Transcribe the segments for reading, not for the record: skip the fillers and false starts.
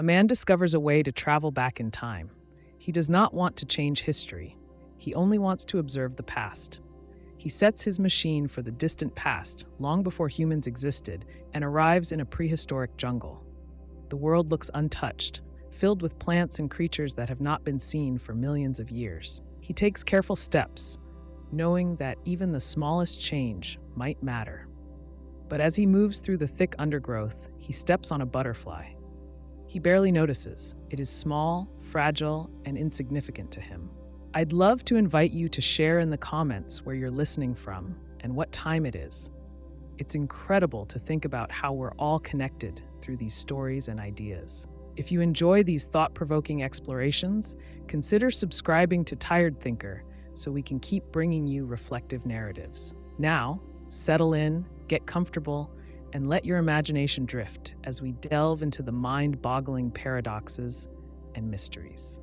A man discovers a way to travel back in time. He does not want to change history. He only wants to observe the past. He sets his machine for the distant past, long before humans existed, and arrives in a prehistoric jungle. The world looks untouched, filled with plants and creatures that have not been seen for millions of years. He takes careful steps, knowing that even the smallest change might matter. But as he moves through the thick undergrowth, he steps on a butterfly. He barely notices. It is small, fragile, and insignificant to him. I'd love to invite you to share in the comments where you're listening from and what time it is. It's incredible to think about how we're all connected through these stories and ideas. If you enjoy these thought-provoking explorations, consider subscribing to Tired Thinker so we can keep bringing you reflective narratives. Now, settle in, get comfortable, and let your imagination drift as we delve into the mind-boggling paradoxes and mysteries.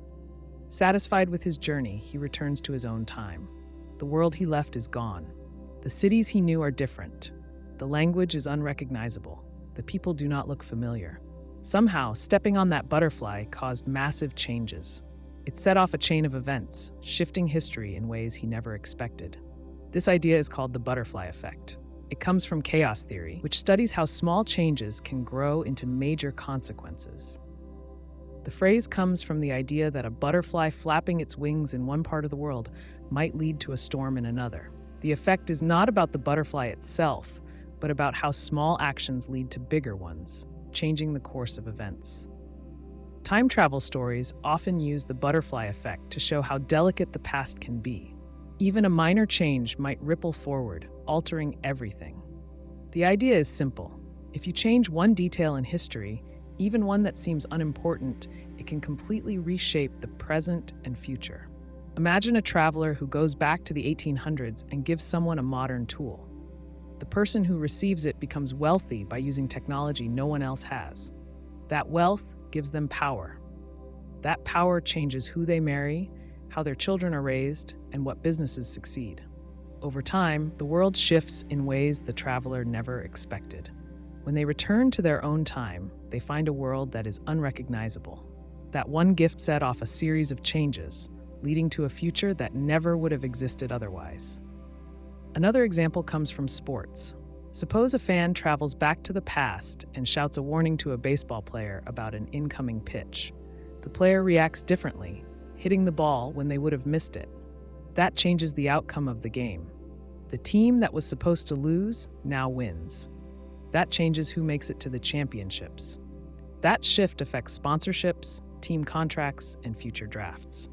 Satisfied with his journey, he returns to his own time. The world he left is gone. The cities he knew are different. The language is unrecognizable. The people do not look familiar. Somehow, stepping on that butterfly caused massive changes. It set off a chain of events, shifting history in ways he never expected. This idea is called the butterfly effect. It comes from chaos theory, which studies how small changes can grow into major consequences. The phrase comes from the idea that a butterfly flapping its wings in one part of the world might lead to a storm in another. The effect is not about the butterfly itself, but about how small actions lead to bigger ones, changing the course of events. Time travel stories often use the butterfly effect to show how delicate the past can be. Even a minor change might ripple forward, altering everything. The idea is simple. If you change one detail in history, even one that seems unimportant, it can completely reshape the present and future. Imagine a traveler who goes back to the 1800s and gives someone a modern tool. The person who receives it becomes wealthy by using technology no one else has. That wealth gives them power. That power changes who they marry, how their children are raised, and what businesses succeed. Over time, the world shifts in ways the traveler never expected. When they return to their own time, they find a world that is unrecognizable. That one gift set off a series of changes, leading to a future that never would have existed otherwise. Another example comes from sports. Suppose a fan travels back to the past and shouts a warning to a baseball player about an incoming pitch. The player reacts differently, hitting the ball when they would have missed it. That changes the outcome of the game. The team that was supposed to lose now wins. That changes who makes it to the championships. That shift affects sponsorships, team contracts, and future drafts.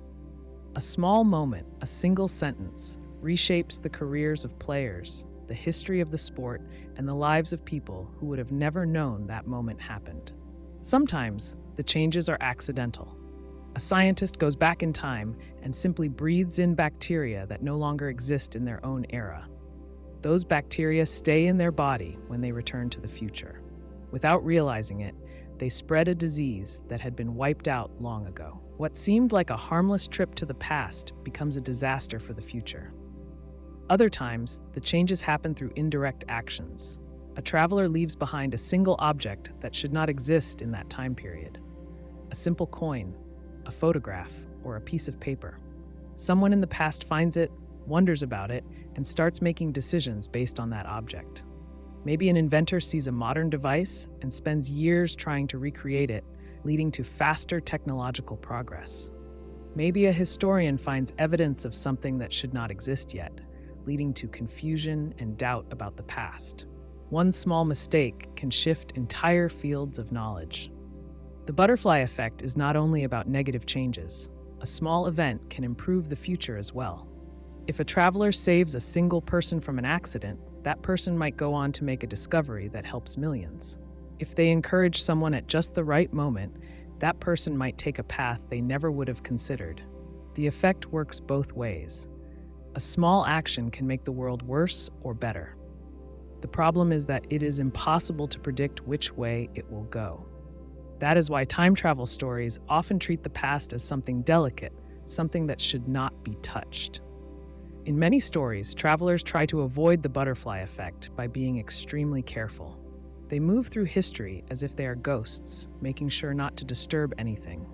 A small moment, a single sentence, reshapes the careers of players, the history of the sport, and the lives of people who would have never known that moment happened. Sometimes, the changes are accidental. A scientist goes back in time and simply breathes in bacteria that no longer exist in their own era. Those bacteria stay in their body when they return to the future. Without realizing it, they spread a disease that had been wiped out long ago. What seemed like a harmless trip to the past becomes a disaster for the future. Other times, the changes happen through indirect actions. A traveler leaves behind a single object that should not exist in that time period. A simple coin, a photograph, or a piece of paper. Someone in the past finds it, wonders about it, and starts making decisions based on that object. Maybe an inventor sees a modern device and spends years trying to recreate it, leading to faster technological progress. Maybe a historian finds evidence of something that should not exist yet, leading to confusion and doubt about the past. One small mistake can shift entire fields of knowledge. The butterfly effect is not only about negative changes. A small event can improve the future as well. If a traveler saves a single person from an accident, that person might go on to make a discovery that helps millions. If they encourage someone at just the right moment, that person might take a path they never would have considered. The effect works both ways. A small action can make the world worse or better. The problem is that it is impossible to predict which way it will go. That is why time travel stories often treat the past as something delicate, something that should not be touched. In many stories, travelers try to avoid the butterfly effect by being extremely careful. They move through history as if they are ghosts, making sure not to disturb anything.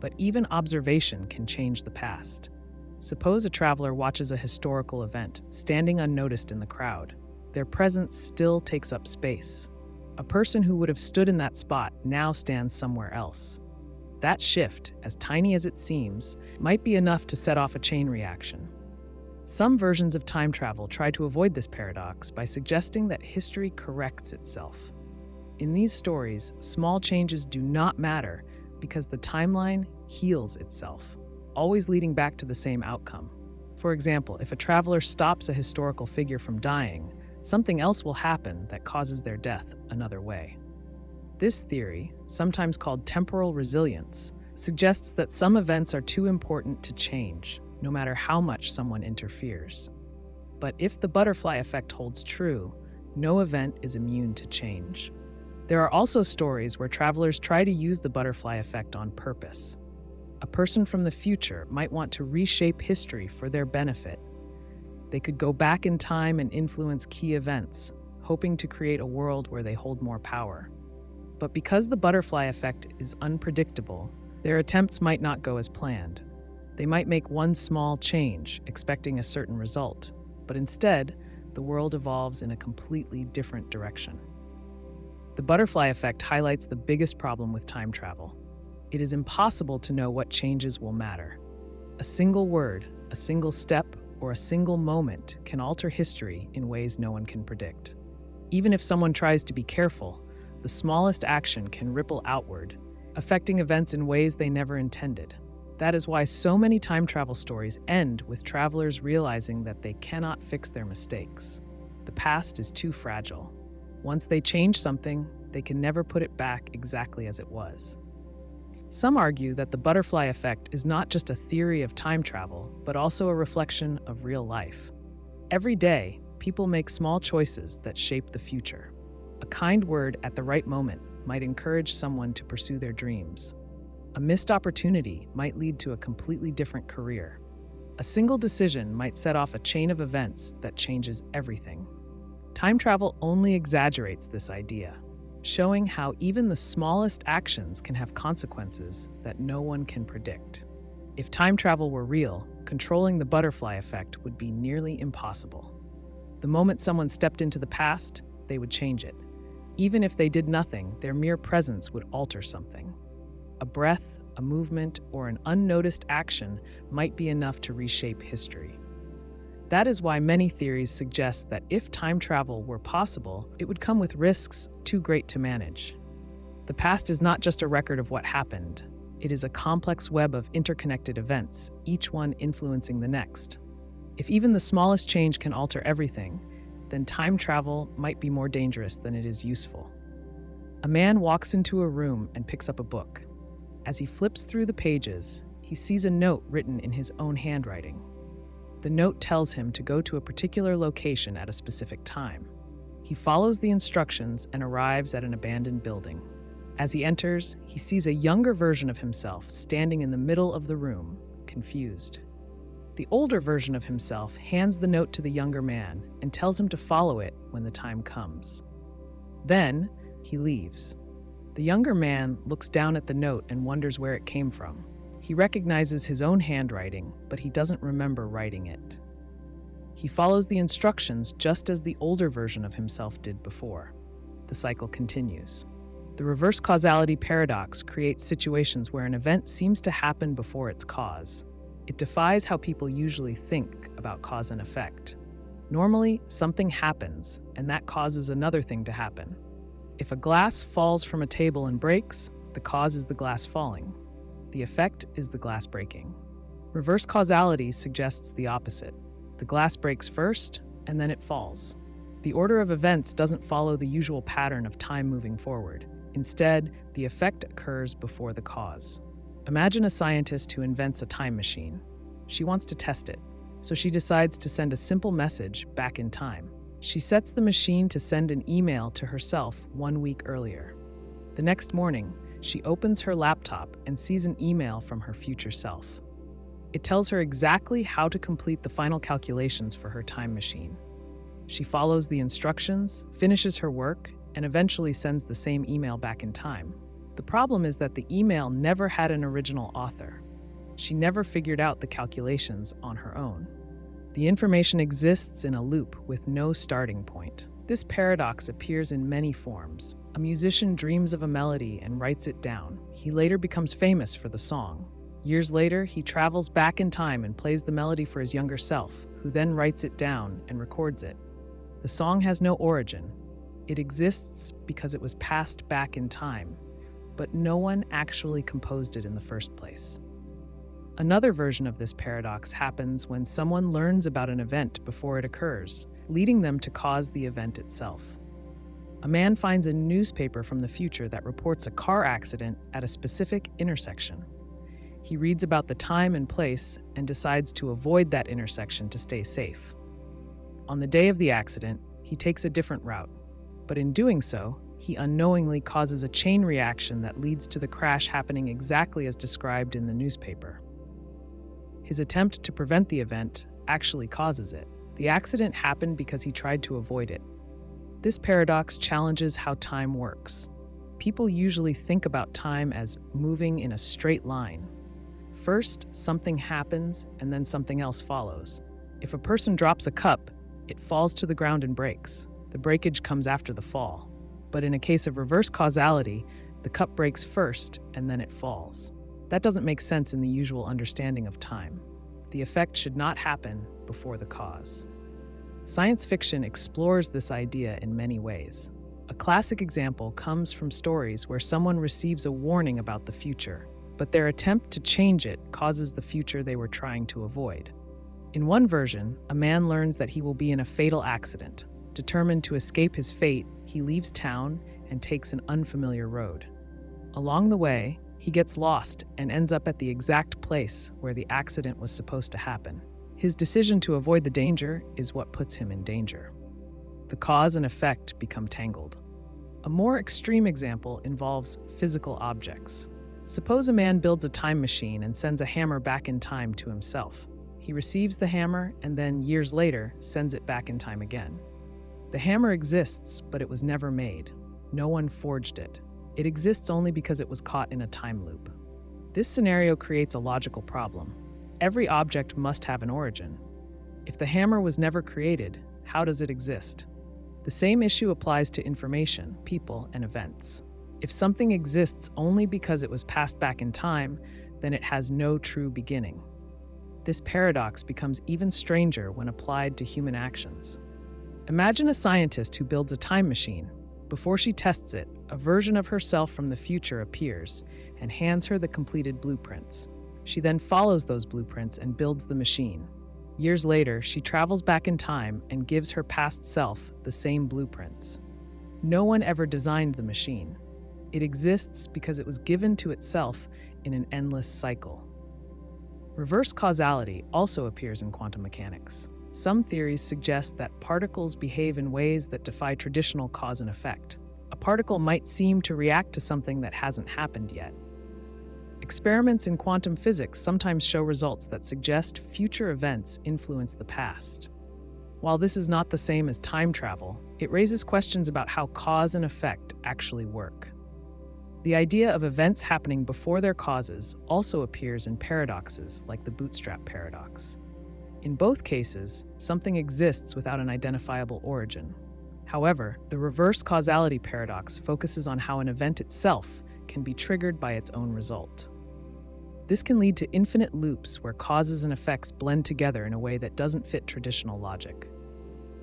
But even observation can change the past. Suppose a traveler watches a historical event, standing unnoticed in the crowd. Their presence still takes up space. A person who would have stood in that spot now stands somewhere else. That shift, as tiny as it seems, might be enough to set off a chain reaction. Some versions of time travel try to avoid this paradox by suggesting that history corrects itself. In these stories, small changes do not matter because the timeline heals itself, always leading back to the same outcome. For example, if a traveler stops a historical figure from dying, something else will happen that causes their death another way. This theory, sometimes called temporal resilience, suggests that some events are too important to change, no matter how much someone interferes. But if the butterfly effect holds true, no event is immune to change. There are also stories where travelers try to use the butterfly effect on purpose. A person from the future might want to reshape history for their benefit. They could go back in time and influence key events, hoping to create a world where they hold more power. But because the butterfly effect is unpredictable, their attempts might not go as planned. They might make one small change, expecting a certain result, but instead, the world evolves in a completely different direction. The butterfly effect highlights the biggest problem with time travel. It is impossible to know what changes will matter. A single word, a single step, or a single moment can alter history in ways no one can predict. Even if someone tries to be careful, the smallest action can ripple outward, affecting events in ways they never intended. That is why so many time travel stories end with travelers realizing that they cannot fix their mistakes. The past is too fragile. Once they change something, they can never put it back exactly as it was. Some argue that the butterfly effect is not just a theory of time travel, but also a reflection of real life. Every day, people make small choices that shape the future. A kind word at the right moment might encourage someone to pursue their dreams. A missed opportunity might lead to a completely different career. A single decision might set off a chain of events that changes everything. Time travel only exaggerates this idea, showing how even the smallest actions can have consequences that no one can predict. If time travel were real, controlling the butterfly effect would be nearly impossible. The moment someone stepped into the past, they would change it. Even if they did nothing, their mere presence would alter something. A breath, a movement, or an unnoticed action might be enough to reshape history. That is why many theories suggest that if time travel were possible, it would come with risks too great to manage. The past is not just a record of what happened. It is a complex web of interconnected events, each one influencing the next. If even the smallest change can alter everything, then time travel might be more dangerous than it is useful. A man walks into a room and picks up a book. As he flips through the pages, he sees a note written in his own handwriting. The note tells him to go to a particular location at a specific time. He follows the instructions and arrives at an abandoned building. As he enters, he sees a younger version of himself standing in the middle of the room, confused. The older version of himself hands the note to the younger man and tells him to follow it when the time comes. Then, he leaves. The younger man looks down at the note and wonders where it came from. He recognizes his own handwriting, but he doesn't remember writing it. He follows the instructions just as the older version of himself did before. The cycle continues. The reverse causality paradox creates situations where an event seems to happen before its cause. It defies how people usually think about cause and effect. Normally, something happens, and that causes another thing to happen. If a glass falls from a table and breaks, the cause is the glass falling. The effect is the glass breaking. Reverse causality suggests the opposite. The glass breaks first, and then it falls. The order of events doesn't follow the usual pattern of time moving forward. Instead, the effect occurs before the cause. Imagine a scientist who invents a time machine. She wants to test it, so she decides to send a simple message back in time. She sets the machine to send an email to herself 1 week earlier. The next morning, she opens her laptop and sees an email from her future self. It tells her exactly how to complete the final calculations for her time machine. She follows the instructions, finishes her work, and eventually sends the same email back in time. The problem is that the email never had an original author. She never figured out the calculations on her own. The information exists in a loop with no starting point. This paradox appears in many forms. A musician dreams of a melody and writes it down. He later becomes famous for the song. Years later, he travels back in time and plays the melody for his younger self, who then writes it down and records it. The song has no origin. It exists because it was passed back in time, but no one actually composed it in the first place. Another version of this paradox happens when someone learns about an event before it occurs, leading them to cause the event itself. A man finds a newspaper from the future that reports a car accident at a specific intersection. He reads about the time and place and decides to avoid that intersection to stay safe. On the day of the accident, he takes a different route, but in doing so, he unknowingly causes a chain reaction that leads to the crash happening exactly as described in the newspaper. His attempt to prevent the event actually causes it. The accident happened because he tried to avoid it. This paradox challenges how time works. People usually think about time as moving in a straight line. First, something happens, and then something else follows. If a person drops a cup, it falls to the ground and breaks. The breakage comes after the fall. But in a case of reverse causality, the cup breaks first, and then it falls. That doesn't make sense in the usual understanding of time. The effect should not happen before the cause. Science fiction explores this idea in many ways. A classic example comes from stories where someone receives a warning about the future, but their attempt to change it causes the future they were trying to avoid. In one version, a man learns that he will be in a fatal accident. Determined to escape his fate, he leaves town and takes an unfamiliar road. Along the way, he gets lost and ends up at the exact place where the accident was supposed to happen. His decision to avoid the danger is what puts him in danger. The cause and effect become tangled. A more extreme example involves physical objects. Suppose a man builds a time machine and sends a hammer back in time to himself. He receives the hammer and then, years later, sends it back in time again. The hammer exists, but it was never made. No one forged it. It exists only because it was caught in a time loop. This scenario creates a logical problem. Every object must have an origin. If the hammer was never created, how does it exist? The same issue applies to information, people, and events. If something exists only because it was passed back in time, then it has no true beginning. This paradox becomes even stranger when applied to human actions. Imagine a scientist who builds a time machine. Before she tests it, a version of herself from the future appears and hands her the completed blueprints. She then follows those blueprints and builds the machine. Years later, she travels back in time and gives her past self the same blueprints. No one ever designed the machine. It exists because it was given to itself in an endless cycle. Reverse causality also appears in quantum mechanics. Some theories suggest that particles behave in ways that defy traditional cause and effect. A particle might seem to react to something that hasn't happened yet. Experiments in quantum physics sometimes show results that suggest future events influence the past. While this is not the same as time travel, it raises questions about how cause and effect actually work. The idea of events happening before their causes also appears in paradoxes like the Bootstrap Paradox. In both cases, something exists without an identifiable origin. However, the reverse causality paradox focuses on how an event itself can be triggered by its own result. This can lead to infinite loops where causes and effects blend together in a way that doesn't fit traditional logic.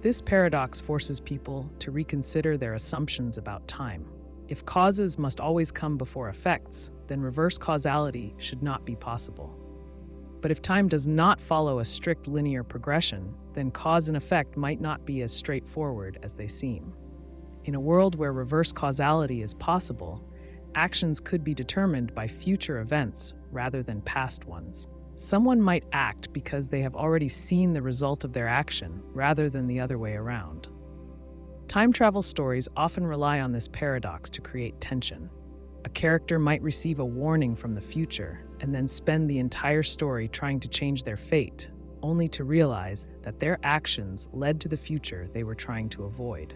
This paradox forces people to reconsider their assumptions about time. If causes must always come before effects, then reverse causality should not be possible. But if time does not follow a strict linear progression, then cause and effect might not be as straightforward as they seem. In a world where reverse causality is possible, actions could be determined by future events rather than past ones. Someone might act because they have already seen the result of their action rather than the other way around. Time travel stories often rely on this paradox to create tension. A character might receive a warning from the future and then spend the entire story trying to change their fate, only to realize that their actions led to the future they were trying to avoid.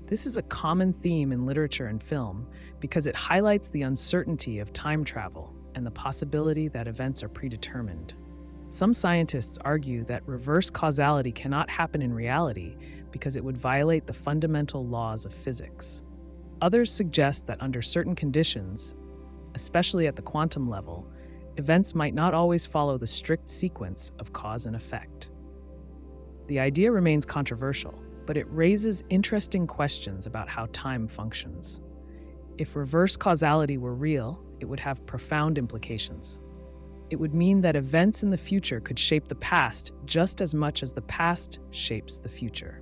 This is a common theme in literature and film because it highlights the uncertainty of time travel and the possibility that events are predetermined. Some scientists argue that reverse causality cannot happen in reality because it would violate the fundamental laws of physics. Others suggest that under certain conditions, especially at the quantum level, events might not always follow the strict sequence of cause and effect. The idea remains controversial, but it raises interesting questions about how time functions. If reverse causality were real, it would have profound implications. It would mean that events in the future could shape the past just as much as the past shapes the future.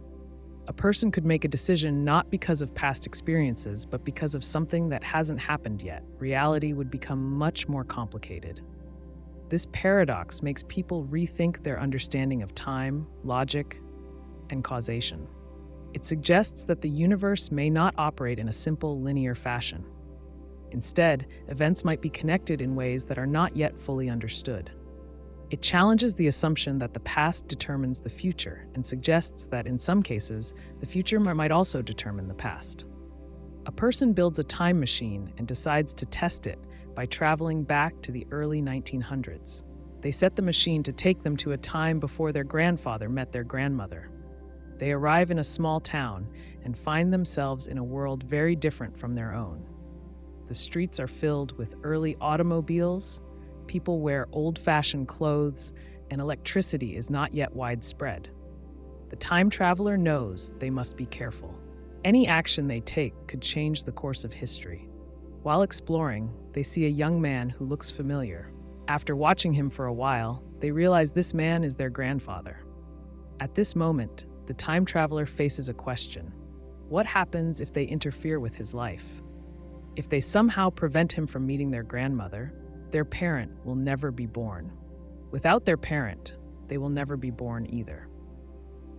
A person could make a decision not because of past experiences, but because of something that hasn't happened yet. Reality would become much more complicated. This paradox makes people rethink their understanding of time, logic, and causation. It suggests that the universe may not operate in a simple, linear fashion. Instead, events might be connected in ways that are not yet fully understood. It challenges the assumption that the past determines the future and suggests that, in some cases, the future might also determine the past. A person builds a time machine and decides to test it by traveling back to the early 1900s. They set the machine to take them to a time before their grandfather met their grandmother. They arrive in a small town and find themselves in a world very different from their own. The streets are filled with early automobiles, people wear old-fashioned clothes, and electricity is not yet widespread. The time traveler knows they must be careful. Any action they take could change the course of history. While exploring, they see a young man who looks familiar. After watching him for a while, they realize this man is their grandfather. At this moment, the time traveler faces a question. What happens if they interfere with his life? If they somehow prevent him from meeting their grandmother, their parent will never be born. Without their parent, they will never be born either.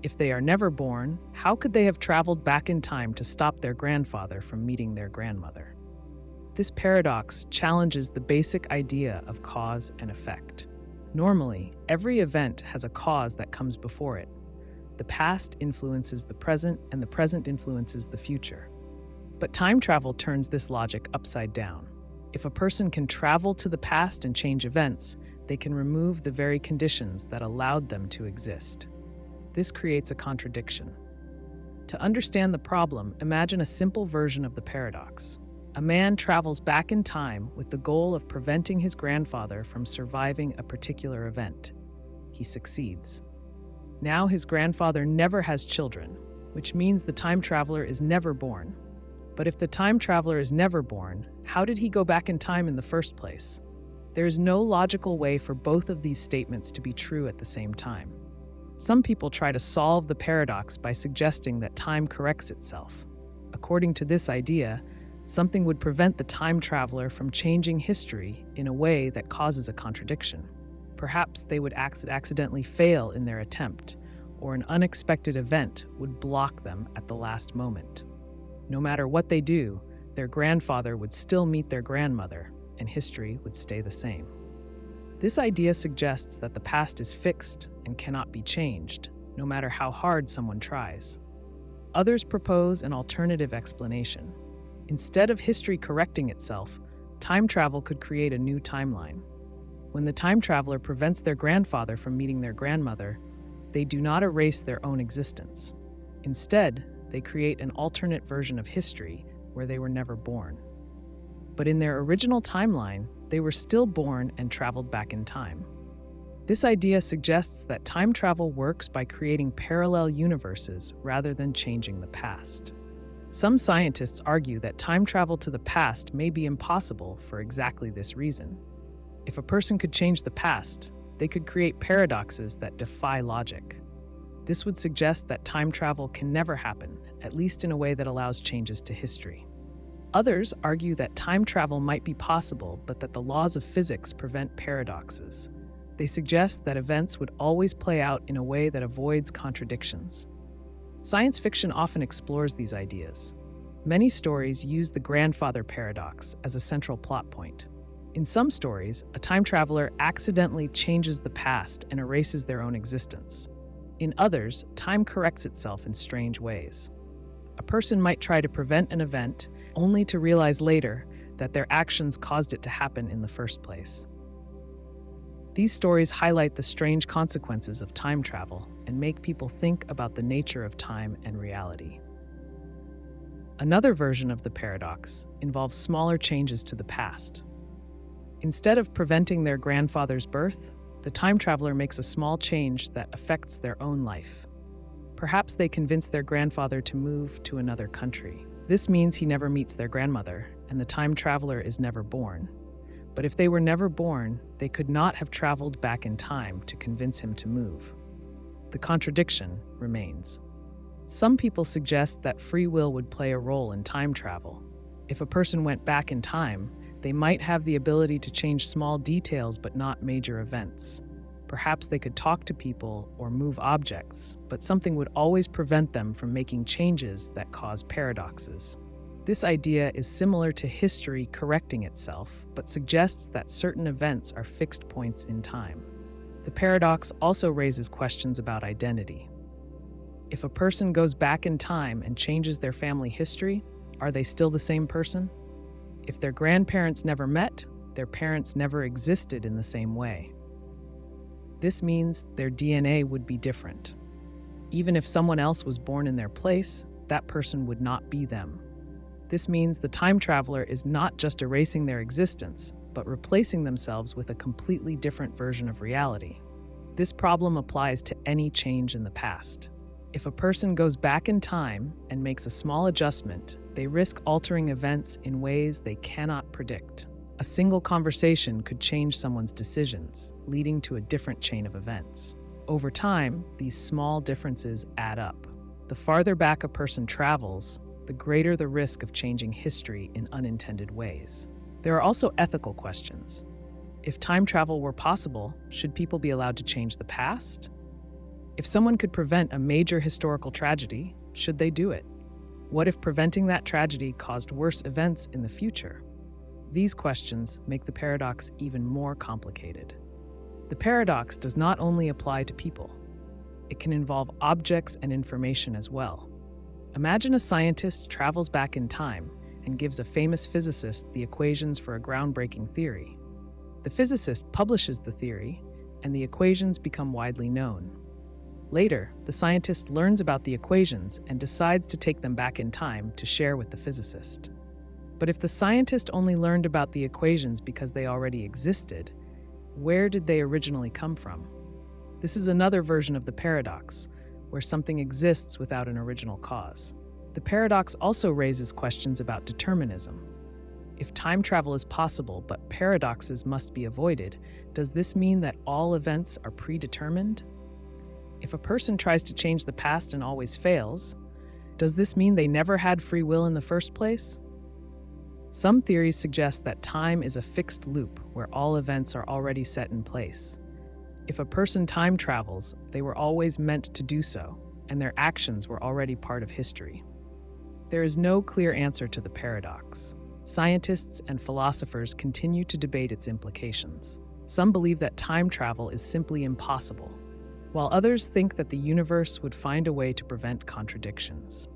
If they are never born, how could they have traveled back in time to stop their grandfather from meeting their grandmother? This paradox challenges the basic idea of cause and effect. Normally, every event has a cause that comes before it. The past influences the present, and the present influences the future. But time travel turns this logic upside down. If a person can travel to the past and change events, they can remove the very conditions that allowed them to exist. This creates a contradiction. To understand the problem, imagine a simple version of the paradox. A man travels back in time with the goal of preventing his grandfather from surviving a particular event. He succeeds. Now his grandfather never has children, which means the time traveler is never born. But if the time traveler is never born, how did he go back in time in the first place? There is no logical way for both of these statements to be true at the same time. Some people try to solve the paradox by suggesting that time corrects itself. According to this idea, something would prevent the time traveler from changing history in a way that causes a contradiction. Perhaps they would accidentally fail in their attempt, or an unexpected event would block them at the last moment. No matter what they do, their grandfather would still meet their grandmother, and history would stay the same. This idea suggests that the past is fixed and cannot be changed, no matter how hard someone tries. Others propose an alternative explanation. Instead of history correcting itself, time travel could create a new timeline. When the time traveler prevents their grandfather from meeting their grandmother, they do not erase their own existence. Instead, they create an alternate version of history where they were never born. But in their original timeline, they were still born and traveled back in time. This idea suggests that time travel works by creating parallel universes rather than changing the past. Some scientists argue that time travel to the past may be impossible for exactly this reason. If a person could change the past, they could create paradoxes that defy logic. This would suggest that time travel can never happen, at least in a way that allows changes to history. Others argue that time travel might be possible, but that the laws of physics prevent paradoxes. They suggest that events would always play out in a way that avoids contradictions. Science fiction often explores these ideas. Many stories use the grandfather paradox as a central plot point. In some stories, a time traveler accidentally changes the past and erases their own existence. In others, time corrects itself in strange ways. A person might try to prevent an event only to realize later that their actions caused it to happen in the first place. These stories highlight the strange consequences of time travel and make people think about the nature of time and reality. Another version of the paradox involves smaller changes to the past. Instead of preventing their grandfather's birth, the time traveler makes a small change that affects their own life. Perhaps they convince their grandfather to move to another country. This means he never meets their grandmother, and the time traveler is never born. But if they were never born, they could not have traveled back in time to convince him to move. The contradiction remains. Some people suggest that free will would play a role in time travel. If a person went back in time, they might have the ability to change small details but not major events. Perhaps they could talk to people or move objects, but something would always prevent them from making changes that cause paradoxes. This idea is similar to history correcting itself, but suggests that certain events are fixed points in time. The paradox also raises questions about identity. If a person goes back in time and changes their family history, are they still the same person? If their grandparents never met, their parents never existed in the same way. This means their DNA would be different. Even if someone else was born in their place, that person would not be them. This means the time traveler is not just erasing their existence, but replacing themselves with a completely different version of reality. This problem applies to any change in the past. If a person goes back in time and makes a small adjustment, they risk altering events in ways they cannot predict. A single conversation could change someone's decisions, leading to a different chain of events. Over time, these small differences add up. The farther back a person travels, the greater the risk of changing history in unintended ways. There are also ethical questions. If time travel were possible, should people be allowed to change the past? If someone could prevent a major historical tragedy, should they do it? What if preventing that tragedy caused worse events in the future? These questions make the paradox even more complicated. The paradox does not only apply to people. It can involve objects and information as well. Imagine a scientist travels back in time and gives a famous physicist the equations for a groundbreaking theory. The physicist publishes the theory, and the equations become widely known. Later, the scientist learns about the equations and decides to take them back in time to share with the physicist. But if the scientist only learned about the equations because they already existed, where did they originally come from? This is another version of the paradox, where something exists without an original cause. The paradox also raises questions about determinism. If time travel is possible but paradoxes must be avoided, does this mean that all events are predetermined? If a person tries to change the past and always fails, does this mean they never had free will in the first place? Some theories suggest that time is a fixed loop where all events are already set in place. If a person time travels, they were always meant to do so, and their actions were already part of history. There is no clear answer to the paradox. Scientists and philosophers continue to debate its implications. Some believe that time travel is simply impossible, while others think that the universe would find a way to prevent contradictions.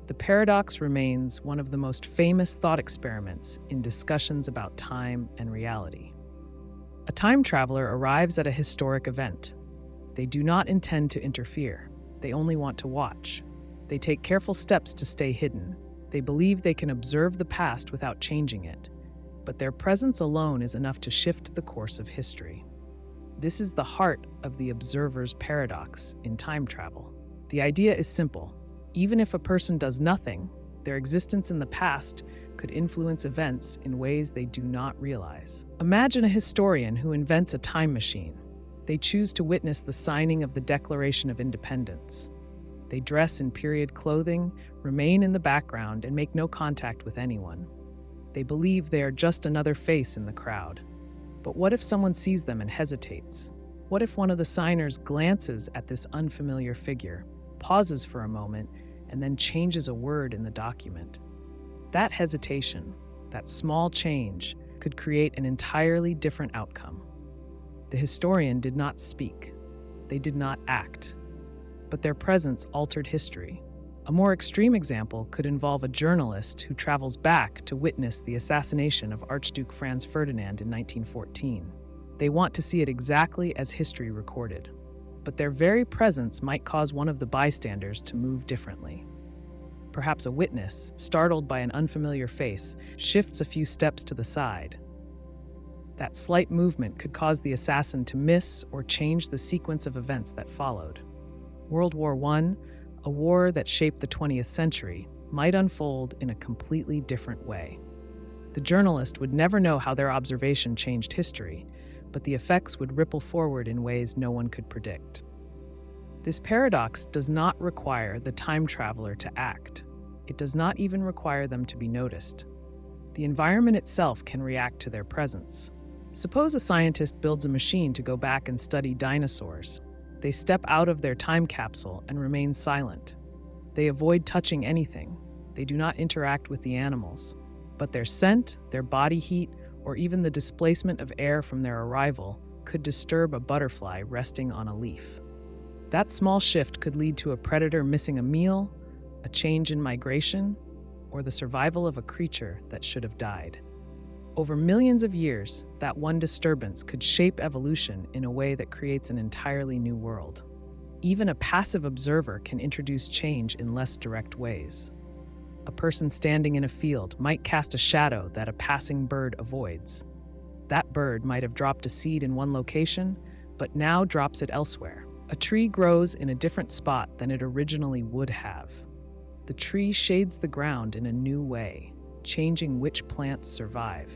The paradox remains one of the most famous thought experiments in discussions about time and reality. A time traveler arrives at a historic event. They do not intend to interfere. They only want to watch. They take careful steps to stay hidden. They believe they can observe the past without changing it, but their presence alone is enough to shift the course of history. This is the heart of the observer's paradox in time travel. The idea is simple. Even if a person does nothing, their existence in the past could influence events in ways they do not realize. Imagine a historian who invents a time machine. They choose to witness the signing of the Declaration of Independence. They dress in period clothing, remain in the background, and make no contact with anyone. They believe they are just another face in the crowd. But what if someone sees them and hesitates? What if one of the signers glances at this unfamiliar figure, pauses for a moment, and then changes a word in the document? That hesitation, that small change, could create an entirely different outcome. The historian did not speak. They did not act. But their presence altered history. A more extreme example could involve a journalist who travels back to witness the assassination of Archduke Franz Ferdinand in 1914. They want to see it exactly as history recorded, but their very presence might cause one of the bystanders to move differently. Perhaps a witness, startled by an unfamiliar face, shifts a few steps to the side. That slight movement could cause the assassin to miss or change the sequence of events that followed. World War I, a war that shaped the 20th century, might unfold in a completely different way. The journalist would never know how their observation changed history, but the effects would ripple forward in ways no one could predict. This paradox does not require the time traveler to act. It does not even require them to be noticed. The environment itself can react to their presence. Suppose a scientist builds a machine to go back and study dinosaurs. They step out of their time capsule and remain silent. They avoid touching anything. They do not interact with the animals. But their scent, their body heat, or even the displacement of air from their arrival could disturb a butterfly resting on a leaf. That small shift could lead to a predator missing a meal, a change in migration, or the survival of a creature that should have died. Over millions of years, that one disturbance could shape evolution in a way that creates an entirely new world. Even a passive observer can introduce change in less direct ways. A person standing in a field might cast a shadow that a passing bird avoids. That bird might have dropped a seed in one location, but now drops it elsewhere. A tree grows in a different spot than it originally would have. The tree shades the ground in a new way, changing which plants survive.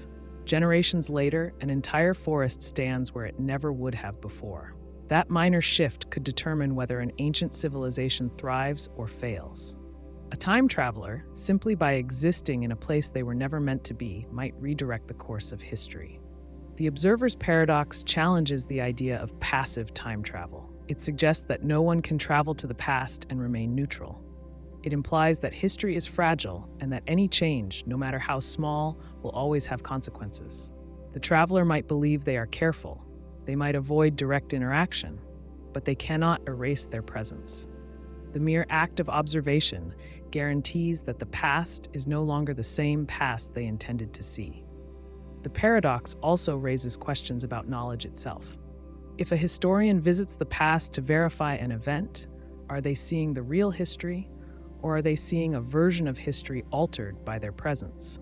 Generations later, an entire forest stands where it never would have before. That minor shift could determine whether an ancient civilization thrives or fails. A time traveler, simply by existing in a place they were never meant to be, might redirect the course of history. The observer's paradox challenges the idea of passive time travel. It suggests that no one can travel to the past and remain neutral. It implies that history is fragile and that any change, no matter how small, will always have consequences. The traveler might believe they are careful. They might avoid direct interaction, but they cannot erase their presence. The mere act of observation guarantees that the past is no longer the same past they intended to see. The paradox also raises questions about knowledge itself. If a historian visits the past to verify an event, are they seeing the real history, or are they seeing a version of history altered by their presence?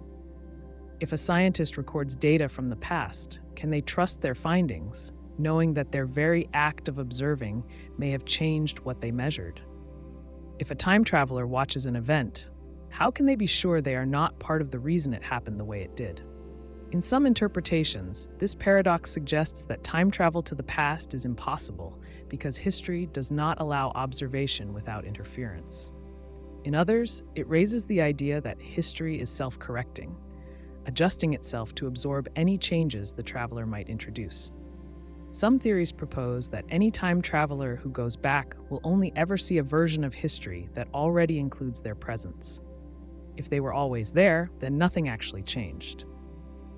If a scientist records data from the past, can they trust their findings, knowing that their very act of observing may have changed what they measured? If a time traveler watches an event, how can they be sure they are not part of the reason it happened the way it did? In some interpretations, this paradox suggests that time travel to the past is impossible because history does not allow observation without interference. In others, it raises the idea that history is self-correcting, adjusting itself to absorb any changes the traveler might introduce. Some theories propose that any time traveler who goes back will only ever see a version of history that already includes their presence. If they were always there, then nothing actually changed.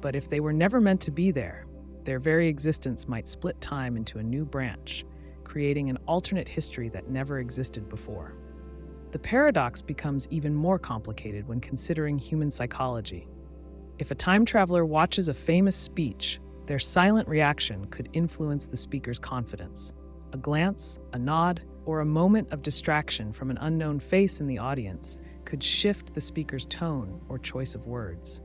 But if they were never meant to be there, their very existence might split time into a new branch, creating an alternate history that never existed before. The paradox becomes even more complicated when considering human psychology. If a time traveler watches a famous speech, their silent reaction could influence the speaker's confidence. A glance, a nod, or a moment of distraction from an unknown face in the audience could shift the speaker's tone or choice of words.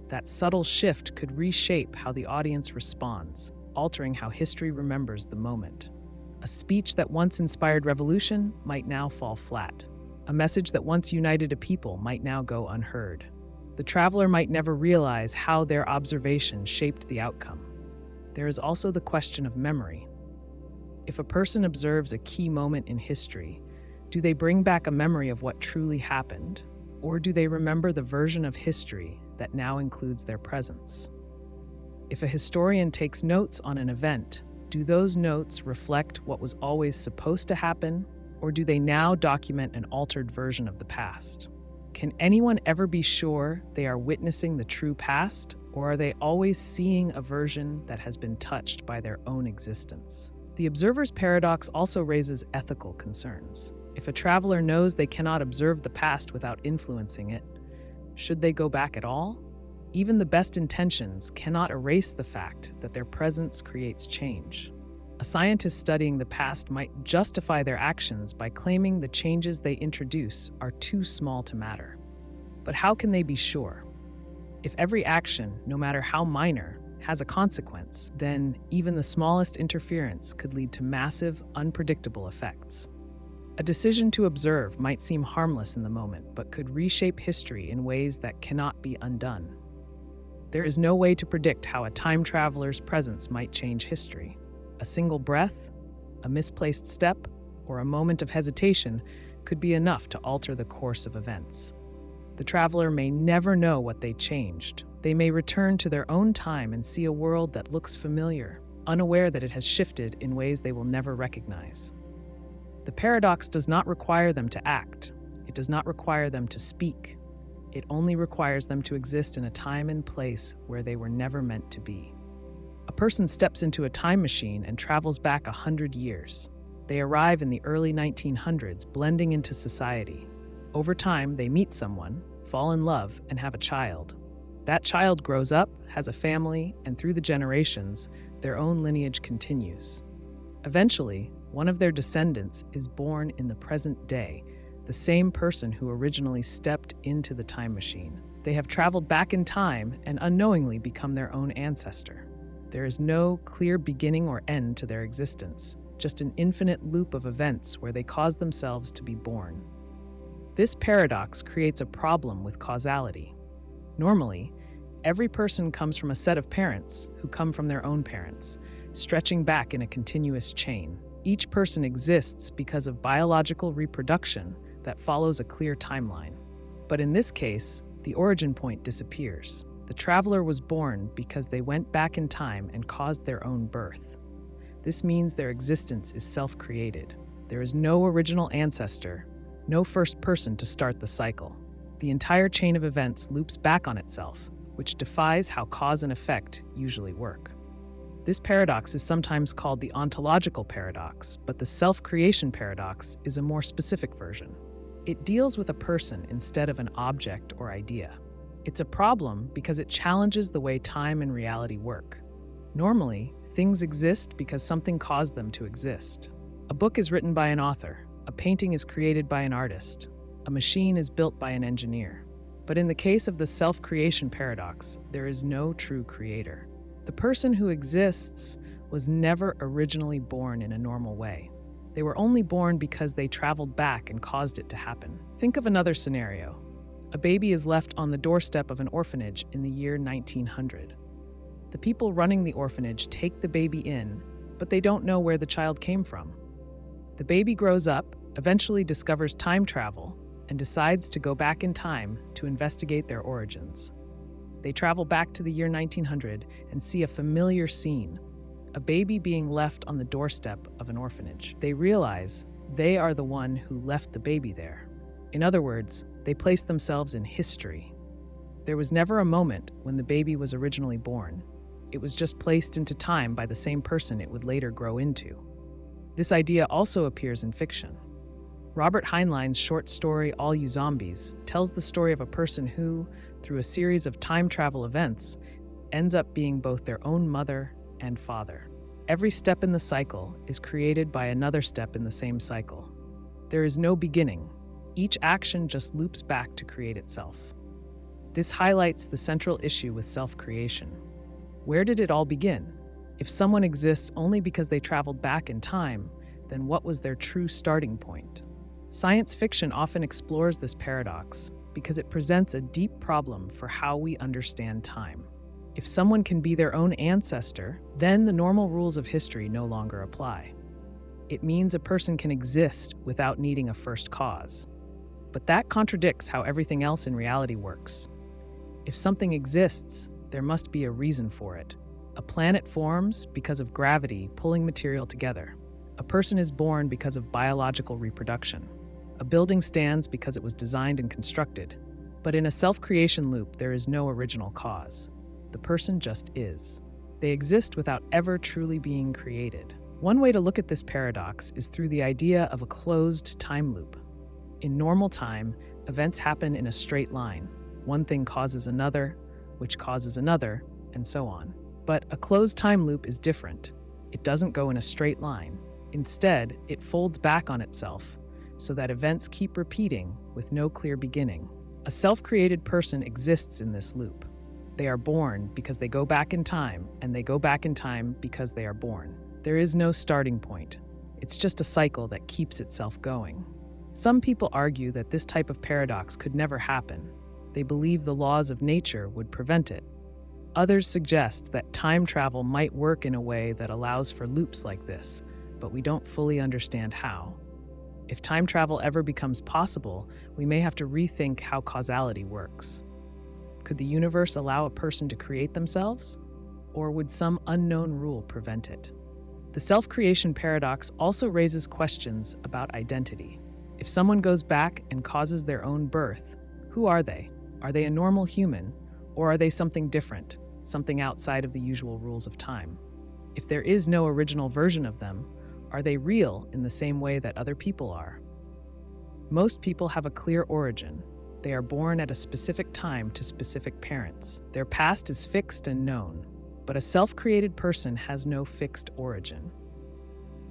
That subtle shift could reshape how the audience responds, altering how history remembers the moment. A speech that once inspired revolution might now fall flat. A message that once united a people might now go unheard. The traveler might never realize how their observation shaped the outcome. There is also the question of memory. If a person observes a key moment in history, do they bring back a memory of what truly happened, or do they remember the version of history that now includes their presence? If a historian takes notes on an event, do those notes reflect what was always supposed to happen, or do they now document an altered version of the past? Can anyone ever be sure they are witnessing the true past, or are they always seeing a version that has been touched by their own existence? The observer's paradox also raises ethical concerns. If a traveler knows they cannot observe the past without influencing it, should they go back at all? Even the best intentions cannot erase the fact that their presence creates change. A scientist studying the past might justify their actions by claiming the changes they introduce are too small to matter. But how can they be sure? If every action, no matter how minor, has a consequence, then even the smallest interference could lead to massive, unpredictable effects. A decision to observe might seem harmless in the moment, but could reshape history in ways that cannot be undone. There is no way to predict how a time traveler's presence might change history. A single breath, a misplaced step, or a moment of hesitation could be enough to alter the course of events. The traveler may never know what they changed. They may return to their own time and see a world that looks familiar, unaware that it has shifted in ways they will never recognize. The paradox does not require them to act. It does not require them to speak. It only requires them to exist in a time and place where they were never meant to be. A person steps into a time machine and travels back 100 years. They arrive in the early 1900s, blending into society. Over time, they meet someone, fall in love, and have a child. That child grows up, has a family, and through the generations, their own lineage continues. Eventually, one of their descendants is born in the present day, the same person who originally stepped into the time machine. They have traveled back in time and unknowingly become their own ancestor. There is no clear beginning or end to their existence, just an infinite loop of events where they cause themselves to be born. This paradox creates a problem with causality. Normally, every person comes from a set of parents who come from their own parents, stretching back in a continuous chain. Each person exists because of biological reproduction that follows a clear timeline. But in this case, the origin point disappears. The traveler was born because they went back in time and caused their own birth. This means their existence is self-created. There is no original ancestor, no first person to start the cycle. The entire chain of events loops back on itself, which defies how cause and effect usually work. This paradox is sometimes called the Ontological Paradox, but the self-creation paradox is a more specific version. It deals with a person instead of an object or idea. It's a problem because it challenges the way time and reality work. Normally, things exist because something caused them to exist. A book is written by an author, a painting is created by an artist, a machine is built by an engineer. But in the case of the self-creation paradox, there is no true creator. The person who exists was never originally born in a normal way. They were only born because they traveled back and caused it to happen. Think of another scenario. A baby is left on the doorstep of an orphanage in the year 1900. The people running the orphanage take the baby in, but they don't know where the child came from. The baby grows up, eventually discovers time travel, and decides to go back in time to investigate their origins. They travel back to the year 1900 and see a familiar scene, a baby being left on the doorstep of an orphanage. They realize they are the one who left the baby there. In other words, they place themselves in history. There was never a moment when the baby was originally born. It was just placed into time by the same person it would later grow into. This idea also appears in fiction. Robert Heinlein's short story All You Zombies tells the story of a person who, through a series of time travel events, ends up being both their own mother and father. Every step in the cycle is created by another step in the same cycle. There is no beginning. Each action just loops back to create itself. This highlights the central issue with self-creation. Where did it all begin? If someone exists only because they traveled back in time, then what was their true starting point? Science fiction often explores this paradox because it presents a deep problem for how we understand time. If someone can be their own ancestor, then the normal rules of history no longer apply. It means a person can exist without needing a first cause. But that contradicts how everything else in reality works. If something exists, there must be a reason for it. A planet forms because of gravity pulling material together. A person is born because of biological reproduction. A building stands because it was designed and constructed. But in a self-creation loop, there is no original cause. The person just is. They exist without ever truly being created. One way to look at this paradox is through the idea of a closed time loop. In normal time, events happen in a straight line. One thing causes another, which causes another, and so on. But a closed time loop is different. It doesn't go in a straight line. Instead, it folds back on itself, so that events keep repeating with no clear beginning. A self-created person exists in this loop. They are born because they go back in time, and they go back in time because they are born. There is no starting point. It's just a cycle that keeps itself going. Some people argue that this type of paradox could never happen. They believe the laws of nature would prevent it. Others suggest that time travel might work in a way that allows for loops like this, but we don't fully understand how. If time travel ever becomes possible, we may have to rethink how causality works. Could the universe allow a person to create themselves? Or would some unknown rule prevent it? The self-creation paradox also raises questions about identity. If someone goes back and causes their own birth, who are they? Are they a normal human, or are they something different, something outside of the usual rules of time? If there is no original version of them, are they real in the same way that other people are? Most people have a clear origin. They are born at a specific time to specific parents. Their past is fixed and known, but a self-created person has no fixed origin.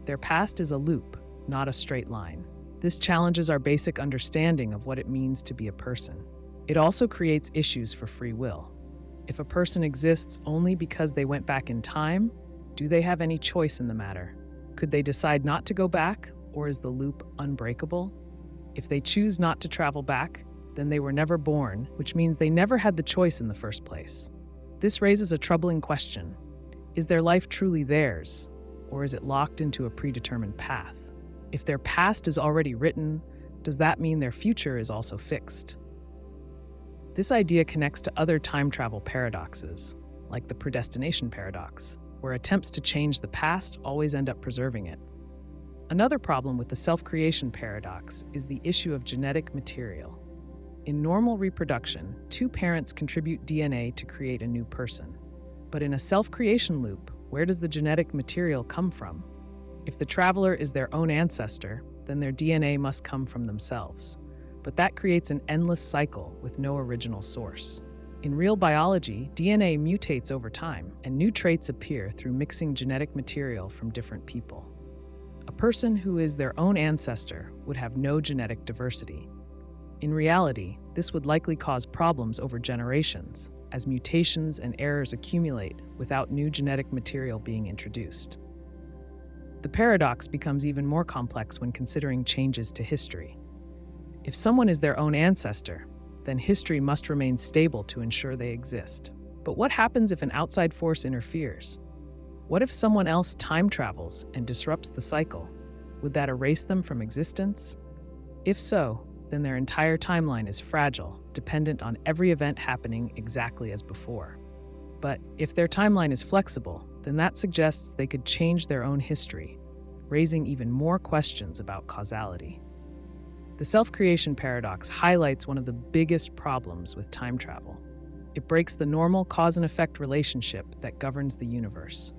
Their past is a loop, not a straight line. This challenges our basic understanding of what it means to be a person. It also creates issues for free will. If a person exists only because they went back in time, do they have any choice in the matter? Could they decide not to go back, or is the loop unbreakable? If they choose not to travel back, then they were never born, which means they never had the choice in the first place. This raises a troubling question. Is their life truly theirs, or is it locked into a predetermined path? If their past is already written, does that mean their future is also fixed? This idea connects to other time travel paradoxes, like the Predestination Paradox, where attempts to change the past always end up preserving it. Another problem with the self-creation paradox is the issue of genetic material. In normal reproduction, two parents contribute DNA to create a new person. But in a self-creation loop, where does the genetic material come from? If the traveler is their own ancestor, then their DNA must come from themselves. But that creates an endless cycle with no original source. In real biology, DNA mutates over time, and new traits appear through mixing genetic material from different people. A person who is their own ancestor would have no genetic diversity. In reality, this would likely cause problems over generations, as mutations and errors accumulate without new genetic material being introduced. The paradox becomes even more complex when considering changes to history. If someone is their own ancestor, then history must remain stable to ensure they exist. But what happens if an outside force interferes? What if someone else time travels and disrupts the cycle? Would that erase them from existence? If so, then their entire timeline is fragile, dependent on every event happening exactly as before. But if their timeline is flexible, then that suggests they could change their own history, raising even more questions about causality. The self-creation paradox highlights one of the biggest problems with time travel. It breaks the normal cause and effect relationship that governs the universe.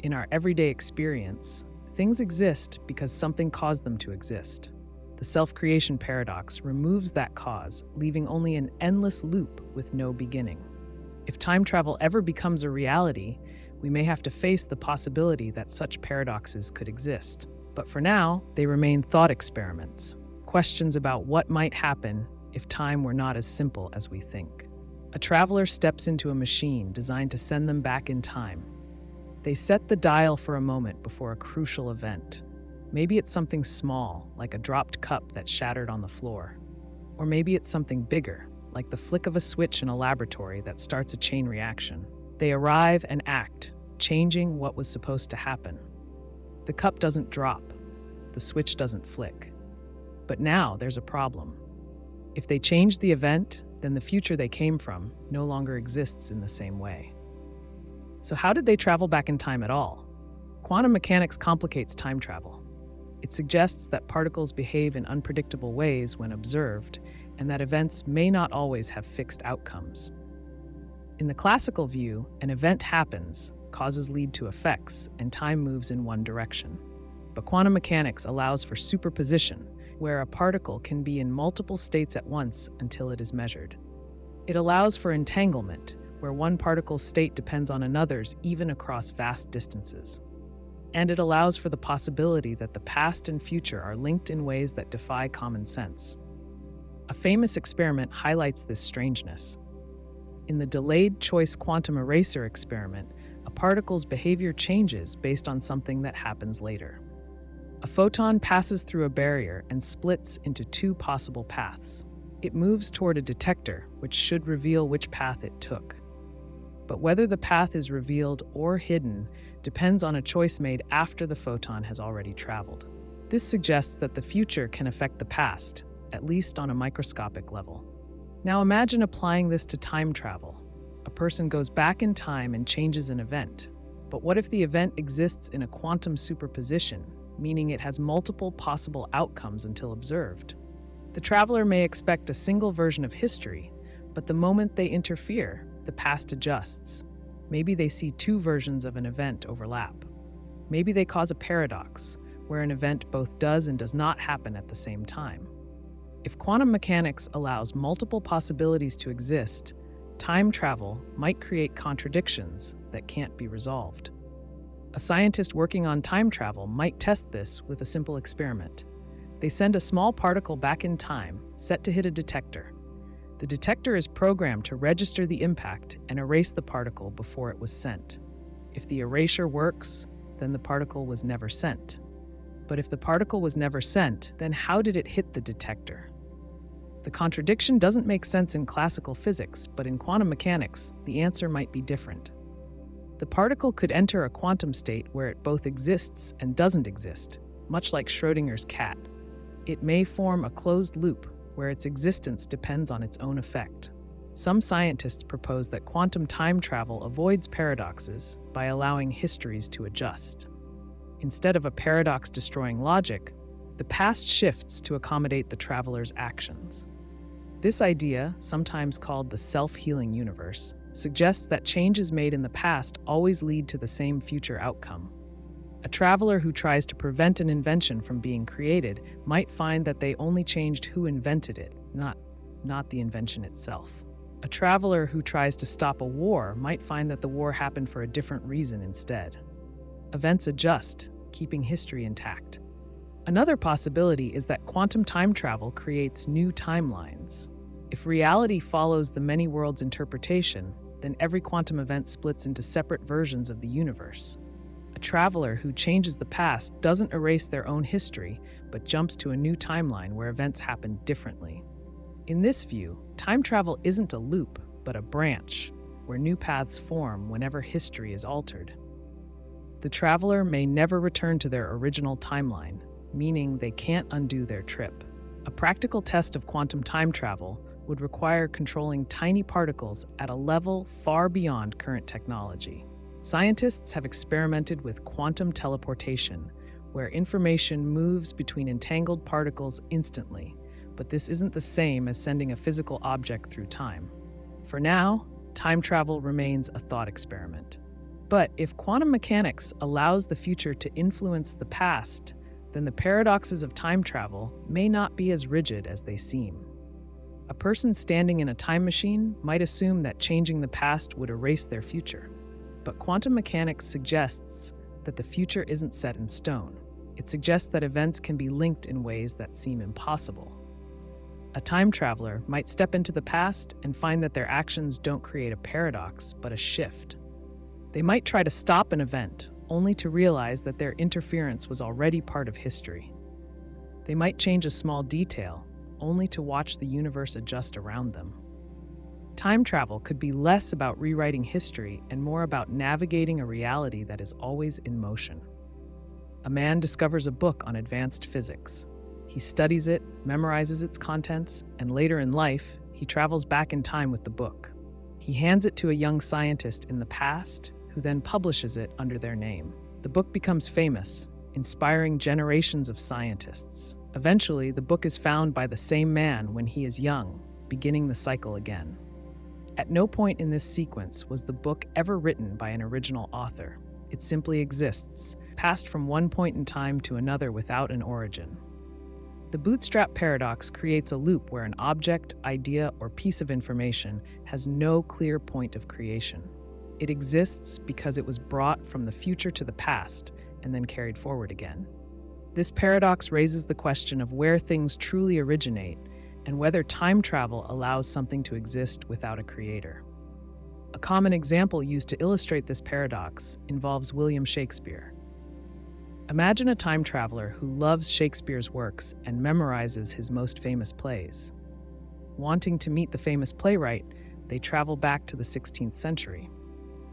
In our everyday experience, things exist because something caused them to exist. The self-creation paradox removes that cause, leaving only an endless loop with no beginning. If time travel ever becomes a reality, we may have to face the possibility that such paradoxes could exist. But for now, they remain thought experiments. Questions about what might happen if time were not as simple as we think. A traveler steps into a machine designed to send them back in time. They set the dial for a moment before a crucial event. Maybe it's something small, like a dropped cup that shattered on the floor. Or maybe it's something bigger, like the flick of a switch in a laboratory that starts a chain reaction. They arrive and act, changing what was supposed to happen. The cup doesn't drop. The switch doesn't flick. But now there's a problem. If they change the event, then the future they came from no longer exists in the same way. So how did they travel back in time at all? Quantum mechanics complicates time travel. It suggests that particles behave in unpredictable ways when observed, and that events may not always have fixed outcomes. In the classical view, an event happens, causes lead to effects, and time moves in one direction. But quantum mechanics allows for superposition, where a particle can be in multiple states at once until it is measured. It allows for entanglement, where one particle's state depends on another's even across vast distances. And it allows for the possibility that the past and future are linked in ways that defy common sense. A famous experiment highlights this strangeness. In the delayed choice quantum eraser experiment, a particle's behavior changes based on something that happens later. A photon passes through a barrier and splits into two possible paths. It moves toward a detector, which should reveal which path it took. But whether the path is revealed or hidden depends on a choice made after the photon has already traveled. This suggests that the future can affect the past, at least on a microscopic level. Now imagine applying this to time travel. A person goes back in time and changes an event. But what if the event exists in a quantum superposition, meaning it has multiple possible outcomes until observed? The traveler may expect a single version of history, but the moment they interfere, the past adjusts. Maybe they see two versions of an event overlap. Maybe they cause a paradox, where an event both does and does not happen at the same time. If quantum mechanics allows multiple possibilities to exist, time travel might create contradictions that can't be resolved. A scientist working on time travel might test this with a simple experiment. They send a small particle back in time, set to hit a detector. The detector is programmed to register the impact and erase the particle before it was sent. If the erasure works, then the particle was never sent. But if the particle was never sent, then how did it hit the detector? The contradiction doesn't make sense in classical physics, but in quantum mechanics, the answer might be different. The particle could enter a quantum state where it both exists and doesn't exist, much like Schrödinger's cat. It may form a closed loop where its existence depends on its own effect. Some scientists propose that quantum time travel avoids paradoxes by allowing histories to adjust. Instead of a paradox destroying logic, the past shifts to accommodate the traveler's actions. This idea, sometimes called the self-healing universe, suggests that changes made in the past always lead to the same future outcome. A traveler who tries to prevent an invention from being created might find that they only changed who invented it, not the invention itself. A traveler who tries to stop a war might find that the war happened for a different reason instead. Events adjust, keeping history intact. Another possibility is that quantum time travel creates new timelines. If reality follows the many worlds interpretation, then every quantum event splits into separate versions of the universe. A traveler who changes the past doesn't erase their own history, but jumps to a new timeline where events happen differently. In this view, time travel isn't a loop, but a branch, where new paths form whenever history is altered. The traveler may never return to their original timeline, meaning they can't undo their trip. A practical test of quantum time travel would require controlling tiny particles at a level far beyond current technology. Scientists have experimented with quantum teleportation, where information moves between entangled particles instantly, but this isn't the same as sending a physical object through time. For now, time travel remains a thought experiment. But if quantum mechanics allows the future to influence the past, then the paradoxes of time travel may not be as rigid as they seem. A person standing in a time machine might assume that changing the past would erase their future. But quantum mechanics suggests that the future isn't set in stone. It suggests that events can be linked in ways that seem impossible. A time traveler might step into the past and find that their actions don't create a paradox, but a shift. They might try to stop an event, only to realize that their interference was already part of history. They might change a small detail, only to watch the universe adjust around them. Time travel could be less about rewriting history and more about navigating a reality that is always in motion. A man discovers a book on advanced physics. He studies it, memorizes its contents, and later in life, he travels back in time with the book. He hands it to a young scientist in the past, who then publishes it under their name. The book becomes famous, inspiring generations of scientists. Eventually, the book is found by the same man when he is young, beginning the cycle again. At no point in this sequence was the book ever written by an original author. It simply exists, passed from one point in time to another without an origin. The Bootstrap Paradox creates a loop where an object, idea, or piece of information has no clear point of creation. It exists because it was brought from the future to the past and then carried forward again. This paradox raises the question of where things truly originate and whether time travel allows something to exist without a creator. A common example used to illustrate this paradox involves William Shakespeare. Imagine a time traveler who loves Shakespeare's works and memorizes his most famous plays. Wanting to meet the famous playwright, they travel back to the 16th century.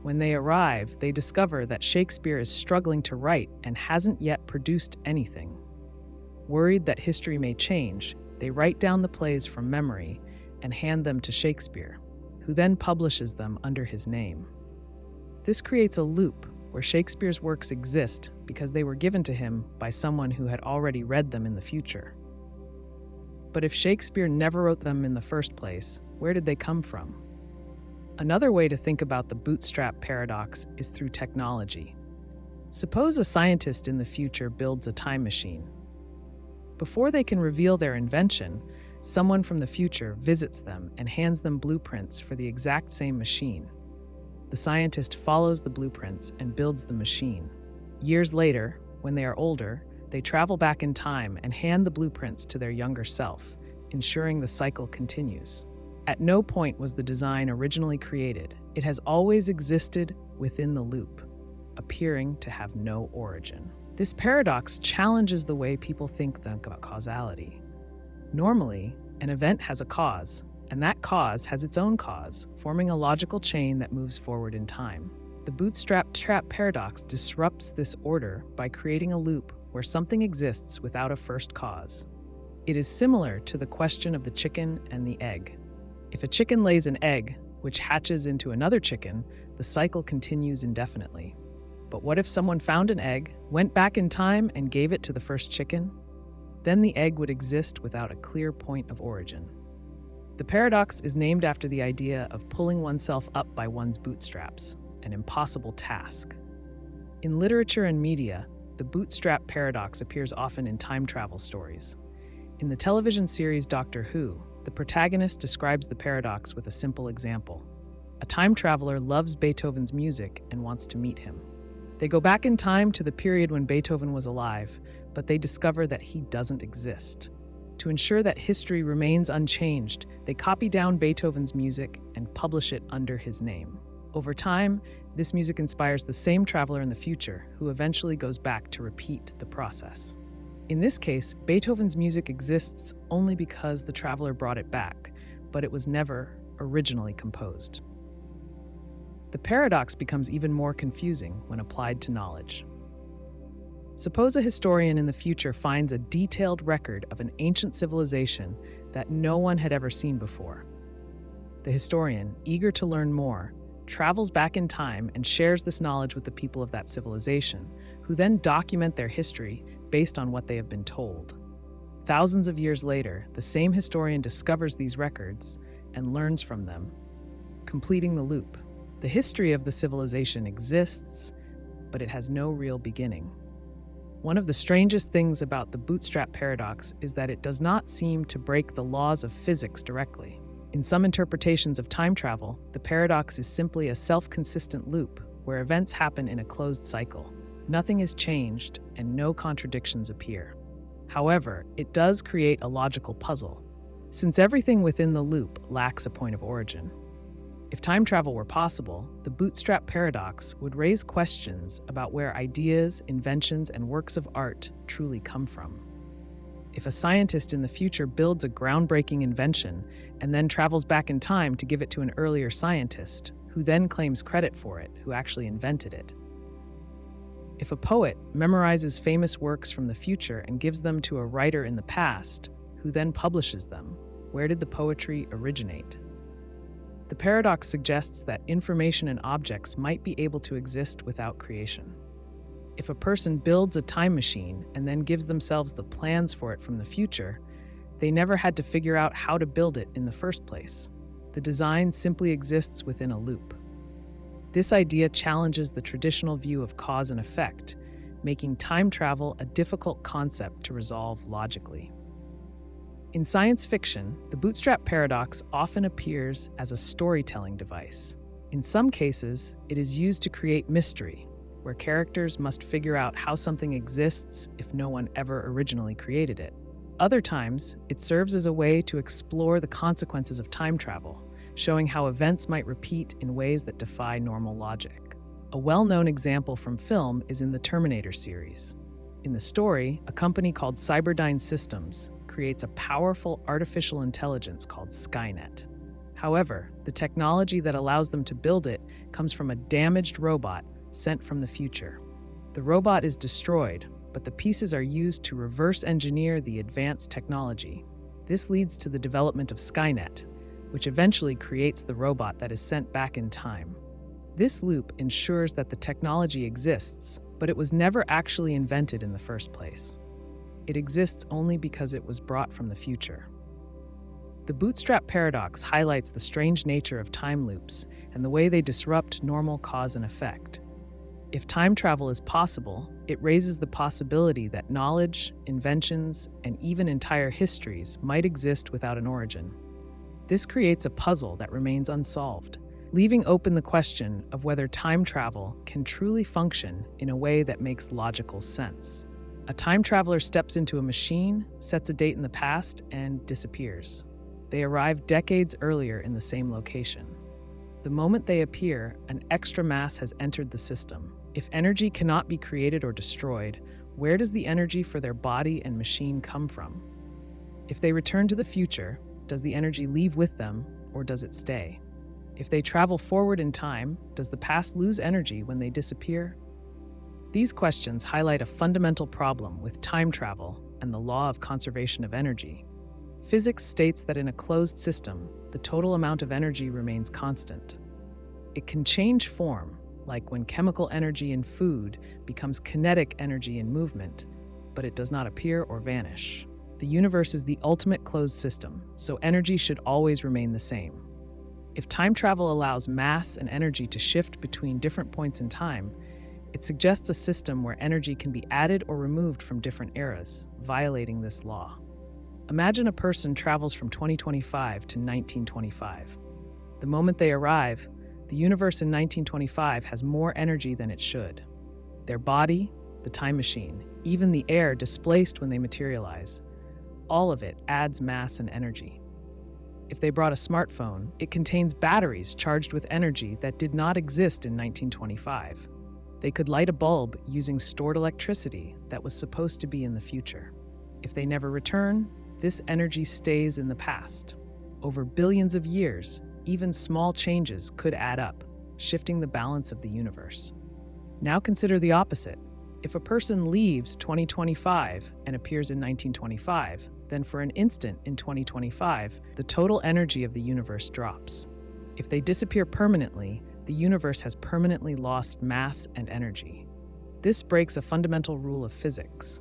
When they arrive, they discover that Shakespeare is struggling to write and hasn't yet produced anything. Worried that history may change, they write down the plays from memory and hand them to Shakespeare, who then publishes them under his name. This creates a loop where Shakespeare's works exist because they were given to him by someone who had already read them in the future. But if Shakespeare never wrote them in the first place, where did they come from? Another way to think about the Bootstrap Paradox is through technology. Suppose a scientist in the future builds a time machine. Before they can reveal their invention, someone from the future visits them and hands them blueprints for the exact same machine. The scientist follows the blueprints and builds the machine. Years later, when they are older, they travel back in time and hand the blueprints to their younger self, ensuring the cycle continues. At no point was the design originally created. It has always existed within the loop, appearing to have no origin. This paradox challenges the way people think about causality. Normally, an event has a cause, and that cause has its own cause, forming a logical chain that moves forward in time. The Bootstrap Paradox disrupts this order by creating a loop where something exists without a first cause. It is similar to the question of the chicken and the egg. If a chicken lays an egg, which hatches into another chicken, the cycle continues indefinitely. But what if someone found an egg, went back in time, and gave it to the first chicken? Then the egg would exist without a clear point of origin. The paradox is named after the idea of pulling oneself up by one's bootstraps, an impossible task. In literature and media, the Bootstrap Paradox appears often in time travel stories. In the television series Doctor Who, the protagonist describes the paradox with a simple example. A time traveler loves Beethoven's music and wants to meet him. They go back in time to the period when Beethoven was alive, but they discover that he doesn't exist. To ensure that history remains unchanged, they copy down Beethoven's music and publish it under his name. Over time, this music inspires the same traveler in the future, who eventually goes back to repeat the process. In this case, Beethoven's music exists only because the traveler brought it back, but it was never originally composed. The paradox becomes even more confusing when applied to knowledge. Suppose a historian in the future finds a detailed record of an ancient civilization that no one had ever seen before. The historian, eager to learn more, travels back in time and shares this knowledge with the people of that civilization, who then document their history based on what they have been told. Thousands of years later, the same historian discovers these records and learns from them, completing the loop. The history of the civilization exists, but it has no real beginning. One of the strangest things about the Bootstrap Paradox is that it does not seem to break the laws of physics directly. In some interpretations of time travel, the paradox is simply a self-consistent loop where events happen in a closed cycle. Nothing is changed and no contradictions appear. However, it does create a logical puzzle, since everything within the loop lacks a point of origin. If time travel were possible, the Bootstrap Paradox would raise questions about where ideas, inventions, and works of art truly come from. If a scientist in the future builds a groundbreaking invention and then travels back in time to give it to an earlier scientist, who then claims credit for it, who actually invented it. If a poet memorizes famous works from the future and gives them to a writer in the past, who then publishes them, where did the poetry originate? The paradox suggests that information and objects might be able to exist without creation. If a person builds a time machine and then gives themselves the plans for it from the future, they never had to figure out how to build it in the first place. The design simply exists within a loop. This idea challenges the traditional view of cause and effect, making time travel a difficult concept to resolve logically. In science fiction, the Bootstrap Paradox often appears as a storytelling device. In some cases, it is used to create mystery, where characters must figure out how something exists if no one ever originally created it. Other times, it serves as a way to explore the consequences of time travel, showing how events might repeat in ways that defy normal logic. A well-known example from film is in the Terminator series. In the story, a company called Cyberdyne Systems creates a powerful artificial intelligence called Skynet. However, the technology that allows them to build it comes from a damaged robot sent from the future. The robot is destroyed, but the pieces are used to reverse engineer the advanced technology. This leads to the development of Skynet, which eventually creates the robot that is sent back in time. This loop ensures that the technology exists, but it was never actually invented in the first place. It exists only because it was brought from the future. The Bootstrap Paradox highlights the strange nature of time loops and the way they disrupt normal cause and effect. If time travel is possible, it raises the possibility that knowledge, inventions, and even entire histories might exist without an origin. This creates a puzzle that remains unsolved, leaving open the question of whether time travel can truly function in a way that makes logical sense. A time traveler steps into a machine, sets a date in the past, and disappears. They arrive decades earlier in the same location. The moment they appear, an extra mass has entered the system. If energy cannot be created or destroyed, where does the energy for their body and machine come from? If they return to the future, does the energy leave with them, or does it stay? If they travel forward in time, does the past lose energy when they disappear? These questions highlight a fundamental problem with time travel and the law of conservation of energy. Physics states that in a closed system, the total amount of energy remains constant. It can change form, like when chemical energy in food becomes kinetic energy in movement, but it does not appear or vanish. The universe is the ultimate closed system, so energy should always remain the same. If time travel allows mass and energy to shift between different points in time, it suggests a system where energy can be added or removed from different eras, violating this law. Imagine a person travels from 2025 to 1925. The moment they arrive, the universe in 1925 has more energy than it should. Their body, the time machine, even the air displaced when they materialize, all of it adds mass and energy. If they brought a smartphone, it contains batteries charged with energy that did not exist in 1925. They could light a bulb using stored electricity that was supposed to be in the future. If they never return, this energy stays in the past. Over billions of years, even small changes could add up, shifting the balance of the universe. Now consider the opposite. If a person leaves 2025 and appears in 1925, then for an instant in 2025, the total energy of the universe drops. If they disappear permanently, the universe has permanently lost mass and energy. This breaks a fundamental rule of physics.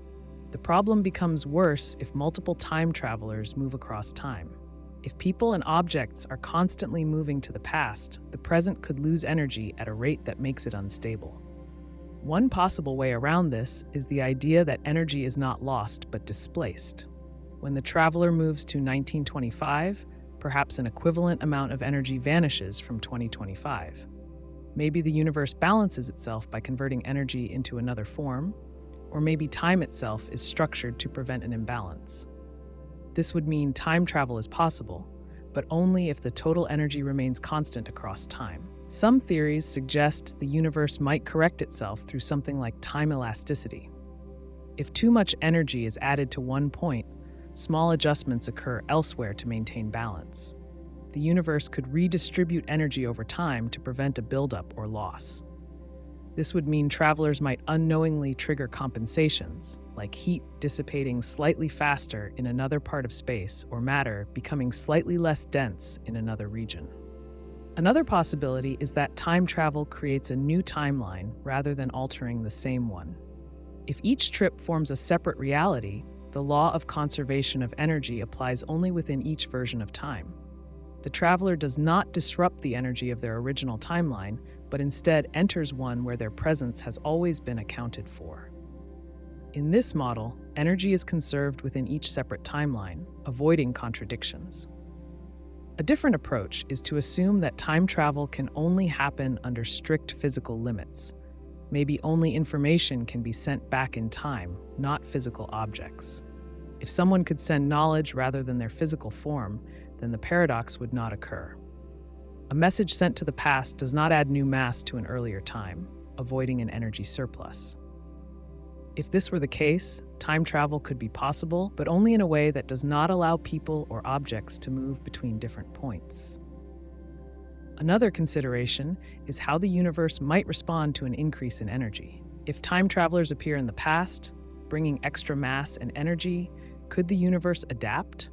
The problem becomes worse if multiple time travelers move across time. If people and objects are constantly moving to the past, the present could lose energy at a rate that makes it unstable. One possible way around this is the idea that energy is not lost but displaced. When the traveler moves to 1925, perhaps an equivalent amount of energy vanishes from 2025. Maybe the universe balances itself by converting energy into another form, or maybe time itself is structured to prevent an imbalance. This would mean time travel is possible, but only if the total energy remains constant across time. Some theories suggest the universe might correct itself through something like time elasticity. If too much energy is added to one point, small adjustments occur elsewhere to maintain balance. The universe could redistribute energy over time to prevent a buildup or loss. This would mean travelers might unknowingly trigger compensations, like heat dissipating slightly faster in another part of space or matter becoming slightly less dense in another region. Another possibility is that time travel creates a new timeline rather than altering the same one. If each trip forms a separate reality, the law of conservation of energy applies only within each version of time. The traveler does not disrupt the energy of their original timeline, but instead enters one where their presence has always been accounted for. In this model, energy is conserved within each separate timeline, avoiding contradictions. A different approach is to assume that time travel can only happen under strict physical limits. Maybe only information can be sent back in time, not physical objects. If someone could send knowledge rather than their physical form, then the paradox would not occur. A message sent to the past does not add new mass to an earlier time, avoiding an energy surplus. If this were the case, time travel could be possible, but only in a way that does not allow people or objects to move between different points. Another consideration is how the universe might respond to an increase in energy. If time travelers appear in the past, bringing extra mass and energy, could the universe adapt?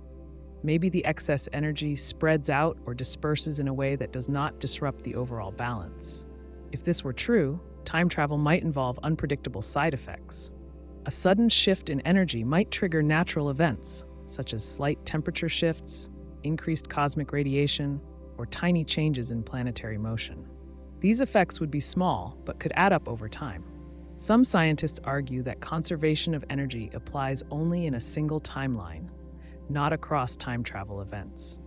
Maybe the excess energy spreads out or disperses in a way that does not disrupt the overall balance. If this were true, time travel might involve unpredictable side effects. A sudden shift in energy might trigger natural events, such as slight temperature shifts, increased cosmic radiation, or tiny changes in planetary motion. These effects would be small, but could add up over time. Some scientists argue that conservation of energy applies only in a single timeline, not across time travel events.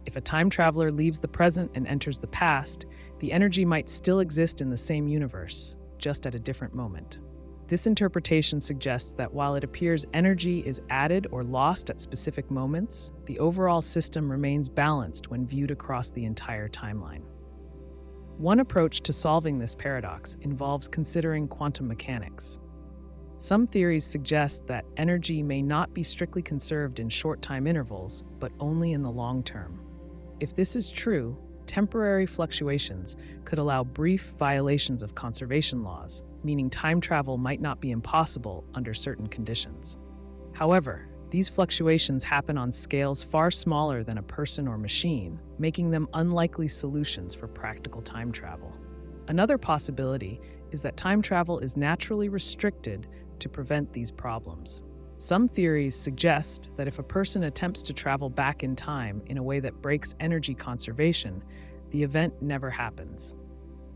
If a time traveler leaves the present and enters the past, the energy might still exist in the same universe, just at a different moment. This interpretation suggests that while it appears energy is added or lost at specific moments, the overall system remains balanced when viewed across the entire timeline. One approach to solving this paradox involves considering quantum mechanics. Some theories suggest that energy may not be strictly conserved in short time intervals, but only in the long term. If this is true, temporary fluctuations could allow brief violations of conservation laws, meaning time travel might not be impossible under certain conditions. However, these fluctuations happen on scales far smaller than a person or machine, making them unlikely solutions for practical time travel. Another possibility is that time travel is naturally restricted to prevent these problems. Some theories suggest that if a person attempts to travel back in time in a way that breaks energy conservation, the event never happens.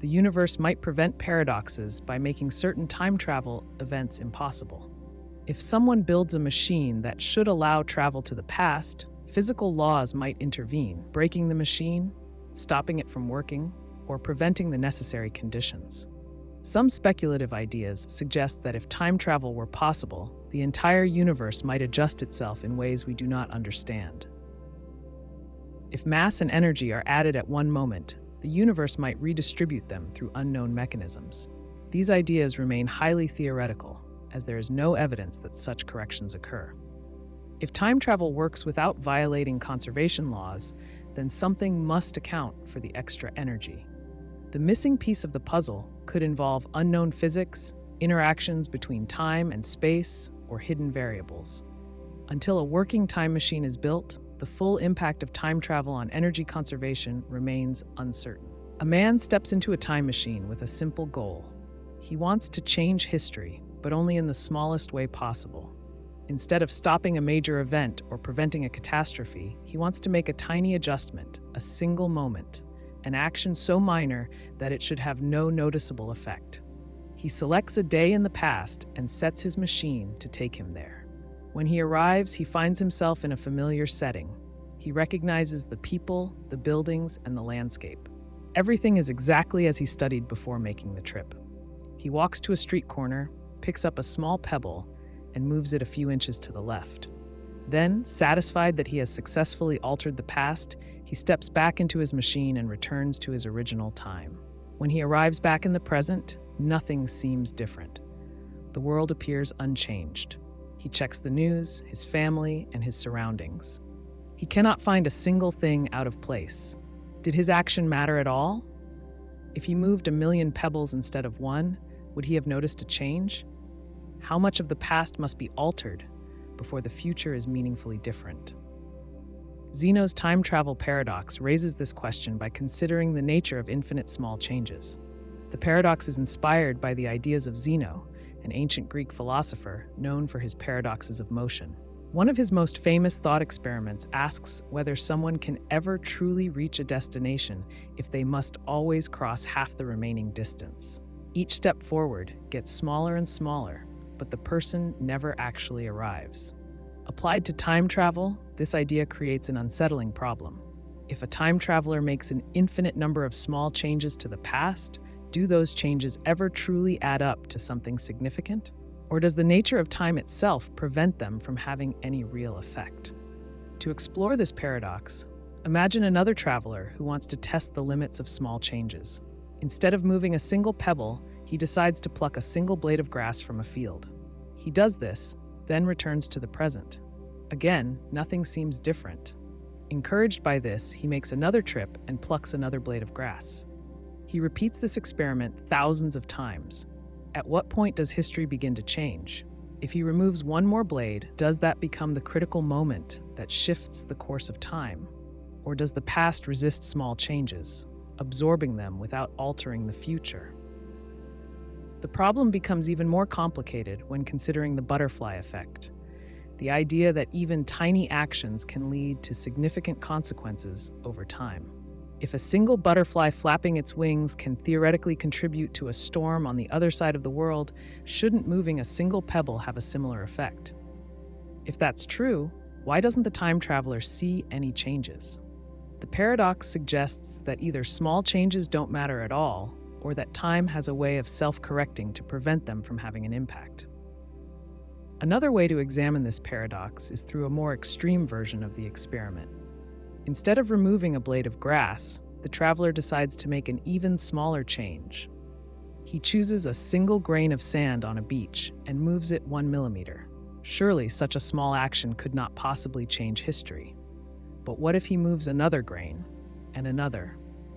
The universe might prevent paradoxes by making certain time travel events impossible. If someone builds a machine that should allow travel to the past, physical laws might intervene, breaking the machine, stopping it from working, or preventing the necessary conditions. Some speculative ideas suggest that if time travel were possible, the entire universe might adjust itself in ways we do not understand. If mass and energy are added at one moment, the universe might redistribute them through unknown mechanisms. These ideas remain highly theoretical, as there is no evidence that such corrections occur. If time travel works without violating conservation laws, then something must account for the extra energy. The missing piece of the puzzle could involve unknown physics, interactions between time and space, or hidden variables. Until a working time machine is built, the full impact of time travel on energy conservation remains uncertain. A man steps into a time machine with a simple goal. He wants to change history, but only in the smallest way possible. Instead of stopping a major event or preventing a catastrophe, he wants to make a tiny adjustment, a single moment, an action so minor that it should have no noticeable effect. He selects a day in the past and sets his machine to take him there. When he arrives, he finds himself in a familiar setting. He recognizes the people, the buildings, and the landscape. Everything is exactly as he studied before making the trip. He walks to a street corner, picks up a small pebble, and moves it a few inches to the left. Then, satisfied that he has successfully altered the past, he steps back into his machine and returns to his original time. When he arrives back in the present, nothing seems different. The world appears unchanged. He checks the news, his family, and his surroundings. He cannot find a single thing out of place. Did his action matter at all? If he moved 1,000,000 pebbles instead of one, would he have noticed a change? How much of the past must be altered before the future is meaningfully different? Zeno's time travel paradox raises this question by considering the nature of infinite small changes. The paradox is inspired by the ideas of Zeno, an ancient Greek philosopher known for his paradoxes of motion. One of his most famous thought experiments asks whether someone can ever truly reach a destination if they must always cross half the remaining distance. Each step forward gets smaller and smaller, but the person never actually arrives. Applied to time travel, this idea creates an unsettling problem. If a time traveler makes an infinite number of small changes to the past, do those changes ever truly add up to something significant? Or does the nature of time itself prevent them from having any real effect? To explore this paradox, imagine another traveler who wants to test the limits of small changes. Instead of moving a single pebble, he decides to pluck a single blade of grass from a field. He does this, then returns to the present. Again, nothing seems different. Encouraged by this, he makes another trip and plucks another blade of grass. He repeats this experiment thousands of times. At what point does history begin to change? If he removes one more blade, does that become the critical moment that shifts the course of time? Or does the past resist small changes, absorbing them without altering the future? The problem becomes even more complicated when considering the butterfly effect, the idea that even tiny actions can lead to significant consequences over time. If a single butterfly flapping its wings can theoretically contribute to a storm on the other side of the world, shouldn't moving a single pebble have a similar effect? If that's true, why doesn't the time traveler see any changes? The paradox suggests that either small changes don't matter at all, or that time has a way of self-correcting to prevent them from having an impact. Another way to examine this paradox is through a more extreme version of the experiment. Instead of removing a blade of grass, the traveler decides to make an even smaller change. He chooses a single grain of sand on a beach and moves it 1 millimeter. Surely such a small action could not possibly change history. But what if he moves another grain, and another?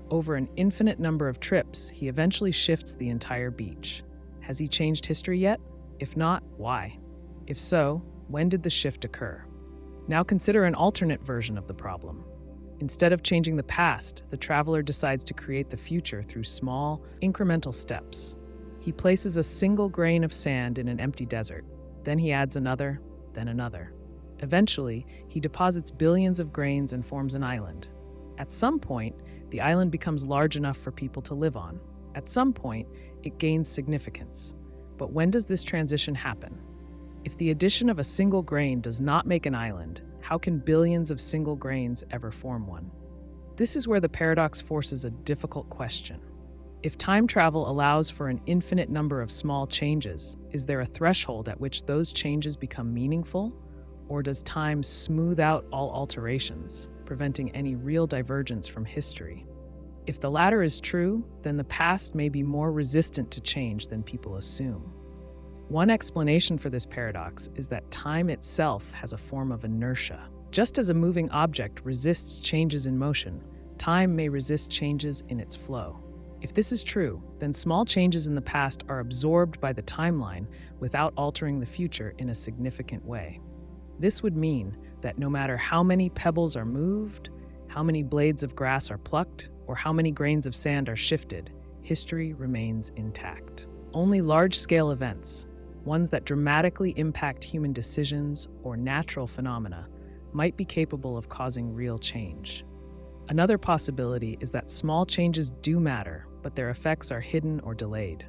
Over an infinite number of trips, he eventually shifts the entire beach. Has he changed history yet? If not, why? If so, when did the shift occur? Now consider an alternate version of the problem. Instead of changing the past, the traveler decides to create the future through small, incremental steps. He places a single grain of sand in an empty desert. Then he adds another, then another. Eventually, he deposits billions of grains and forms an island. At some point, the island becomes large enough for people to live on. At some point, it gains significance. But when does this transition happen? If the addition of a single grain does not make an island, how can billions of single grains ever form one? This is where the paradox forces a difficult question. If time travel allows for an infinite number of small changes, is there a threshold at which those changes become meaningful? Or does time smooth out all alterations, preventing any real divergence from history? If the latter is true, then the past may be more resistant to change than people assume. One explanation for this paradox is that time itself has a form of inertia. Just as a moving object resists changes in motion, time may resist changes in its flow. If this is true, then small changes in the past are absorbed by the timeline without altering the future in a significant way. This would mean that no matter how many pebbles are moved, how many blades of grass are plucked, or how many grains of sand are shifted, history remains intact. Only large-scale events, ones that dramatically impact human decisions or natural phenomena, might be capable of causing real change. Another possibility is that small changes do matter, but their effects are hidden or delayed.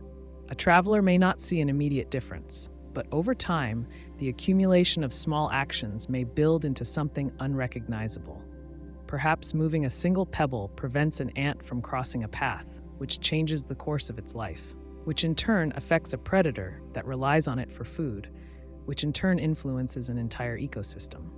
A traveler may not see an immediate difference, but over time, the accumulation of small actions may build into something unrecognizable. Perhaps moving a single pebble prevents an ant from crossing a path, which changes the course of its life, which in turn affects a predator that relies on it for food, which in turn influences an entire ecosystem.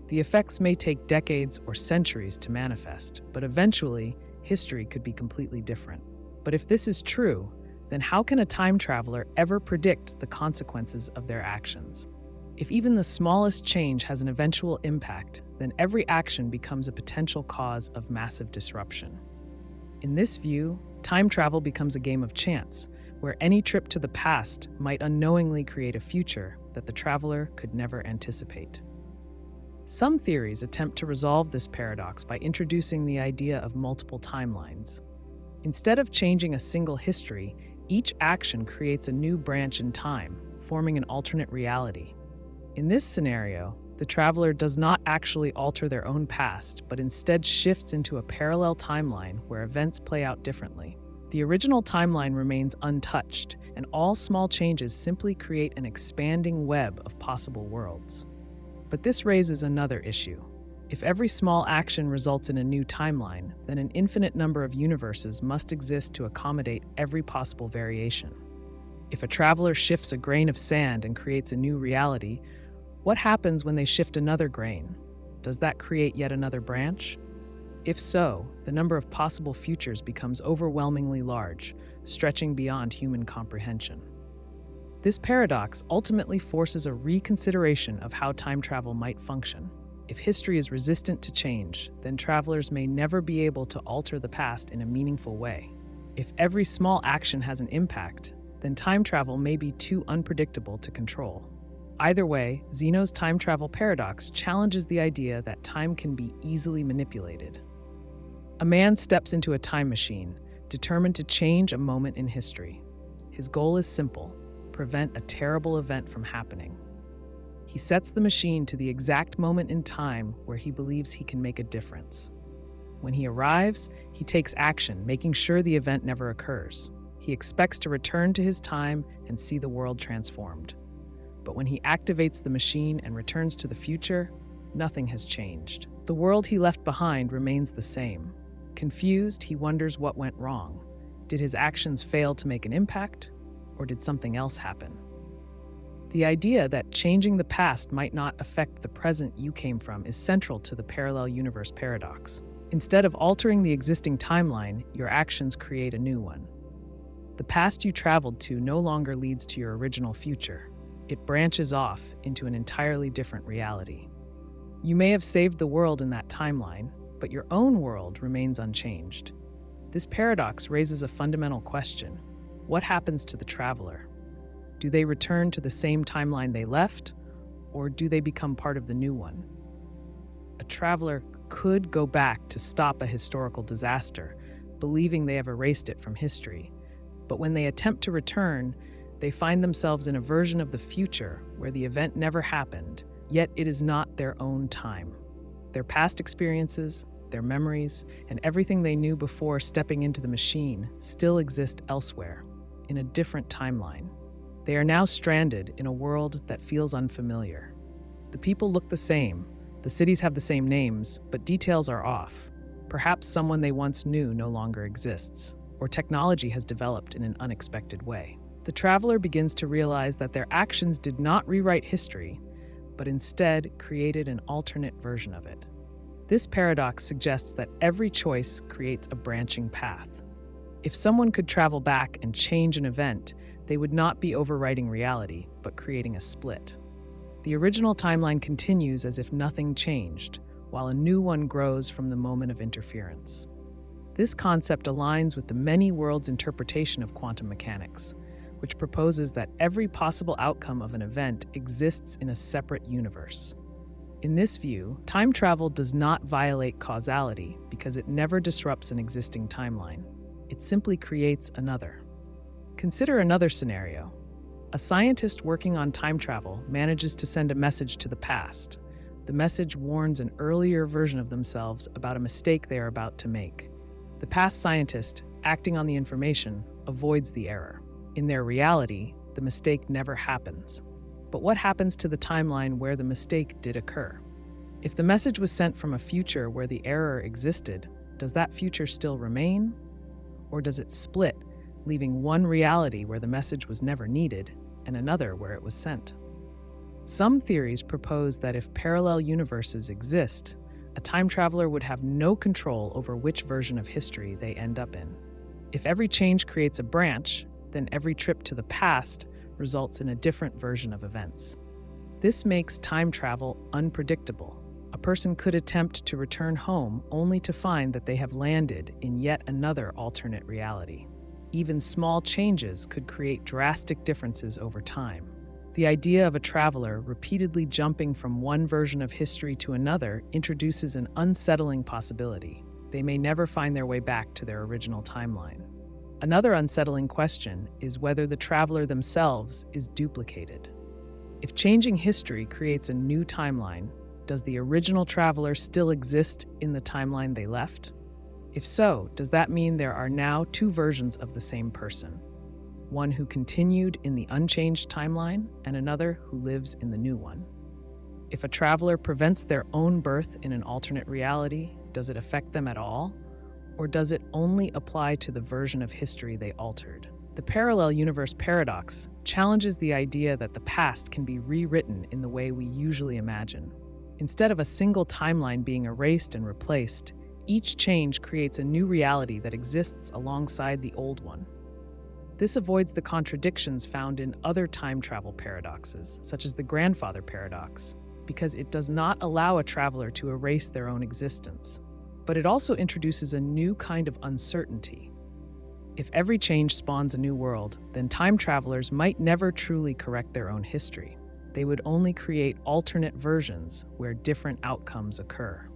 The effects may take decades or centuries to manifest, but eventually, history could be completely different. But if this is true, then how can a time traveler ever predict the consequences of their actions? If even the smallest change has an eventual impact, then every action becomes a potential cause of massive disruption. In this view, time travel becomes a game of chance, where any trip to the past might unknowingly create a future that the traveler could never anticipate. Some theories attempt to resolve this paradox by introducing the idea of multiple timelines. Instead of changing a single history, each action creates a new branch in time, forming an alternate reality. In this scenario, The traveler does not actually alter their own past, but instead shifts into a parallel timeline where events play out differently. The original timeline remains untouched, and all small changes simply create an expanding web of possible worlds. But this raises another issue. If every small action results in a new timeline, then an infinite number of universes must exist to accommodate every possible variation. If a traveler shifts a grain of sand and creates a new reality, what happens when they shift another grain? Does that create yet another branch? If so, the number of possible futures becomes overwhelmingly large, stretching beyond human comprehension. This paradox ultimately forces a reconsideration of how time travel might function. If history is resistant to change, then travelers may never be able to alter the past in a meaningful way. If every small action has an impact, then time travel may be too unpredictable to control. Either way, Zeno's time travel paradox challenges the idea that time can be easily manipulated. A man steps into a time machine, determined to change a moment in history. His goal is simple: prevent a terrible event from happening. He sets the machine to the exact moment in time where he believes he can make a difference. When he arrives, he takes action, making sure the event never occurs. He expects to return to his time and see the world transformed. But when he activates the machine and returns to the future, nothing has changed. The world he left behind remains the same. Confused, he wonders what went wrong. Did his actions fail to make an impact, or did something else happen? The idea that changing the past might not affect the present you came from is central to the parallel universe paradox. Instead of altering the existing timeline, your actions create a new one. The past you traveled to no longer leads to your original future. It branches off into an entirely different reality. You may have saved the world in that timeline, but your own world remains unchanged. This paradox raises a fundamental question. What happens to the traveler? Do they return to the same timeline they left, or do they become part of the new one? A traveler could go back to stop a historical disaster, believing they have erased it from history. But when they attempt to return, they find themselves in a version of the future where the event never happened, yet it is not their own time. Their past experiences, their memories, and everything they knew before stepping into the machine still exist elsewhere, in a different timeline. They are now stranded in a world that feels unfamiliar. The people look the same, the cities have the same names, but details are off. Perhaps someone they once knew no longer exists, or technology has developed in an unexpected way. The traveler begins to realize that their actions did not rewrite history, but instead created an alternate version of it. This paradox suggests that every choice creates a branching path. If someone could travel back and change an event, they would not be overwriting reality, but creating a split. The original timeline continues as if nothing changed, while a new one grows from the moment of interference. This concept aligns with the many worlds interpretation of quantum mechanics, which proposes that every possible outcome of an event exists in a separate universe. In this view, time travel does not violate causality because it never disrupts an existing timeline. It simply creates another. Consider another scenario. A scientist working on time travel manages to send a message to the past. The message warns an earlier version of themselves about a mistake they are about to make. The past scientist, acting on the information, avoids the error. In their reality, the mistake never happens. But what happens to the timeline where the mistake did occur? If the message was sent from a future where the error existed, does that future still remain? Or does it split, leaving one reality where the message was never needed and another where it was sent? Some theories propose that if parallel universes exist, a time traveler would have no control over which version of history they end up in. If every change creates a branch, then every trip to the past results in a different version of events. This makes time travel unpredictable. A person could attempt to return home only to find that they have landed in yet another alternate reality. Even small changes could create drastic differences over time. The idea of a traveler repeatedly jumping from one version of history to another introduces an unsettling possibility. They may never find their way back to their original timeline. Another unsettling question is whether the traveler themselves is duplicated. If changing history creates a new timeline, Does the original traveler still exist in the timeline they left? If so, does that mean there are now two versions of the same person? One who continued in the unchanged timeline and another who lives in the new one. If a traveler prevents their own birth in an alternate reality, does it affect them at all? Or does it only apply to the version of history they altered? The parallel universe paradox challenges the idea that the past can be rewritten in the way we usually imagine. Instead of a single timeline being erased and replaced, each change creates a new reality that exists alongside the old one. This avoids the contradictions found in other time travel paradoxes, such as the grandfather paradox, because it does not allow a traveler to erase their own existence. But it also introduces a new kind of uncertainty. If every change spawns a new world, then time travelers might never truly correct their own history. They would only create alternate versions where different outcomes occur.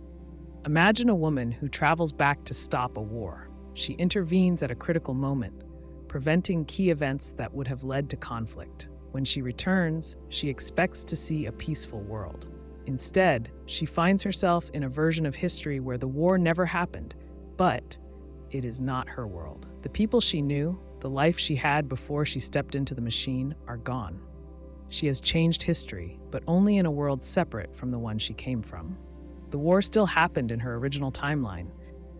Imagine a woman who travels back to stop a war. She intervenes at a critical moment, preventing key events that would have led to conflict. When she returns, she expects to see a peaceful world. Instead, she finds herself in a version of history where the war never happened, but it is not her world. The people she knew, the life she had before she stepped into the machine, are gone. She has changed history, but only in a world separate from the one she came from. The war still happened in her original timeline,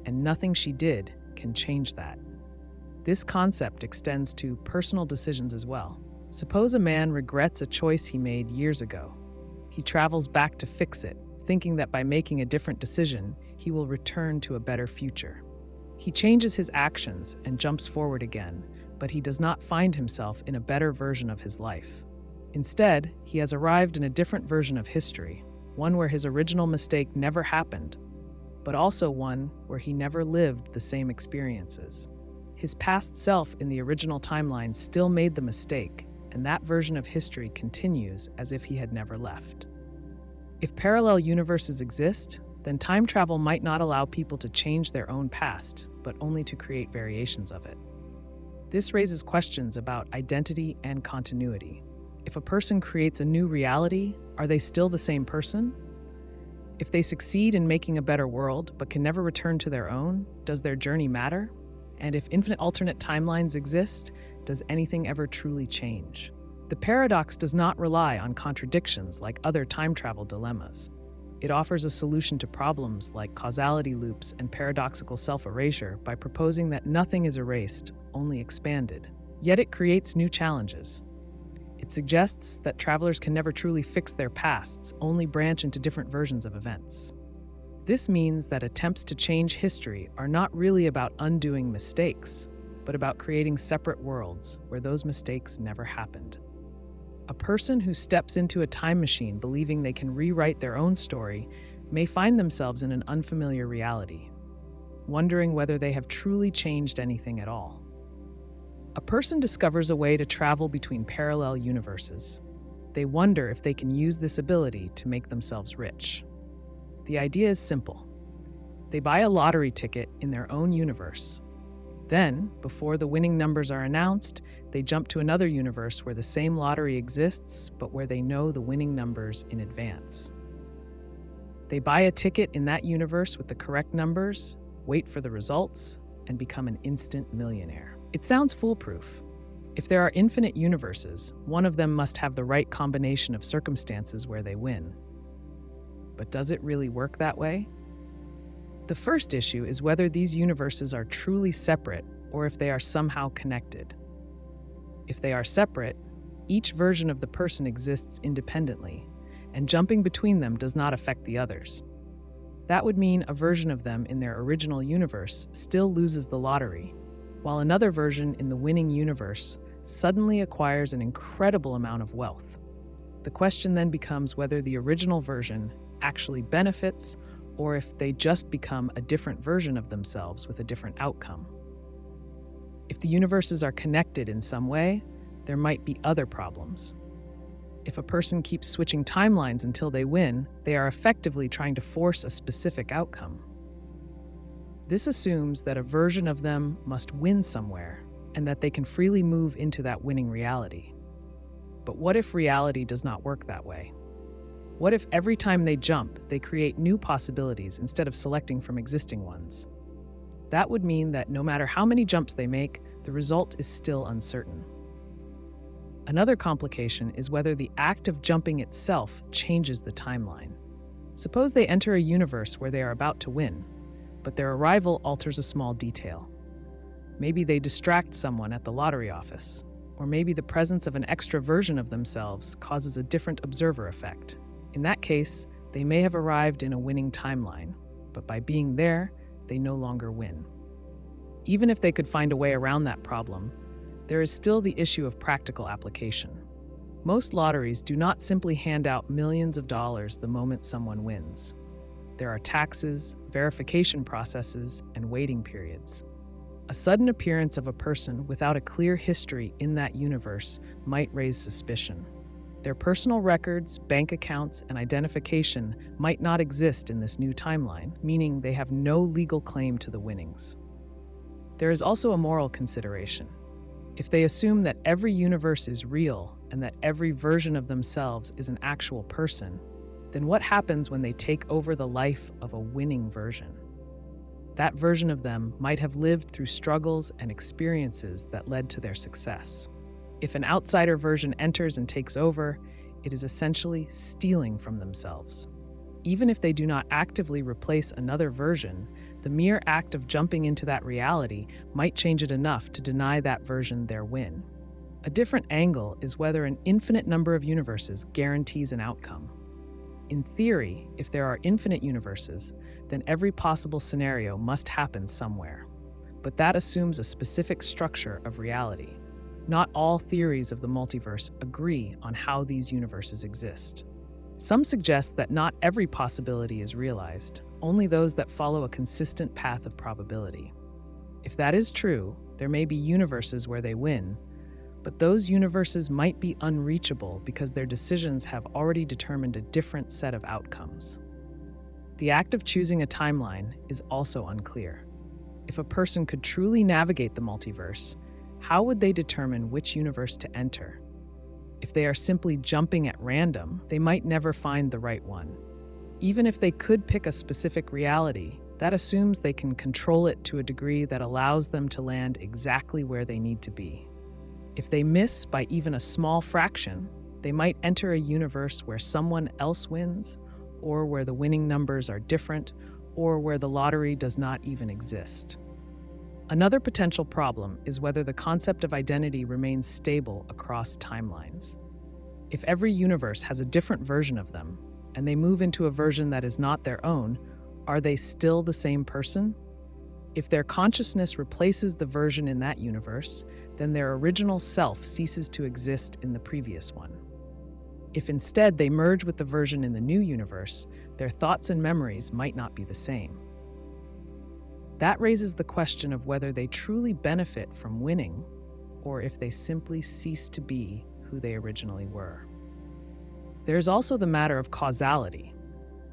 and nothing she did can change that. This concept extends to personal decisions as well. Suppose a man regrets a choice he made years ago. He travels back to fix it, thinking that by making a different decision, he will return to a better future. He changes his actions and jumps forward again, but he does not find himself in a better version of his life. Instead, he has arrived in a different version of history, one where his original mistake never happened, but also one where he never lived the same experiences. His past self in the original timeline still made the mistake, and that version of history continues as if he had never left. If parallel universes exist, then time travel might not allow people to change their own past, but only to create variations of it. This raises questions about identity and continuity. If a person creates a new reality, are they still the same person? If they succeed in making a better world but can never return to their own, does their journey matter? And if infinite alternate timelines exist, does anything ever truly change? The paradox does not rely on contradictions like other time travel dilemmas. It offers a solution to problems like causality loops and paradoxical self-erasure by proposing that nothing is erased, only expanded. Yet it creates new challenges. It suggests that travelers can never truly fix their pasts, only branch into different versions of events. This means that attempts to change history are not really about undoing mistakes, but about creating separate worlds where those mistakes never happened. A person who steps into a time machine believing they can rewrite their own story may find themselves in an unfamiliar reality, wondering whether they have truly changed anything at all. A person discovers a way to travel between parallel universes. They wonder if they can use this ability to make themselves rich. The idea is simple. They buy a lottery ticket in their own universe. Then, before the winning numbers are announced, they jump to another universe where the same lottery exists, but where they know the winning numbers in advance. They buy a ticket in that universe with the correct numbers, wait for the results, and become an instant millionaire. It sounds foolproof. If there are infinite universes, one of them must have the right combination of circumstances where they win. But does it really work that way? The first issue is whether these universes are truly separate or if they are somehow connected. If they are separate, each version of the person exists independently, and jumping between them does not affect the others. That would mean a version of them in their original universe still loses the lottery, while another version in the winning universe suddenly acquires an incredible amount of wealth. The question then becomes whether the original version actually benefits or if they just become a different version of themselves with a different outcome. If the universes are connected in some way, there might be other problems. If a person keeps switching timelines until they win, they are effectively trying to force a specific outcome. This assumes that a version of them must win somewhere, and that they can freely move into that winning reality. But what if reality does not work that way? What if every time they jump, they create new possibilities instead of selecting from existing ones? That would mean that no matter how many jumps they make, the result is still uncertain. Another complication is whether the act of jumping itself changes the timeline. Suppose they enter a universe where they are about to win, but their arrival alters a small detail. Maybe they distract someone at the lottery office, or maybe the presence of an extra version of themselves causes a different observer effect. In that case, they may have arrived in a winning timeline, but by being there, they no longer win. Even if they could find a way around that problem, there is still the issue of practical application. Most lotteries do not simply hand out millions of dollars the moment someone wins. There are taxes, verification processes, and waiting periods. A sudden appearance of a person without a clear history in that universe might raise suspicion. Their personal records, bank accounts, and identification might not exist in this new timeline, meaning they have no legal claim to the winnings. There is also a moral consideration. If they assume that every universe is real and that every version of themselves is an actual person, then what happens when they take over the life of a winning version? That version of them might have lived through struggles and experiences that led to their success. If an outsider version enters and takes over, it is essentially stealing from themselves. Even if they do not actively replace another version, the mere act of jumping into that reality might change it enough to deny that version their win. A different angle is whether an infinite number of universes guarantees an outcome. In theory, if there are infinite universes, then every possible scenario must happen somewhere. But that assumes a specific structure of reality. Not all theories of the multiverse agree on how these universes exist. Some suggest that not every possibility is realized, only those that follow a consistent path of probability. If that is true, there may be universes where they win, but those universes might be unreachable because their decisions have already determined a different set of outcomes. The act of choosing a timeline is also unclear. If a person could truly navigate the multiverse, how would they determine which universe to enter? If they are simply jumping at random, they might never find the right one. Even if they could pick a specific reality, that assumes they can control it to a degree that allows them to land exactly where they need to be. If they miss by even a small fraction, they might enter a universe where someone else wins, or where the winning numbers are different, or where the lottery does not even exist. Another potential problem is whether the concept of identity remains stable across timelines. If every universe has a different version of them, and they move into a version that is not their own, are they still the same person? If their consciousness replaces the version in that universe, then their original self ceases to exist in the previous one. If instead they merge with the version in the new universe, their thoughts and memories might not be the same. That raises the question of whether they truly benefit from winning, or if they simply cease to be who they originally were. There is also the matter of causality.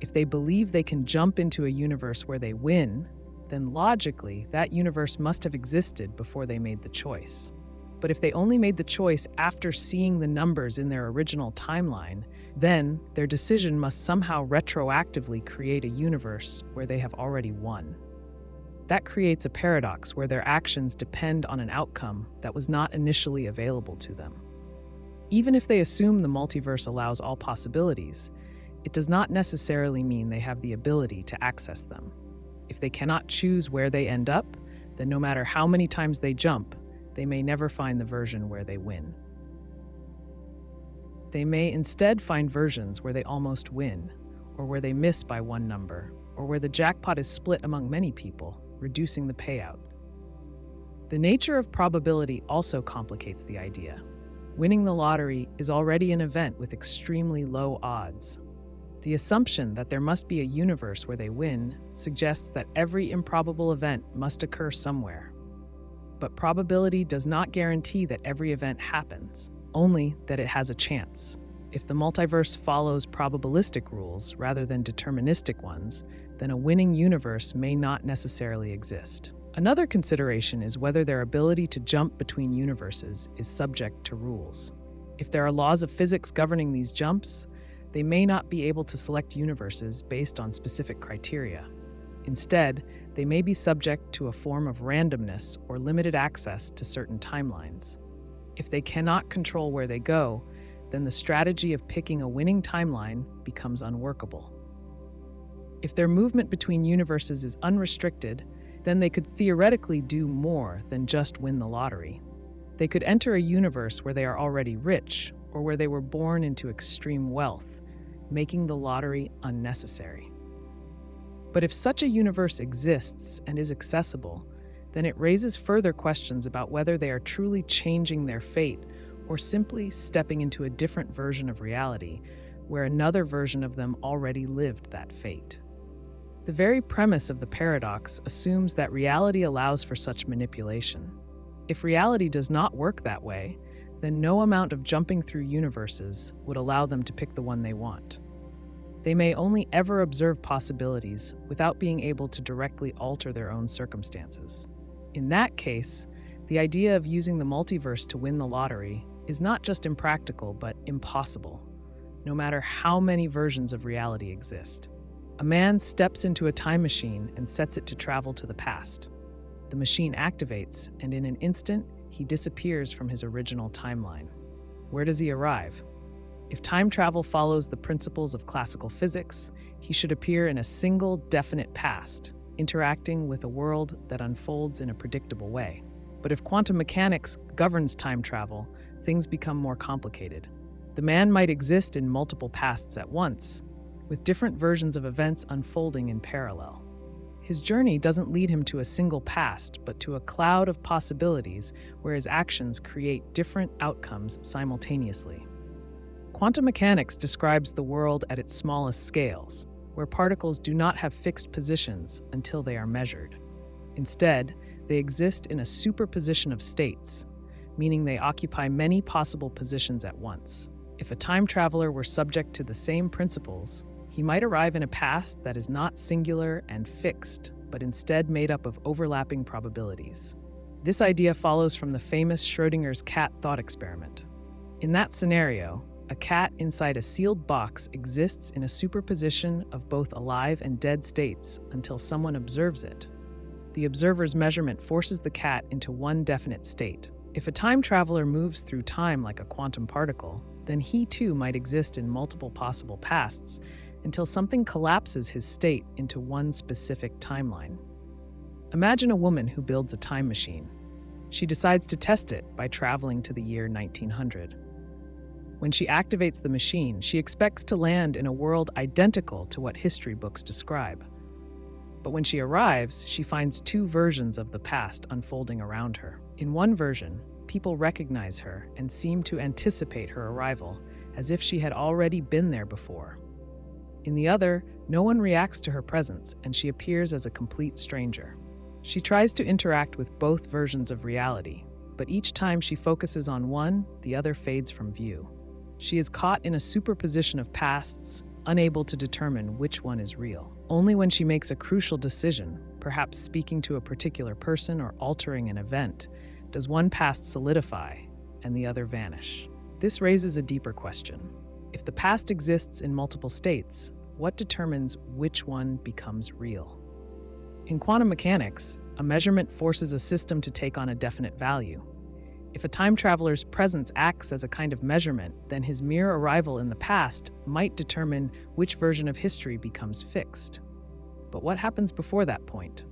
If they believe they can jump into a universe where they win, then logically, that universe must have existed before they made the choice. But if they only made the choice after seeing the numbers in their original timeline, then their decision must somehow retroactively create a universe where they have already won. That creates a paradox where their actions depend on an outcome that was not initially available to them. Even if they assume the multiverse allows all possibilities, it does not necessarily mean they have the ability to access them. If they cannot choose where they end up, then no matter how many times they jump, they may never find the version where they win. They may instead find versions where they almost win, or where they miss by one number, or where the jackpot is split among many people, reducing the payout. The nature of probability also complicates the idea. Winning the lottery is already an event with extremely low odds. The assumption that there must be a universe where they win suggests that every improbable event must occur somewhere. But probability does not guarantee that every event happens, only that it has a chance. If the multiverse follows probabilistic rules rather than deterministic ones, then a winning universe may not necessarily exist. Another consideration is whether their ability to jump between universes is subject to rules. If there are laws of physics governing these jumps, they may not be able to select universes based on specific criteria. Instead, they may be subject to a form of randomness or limited access to certain timelines. If they cannot control where they go, then the strategy of picking a winning timeline becomes unworkable. If their movement between universes is unrestricted, then they could theoretically do more than just win the lottery. They could enter a universe where they are already rich, or where they were born into extreme wealth, making the lottery unnecessary. But if such a universe exists and is accessible, then it raises further questions about whether they are truly changing their fate or simply stepping into a different version of reality, where another version of them already lived that fate. The very premise of the paradox assumes that reality allows for such manipulation. If reality does not work that way, then no amount of jumping through universes would allow them to pick the one they want. They may only ever observe possibilities without being able to directly alter their own circumstances. In that case, the idea of using the multiverse to win the lottery is not just impractical, but impossible, no matter how many versions of reality exist. A man steps into a time machine and sets it to travel to the past. The machine activates, and in an instant, he disappears from his original timeline. Where does he arrive? If time travel follows the principles of classical physics, he should appear in a single, definite past, interacting with a world that unfolds in a predictable way. But if quantum mechanics governs time travel, things become more complicated. The man might exist in multiple pasts at once, with different versions of events unfolding in parallel. His journey doesn't lead him to a single past, but to a cloud of possibilities where his actions create different outcomes simultaneously. Quantum mechanics describes the world at its smallest scales, where particles do not have fixed positions until they are measured. Instead, they exist in a superposition of states, meaning they occupy many possible positions at once. If a time traveler were subject to the same principles, he might arrive in a past that is not singular and fixed, but instead made up of overlapping probabilities. This idea follows from the famous Schrödinger's cat thought experiment. In that scenario, a cat inside a sealed box exists in a superposition of both alive and dead states until someone observes it. The observer's measurement forces the cat into one definite state. If a time traveler moves through time like a quantum particle, then he too might exist in multiple possible pasts until something collapses his state into one specific timeline. Imagine a woman who builds a time machine. She decides to test it by traveling to the year 1900. When she activates the machine, she expects to land in a world identical to what history books describe. But when she arrives, she finds two versions of the past unfolding around her. In one version, people recognize her and seem to anticipate her arrival, as if she had already been there before. In the other, no one reacts to her presence, and she appears as a complete stranger. She tries to interact with both versions of reality, but each time she focuses on one, the other fades from view. She is caught in a superposition of pasts, unable to determine which one is real. Only when she makes a crucial decision, perhaps speaking to a particular person or altering an event, does one past solidify and the other vanish. This raises a deeper question. If the past exists in multiple states, what determines which one becomes real? In quantum mechanics, a measurement forces a system to take on a definite value. If a time traveler's presence acts as a kind of measurement, then his mere arrival in the past might determine which version of history becomes fixed. But what happens before that point?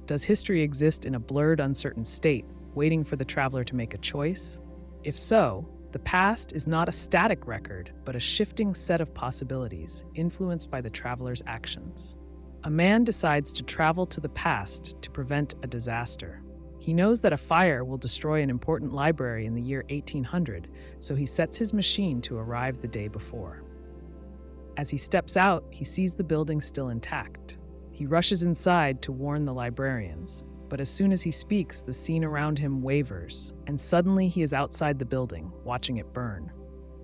Does history exist in a blurred, uncertain state, waiting for the traveler to make a choice? If so, the past is not a static record, but a shifting set of possibilities, influenced by the traveler's actions. A man decides to travel to the past to prevent a disaster. He knows that a fire will destroy an important library in the year 1800, so he sets his machine to arrive the day before. As he steps out, he sees the building still intact. He rushes inside to warn the librarians, but as soon as he speaks, the scene around him wavers, and suddenly he is outside the building, watching it burn.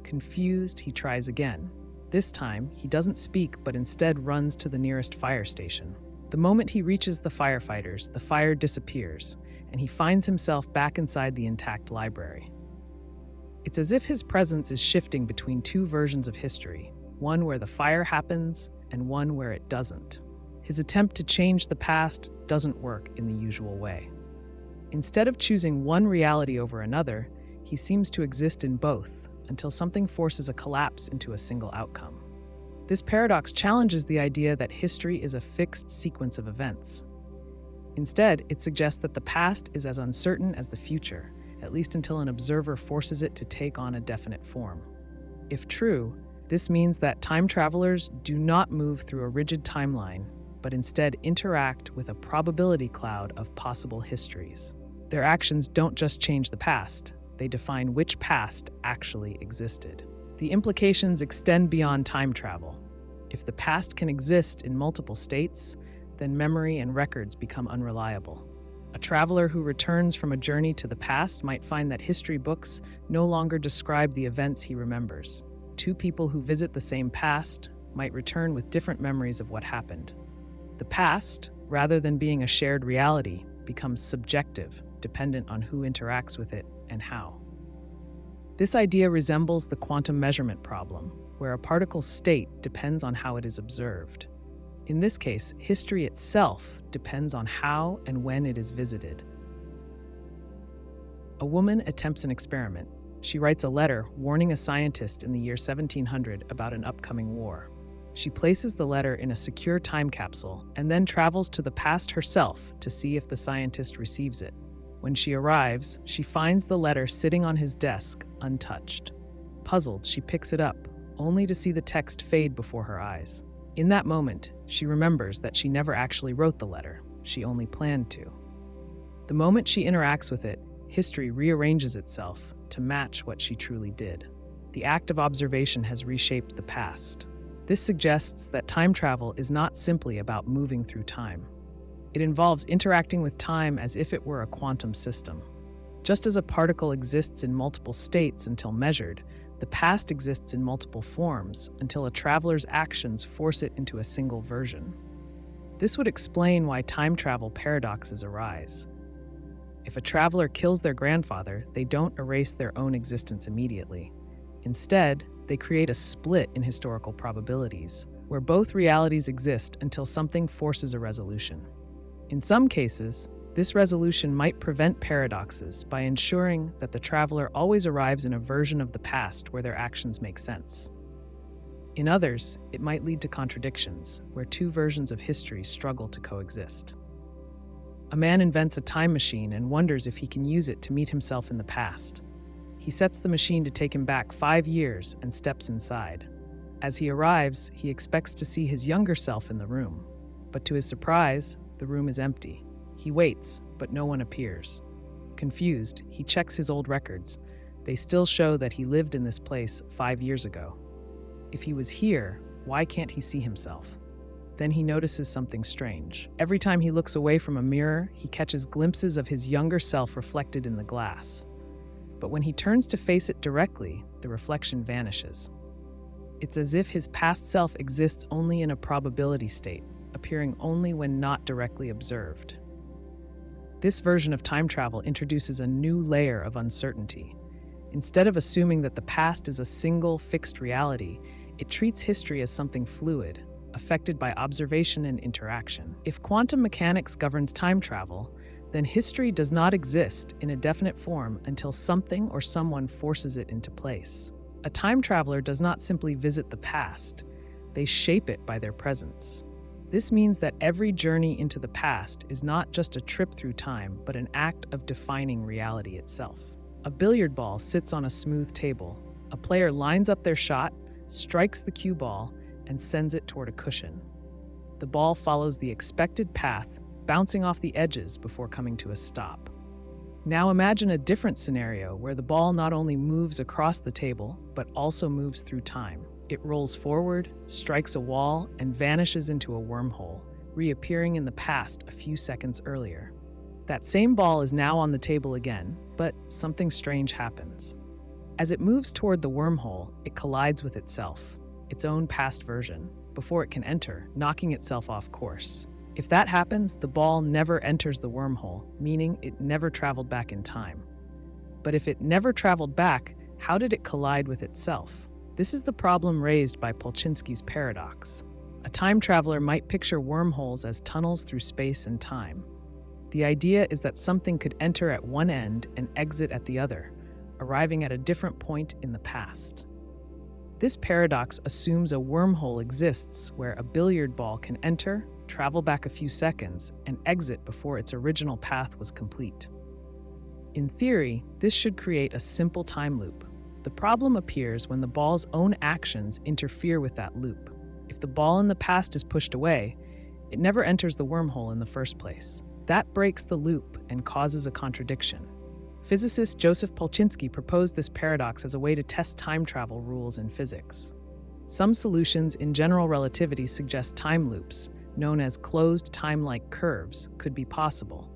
Confused, he tries again. This time, he doesn't speak, but instead runs to the nearest fire station. The moment he reaches the firefighters, the fire disappears, and he finds himself back inside the intact library. It's as if his presence is shifting between two versions of history, one where the fire happens and one where it doesn't. His attempt to change the past doesn't work in the usual way. Instead of choosing one reality over another, he seems to exist in both until something forces a collapse into a single outcome. This paradox challenges the idea that history is a fixed sequence of events. Instead, it suggests that the past is as uncertain as the future, at least until an observer forces it to take on a definite form. If true, this means that time travelers do not move through a rigid timeline, but instead interact with a probability cloud of possible histories. Their actions don't just change the past, they define which past actually existed. The implications extend beyond time travel. If the past can exist in multiple states, then memory and records become unreliable. A traveler who returns from a journey to the past might find that history books no longer describe the events he remembers. Two people who visit the same past might return with different memories of what happened. The past, rather than being a shared reality, becomes subjective, dependent on who interacts with it and how. This idea resembles the quantum measurement problem, where a particle's state depends on how it is observed. In this case, history itself depends on how and when it is visited. A woman attempts an experiment. She writes a letter warning a scientist in the year 1700 about an upcoming war. She places the letter in a secure time capsule and then travels to the past herself to see if the scientist receives it. When she arrives, she finds the letter sitting on his desk, untouched. Puzzled, she picks it up, only to see the text fade before her eyes. In that moment, she remembers that she never actually wrote the letter. She only planned to. The moment she interacts with it, history rearranges itself to match what she truly did. The act of observation has reshaped the past. This suggests that time travel is not simply about moving through time. It involves interacting with time as if it were a quantum system. Just as a particle exists in multiple states until measured, the past exists in multiple forms until a traveler's actions force it into a single version. This would explain why time travel paradoxes arise. If a traveler kills their grandfather, they don't erase their own existence immediately. Instead, they create a split in historical probabilities, where both realities exist until something forces a resolution. In some cases, this resolution might prevent paradoxes by ensuring that the traveler always arrives in a version of the past where their actions make sense. In others, it might lead to contradictions, where two versions of history struggle to coexist. A man invents a time machine and wonders if he can use it to meet himself in the past. He sets the machine to take him back 5 years and steps inside. As he arrives, he expects to see his younger self in the room, but to his surprise, the room is empty. He waits, but no one appears. Confused, he checks his old records. They still show that he lived in this place 5 years ago. If he was here, why can't he see himself? Then he notices something strange. Every time he looks away from a mirror, he catches glimpses of his younger self reflected in the glass. But when he turns to face it directly, the reflection vanishes. It's as if his past self exists only in a probability state, appearing only when not directly observed. This version of time travel introduces a new layer of uncertainty. Instead of assuming that the past is a single, fixed reality, it treats history as something fluid, affected by observation and interaction. If quantum mechanics governs time travel, then history does not exist in a definite form until something or someone forces it into place. A time traveler does not simply visit the past, they shape it by their presence. This means that every journey into the past is not just a trip through time, but an act of defining reality itself. A billiard ball sits on a smooth table. A player lines up their shot, strikes the cue ball, and sends it toward a cushion. The ball follows the expected path, bouncing off the edges before coming to a stop. Now imagine a different scenario where the ball not only moves across the table, but also moves through time. It rolls forward, strikes a wall, and vanishes into a wormhole, reappearing in the past a few seconds earlier. That same ball is now on the table again, but something strange happens. As it moves toward the wormhole, it collides with itself, its own past version, before it can enter, knocking itself off course. If that happens, the ball never enters the wormhole, meaning it never traveled back in time. But if it never traveled back, how did it collide with itself? This is the problem raised by Polchinski's paradox. A time traveler might picture wormholes as tunnels through space and time. The idea is that something could enter at one end and exit at the other, arriving at a different point in the past. This paradox assumes a wormhole exists where a billiard ball can enter, travel back a few seconds, and exit before its original path was complete. In theory, this should create a simple time loop. The problem appears when the ball's own actions interfere with that loop. If the ball in the past is pushed away, it never enters the wormhole in the first place. That breaks the loop and causes a contradiction. Physicist Joseph Polchinski proposed this paradox as a way to test time travel rules in physics. Some solutions in general relativity suggest time loops, known as closed time-like curves, could be possible.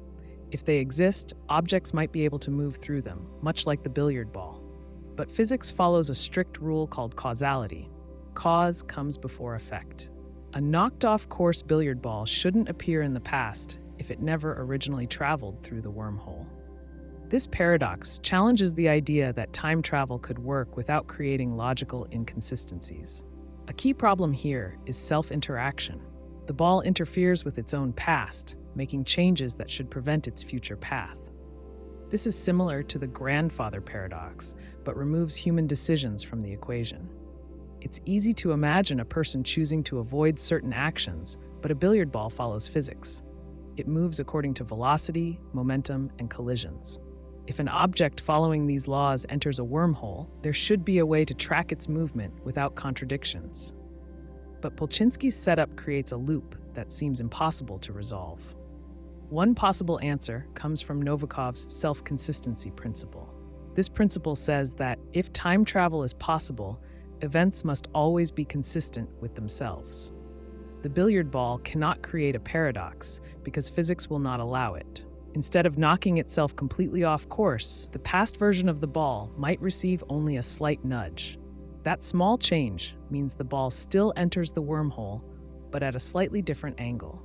If they exist, objects might be able to move through them, much like the billiard ball. But physics follows a strict rule called causality. Cause comes before effect. A knocked-off course billiard ball shouldn't appear in the past if it never originally traveled through the wormhole. This paradox challenges the idea that time travel could work without creating logical inconsistencies. A key problem here is self-interaction. The ball interferes with its own past, making changes that should prevent its future path. This is similar to the grandfather paradox, but removes human decisions from the equation. It's easy to imagine a person choosing to avoid certain actions, but a billiard ball follows physics. It moves according to velocity, momentum, and collisions. If an object following these laws enters a wormhole, there should be a way to track its movement without contradictions. But Polchinski's setup creates a loop that seems impossible to resolve. One possible answer comes from Novikov's self-consistency principle. This principle says that if time travel is possible, events must always be consistent with themselves. The billiard ball cannot create a paradox because physics will not allow it. Instead of knocking itself completely off course, the past version of the ball might receive only a slight nudge. That small change means the ball still enters the wormhole, but at a slightly different angle.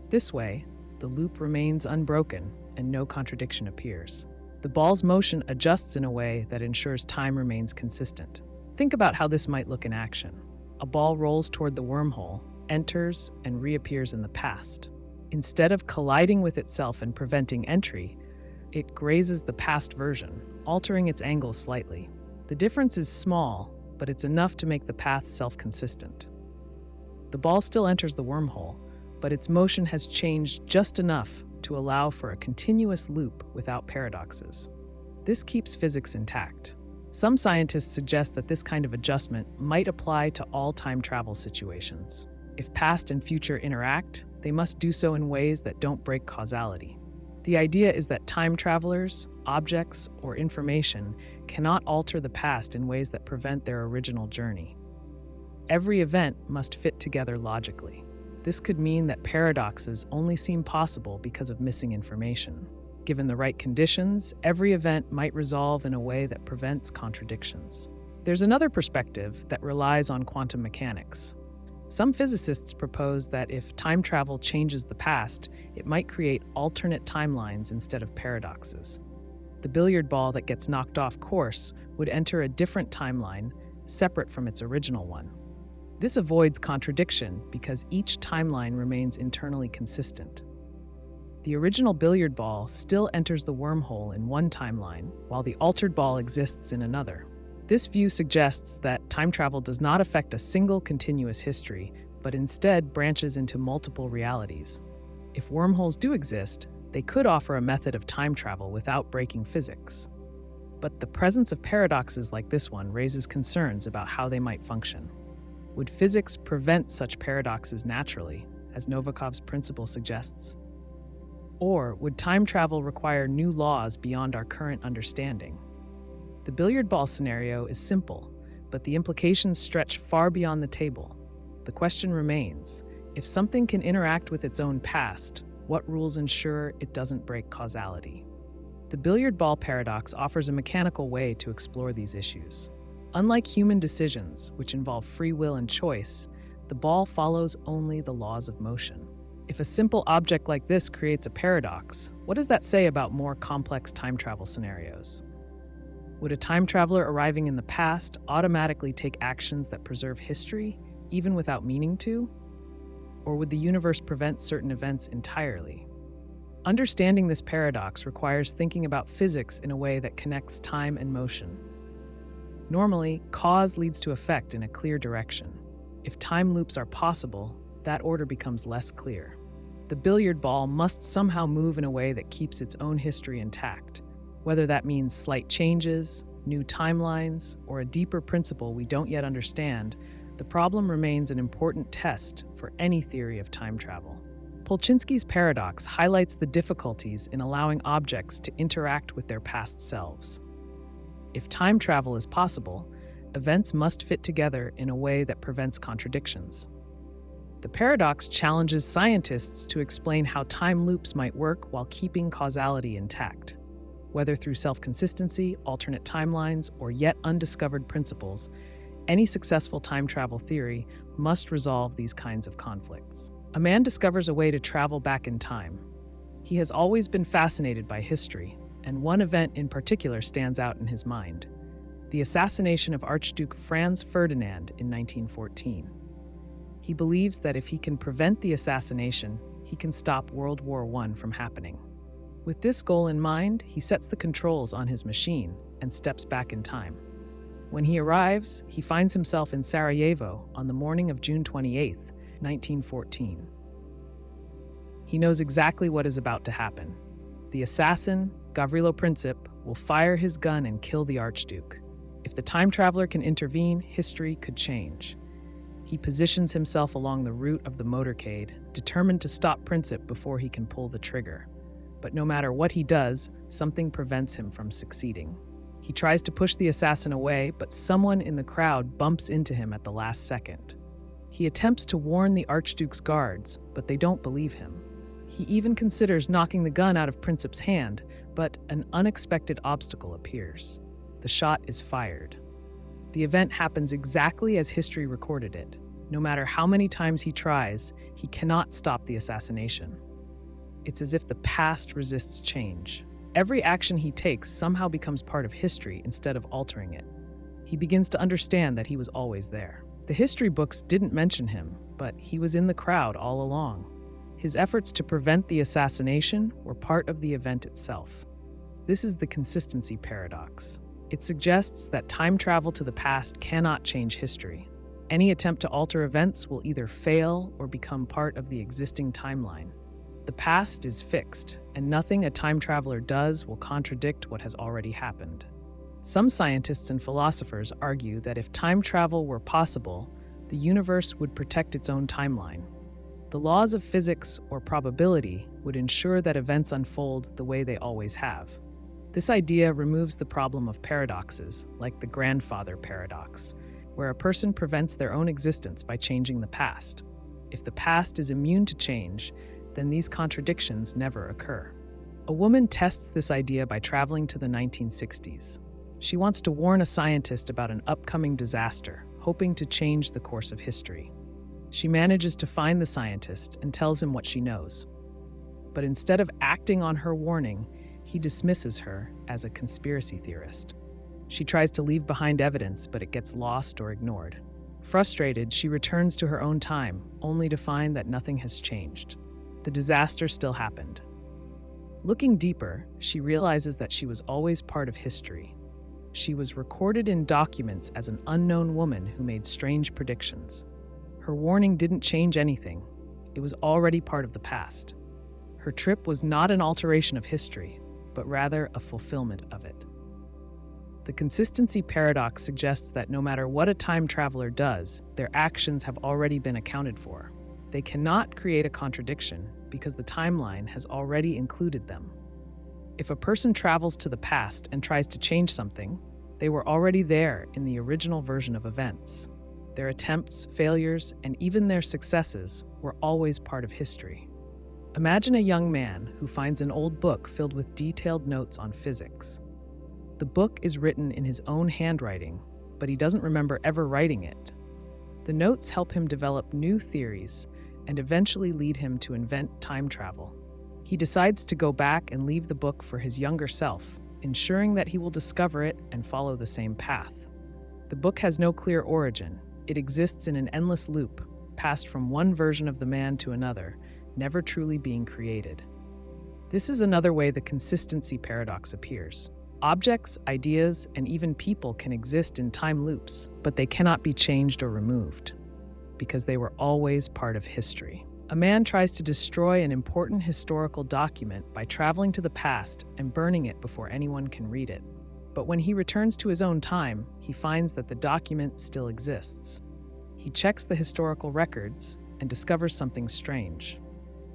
This way, the loop remains unbroken and no contradiction appears. The ball's motion adjusts in a way that ensures time remains consistent. Think about how this might look in action. A ball rolls toward the wormhole, enters, and reappears in the past. Instead of colliding with itself and preventing entry, it grazes the past version, altering its angle slightly. The difference is small, but it's enough to make the path self-consistent. The ball still enters the wormhole, but its motion has changed just enough to allow for a continuous loop without paradoxes. This keeps physics intact. Some scientists suggest that this kind of adjustment might apply to all time travel situations. If past and future interact, they must do so in ways that don't break causality. The idea is that time travelers, objects, or information cannot alter the past in ways that prevent their original journey. Every event must fit together logically. This could mean that paradoxes only seem possible because of missing information. Given the right conditions, every event might resolve in a way that prevents contradictions. There's another perspective that relies on quantum mechanics. Some physicists propose that if time travel changes the past, it might create alternate timelines instead of paradoxes. The billiard ball that gets knocked off course would enter a different timeline, separate from its original one. This avoids contradiction because each timeline remains internally consistent. The original billiard ball still enters the wormhole in one timeline, while the altered ball exists in another. This view suggests that time travel does not affect a single continuous history, but instead branches into multiple realities. If wormholes do exist, they could offer a method of time travel without breaking physics. But the presence of paradoxes like this one raises concerns about how they might function. Would physics prevent such paradoxes naturally, as Novikov's principle suggests? Or would time travel require new laws beyond our current understanding? The billiard ball scenario is simple, but the implications stretch far beyond the table. The question remains, if something can interact with its own past, what rules ensure it doesn't break causality? The billiard ball paradox offers a mechanical way to explore these issues. Unlike human decisions, which involve free will and choice, the ball follows only the laws of motion. If a simple object like this creates a paradox, what does that say about more complex time travel scenarios? Would a time traveler arriving in the past automatically take actions that preserve history, even without meaning to? Or would the universe prevent certain events entirely? Understanding this paradox requires thinking about physics in a way that connects time and motion. Normally, cause leads to effect in a clear direction. If time loops are possible, that order becomes less clear. The billiard ball must somehow move in a way that keeps its own history intact, whether that means slight changes, new timelines, or a deeper principle we don't yet understand. The problem remains an important test for any theory of time travel. Polchinski's paradox highlights the difficulties in allowing objects to interact with their past selves. If time travel is possible, events must fit together in a way that prevents contradictions. The paradox challenges scientists to explain how time loops might work while keeping causality intact. Whether through self-consistency, alternate timelines, or yet undiscovered principles, any successful time travel theory must resolve these kinds of conflicts. A man discovers a way to travel back in time. He has always been fascinated by history, and one event in particular stands out in his mind: the assassination of Archduke Franz Ferdinand in 1914. He believes that if he can prevent the assassination, he can stop World War I from happening. With this goal in mind, he sets the controls on his machine and steps back in time. When he arrives, he finds himself in Sarajevo on the morning of June 28, 1914. He knows exactly what is about to happen. The assassin, Gavrilo Princip, will fire his gun and kill the Archduke. If the time traveler can intervene, history could change. He positions himself along the route of the motorcade, determined to stop Princip before he can pull the trigger. But no matter what he does, something prevents him from succeeding. He tries to push the assassin away, but someone in the crowd bumps into him at the last second. He attempts to warn the Archduke's guards, but they don't believe him. He even considers knocking the gun out of Princip's hand, but an unexpected obstacle appears. The shot is fired. The event happens exactly as history recorded it. No matter how many times he tries, he cannot stop the assassination. It's as if the past resists change. Every action he takes somehow becomes part of history instead of altering it. He begins to understand that he was always there. The history books didn't mention him, but he was in the crowd all along. His efforts to prevent the assassination were part of the event itself. This is the consistency paradox. It suggests that time travel to the past cannot change history. Any attempt to alter events will either fail or become part of the existing timeline. The past is fixed, and nothing a time traveler does will contradict what has already happened. Some scientists and philosophers argue that if time travel were possible, the universe would protect its own timeline. The laws of physics or probability would ensure that events unfold the way they always have. This idea removes the problem of paradoxes, like the grandfather paradox, where a person prevents their own existence by changing the past. If the past is immune to change, then these contradictions never occur. A woman tests this idea by traveling to the 1960s. She wants to warn a scientist about an upcoming disaster, hoping to change the course of history. She manages to find the scientist and tells him what she knows. But instead of acting on her warning, he dismisses her as a conspiracy theorist. She tries to leave behind evidence, but it gets lost or ignored. Frustrated, she returns to her own time, only to find that nothing has changed. The disaster still happened. Looking deeper, she realizes that she was always part of history. She was recorded in documents as an unknown woman who made strange predictions. Her warning didn't change anything. It was already part of the past. Her trip was not an alteration of history, but rather a fulfillment of it. The consistency paradox suggests that no matter what a time traveler does, their actions have already been accounted for. They cannot create a contradiction because the timeline has already included them. If a person travels to the past and tries to change something, they were already there in the original version of events. Their attempts, failures, and even their successes were always part of history. Imagine a young man who finds an old book filled with detailed notes on physics. The book is written in his own handwriting, but he doesn't remember ever writing it. The notes help him develop new theories and eventually lead him to invent time travel. He decides to go back and leave the book for his younger self, ensuring that he will discover it and follow the same path. The book has no clear origin. It exists in an endless loop, passed from one version of the man to another, never truly being created. This is another way the consistency paradox appears. Objects, ideas, and even people can exist in time loops, but they cannot be changed or removed, because they were always part of history. A man tries to destroy an important historical document by traveling to the past and burning it before anyone can read it. But when he returns to his own time, he finds that the document still exists. He checks the historical records and discovers something strange.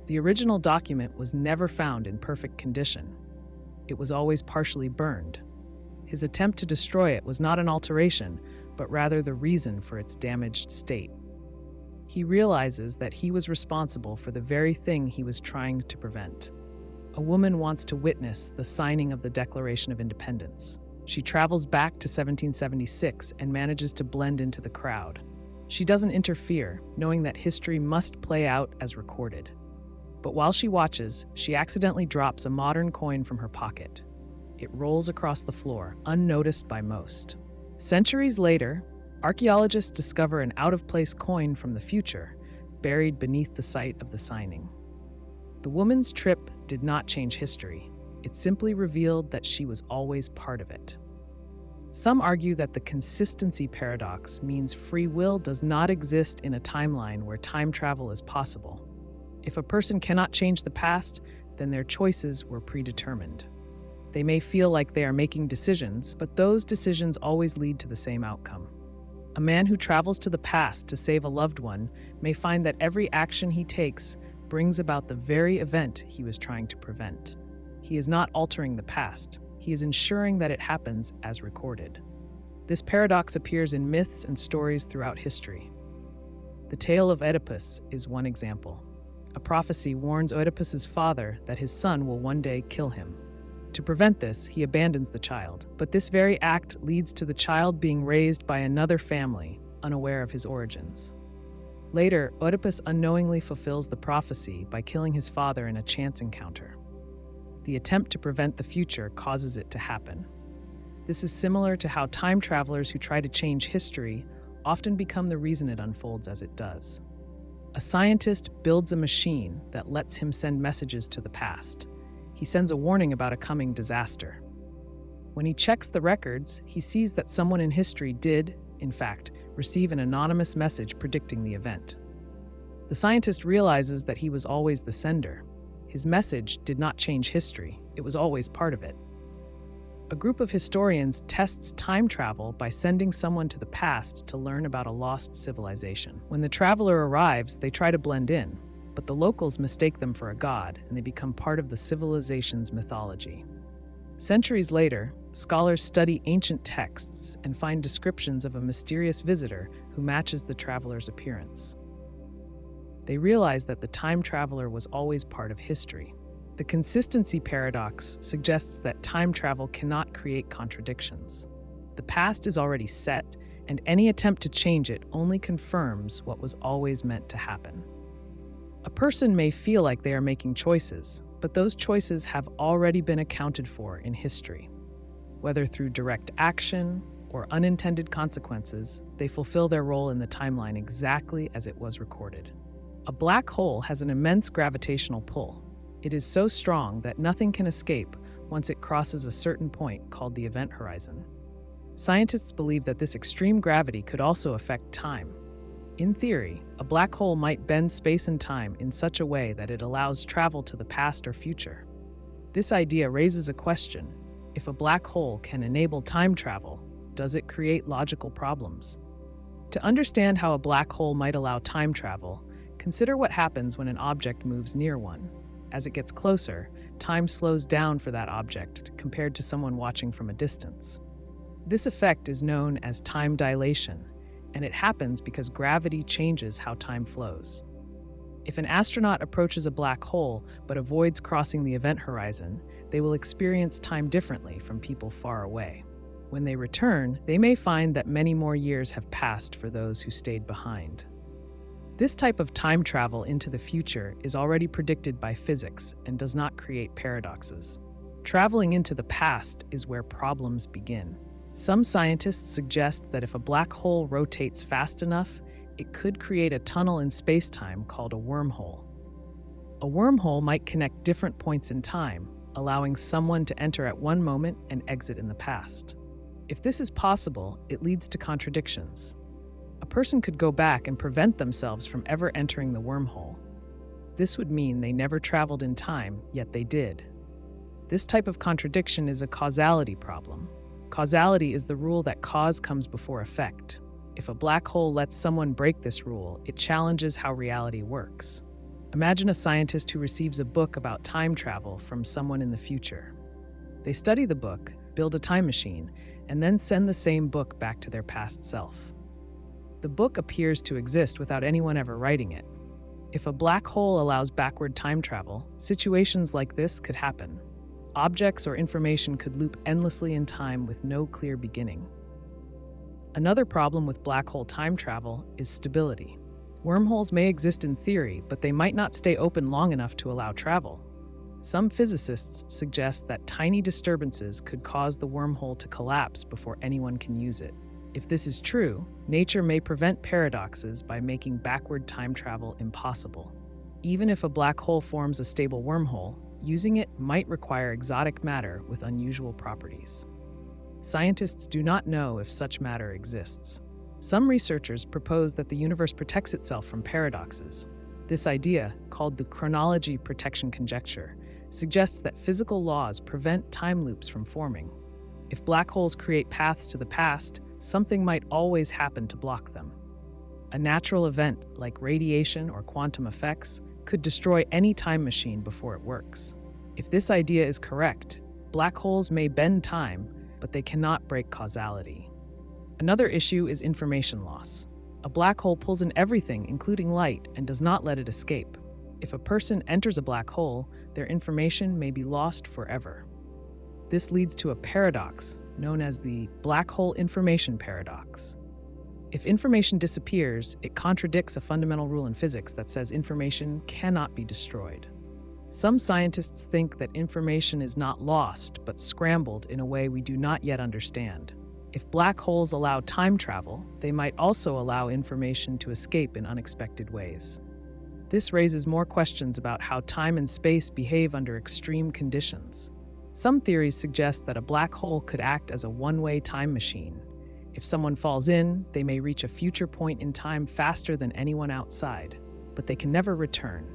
The original document was never found in perfect condition. It was always partially burned. His attempt to destroy it was not an alteration, but rather the reason for its damaged state. He realizes that he was responsible for the very thing he was trying to prevent. A woman wants to witness the signing of the Declaration of Independence. She travels back to 1776 and manages to blend into the crowd. She doesn't interfere, knowing that history must play out as recorded. But while she watches, she accidentally drops a modern coin from her pocket. It rolls across the floor, unnoticed by most. Centuries later, archaeologists discover an out-of-place coin from the future, buried beneath the site of the signing. The woman's trip did not change history. It simply revealed that she was always part of it. Some argue that the consistency paradox means free will does not exist in a timeline where time travel is possible. If a person cannot change the past, then their choices were predetermined. They may feel like they are making decisions, but those decisions always lead to the same outcome. A man who travels to the past to save a loved one may find that every action he takes brings about the very event he was trying to prevent. He is not altering the past. He is ensuring that it happens as recorded. This paradox appears in myths and stories throughout history. The tale of Oedipus is one example. A prophecy warns Oedipus's father that his son will one day kill him. To prevent this, he abandons the child, but this very act leads to the child being raised by another family, unaware of his origins. Later, Oedipus unknowingly fulfills the prophecy by killing his father in a chance encounter. The attempt to prevent the future causes it to happen. This is similar to how time travelers who try to change history often become the reason it unfolds as it does. A scientist builds a machine that lets him send messages to the past. He sends a warning about a coming disaster. When he checks the records, he sees that someone in history did, in fact, receive an anonymous message predicting the event. The scientist realizes that he was always the sender. His message did not change history. It was always part of it. A group of historians tests time travel by sending someone to the past to learn about a lost civilization. When the traveler arrives, they try to blend in, but the locals mistake them for a god, and they become part of the civilization's mythology. Centuries later, scholars study ancient texts and find descriptions of a mysterious visitor who matches the traveler's appearance. They realize that the time traveler was always part of history. The consistency paradox suggests that time travel cannot create contradictions. The past is already set, and any attempt to change it only confirms what was always meant to happen. A person may feel like they are making choices, but those choices have already been accounted for in history. Whether through direct action or unintended consequences, they fulfill their role in the timeline exactly as it was recorded. A black hole has an immense gravitational pull. It is so strong that nothing can escape once it crosses a certain point called the event horizon. Scientists believe that this extreme gravity could also affect time. In theory, a black hole might bend space and time in such a way that it allows travel to the past or future. This idea raises a question. If a black hole can enable time travel, does it create logical problems? To understand how a black hole might allow time travel, consider what happens when an object moves near one. As it gets closer, time slows down for that object compared to someone watching from a distance. This effect is known as time dilation, and it happens because gravity changes how time flows. If an astronaut approaches a black hole but avoids crossing the event horizon, they will experience time differently from people far away. When they return, they may find that many more years have passed for those who stayed behind. This type of time travel into the future is already predicted by physics and does not create paradoxes. Traveling into the past is where problems begin. Some scientists suggest that if a black hole rotates fast enough, it could create a tunnel in space-time called a wormhole. A wormhole might connect different points in time, allowing someone to enter at one moment and exit in the past. If this is possible, it leads to contradictions. A person could go back and prevent themselves from ever entering the wormhole. This would mean they never traveled in time, yet they did. This type of contradiction is a causality problem. Causality is the rule that cause comes before effect. If a black hole lets someone break this rule, it challenges how reality works. Imagine a scientist who receives a book about time travel from someone in the future. They study the book, build a time machine, and then send the same book back to their past self. The book appears to exist without anyone ever writing it. If a black hole allows backward time travel, situations like this could happen. Objects or information could loop endlessly in time with no clear beginning. Another problem with black hole time travel is stability. Wormholes may exist in theory, but they might not stay open long enough to allow travel. Some physicists suggest that tiny disturbances could cause the wormhole to collapse before anyone can use it. If this is true, nature may prevent paradoxes by making backward time travel impossible. Even if a black hole forms a stable wormhole, using it might require exotic matter with unusual properties. Scientists do not know if such matter exists. Some researchers propose that the universe protects itself from paradoxes. This idea, called the Chronology protection conjecture, suggests that physical laws prevent time loops from forming. If black holes create paths to the past, something might always happen to block them. A natural event, like radiation or quantum effects, could destroy any time machine before it works. If this idea is correct, black holes may bend time, but they cannot break causality. Another issue is information loss. A black hole pulls in everything, including light, and does not let it escape. If a person enters a black hole, their information may be lost forever. This leads to a paradox known as the black hole information paradox. If information disappears, it contradicts a fundamental rule in physics that says information cannot be destroyed. Some scientists think that information is not lost, but scrambled in a way we do not yet understand. If black holes allow time travel, they might also allow information to escape in unexpected ways. This raises more questions about how time and space behave under extreme conditions. Some theories suggest that a black hole could act as a one-way time machine. If someone falls in, they may reach a future point in time faster than anyone outside, but they can never return.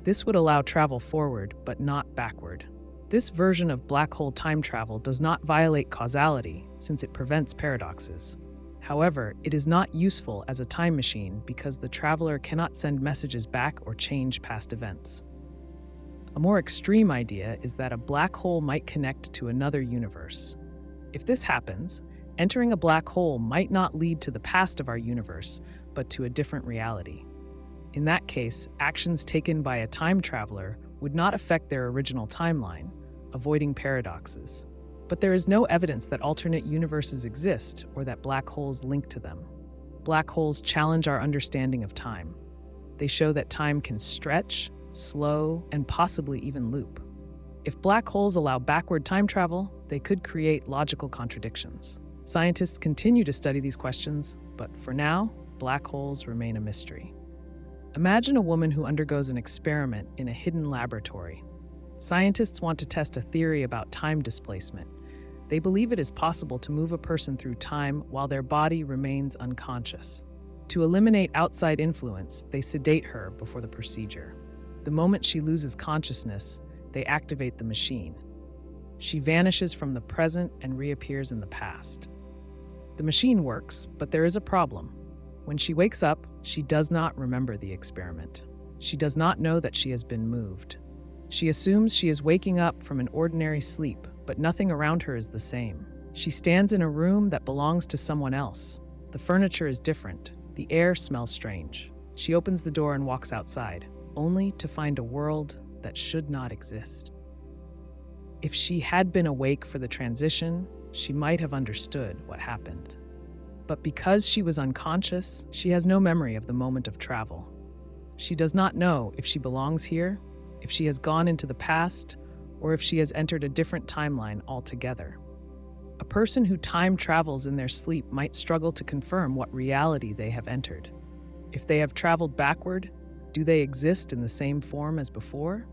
This would allow travel forward, but not backward. This version of black hole time travel does not violate causality, since it prevents paradoxes. However, it is not useful as a time machine because the traveler cannot send messages back or change past events. A more extreme idea is that a black hole might connect to another universe. If this happens, entering a black hole might not lead to the past of our universe, but to a different reality. In that case, actions taken by a time traveler would not affect their original timeline, avoiding paradoxes. But there is no evidence that alternate universes exist or that black holes link to them. Black holes challenge our understanding of time. They show that time can stretch, slow, and possibly even loop. If black holes allow backward time travel, they could create logical contradictions. Scientists continue to study these questions, but for now, black holes remain a mystery. Imagine a woman who undergoes an experiment in a hidden laboratory. Scientists want to test a theory about time displacement. They believe it is possible to move a person through time while their body remains unconscious. To eliminate outside influence, they sedate her before the procedure. The moment she loses consciousness, they activate the machine. She vanishes from the present and reappears in the past. The machine works, but there is a problem. When she wakes up, she does not remember the experiment. She does not know that she has been moved. She assumes she is waking up from an ordinary sleep, but nothing around her is the same. She stands in a room that belongs to someone else. The furniture is different. The air smells strange. She opens the door and walks outside, only to find a world that should not exist. If she had been awake for the transition, she might have understood what happened. But because she was unconscious, she has no memory of the moment of travel. She does not know if she belongs here, if she has gone into the past, or if she has entered a different timeline altogether. A person who time travels in their sleep might struggle to confirm what reality they have entered. If they have traveled backward, do they exist in the same form as before?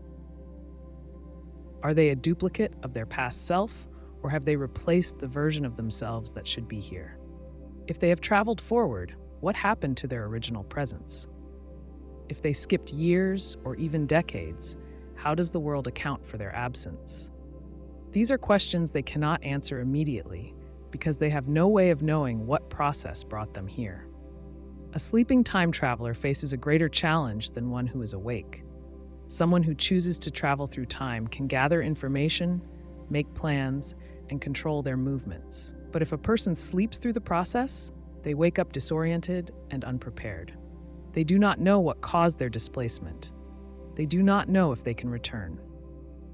Are they a duplicate of their past self, or have they replaced the version of themselves that should be here? If they have traveled forward, what happened to their original presence? If they skipped years or even decades, how does the world account for their absence? These are questions they cannot answer immediately because they have no way of knowing what process brought them here. A sleeping time traveler faces a greater challenge than one who is awake. Someone who chooses to travel through time can gather information, make plans, and control their movements. But if a person sleeps through the process, they wake up disoriented and unprepared. They do not know what caused their displacement. They do not know if they can return.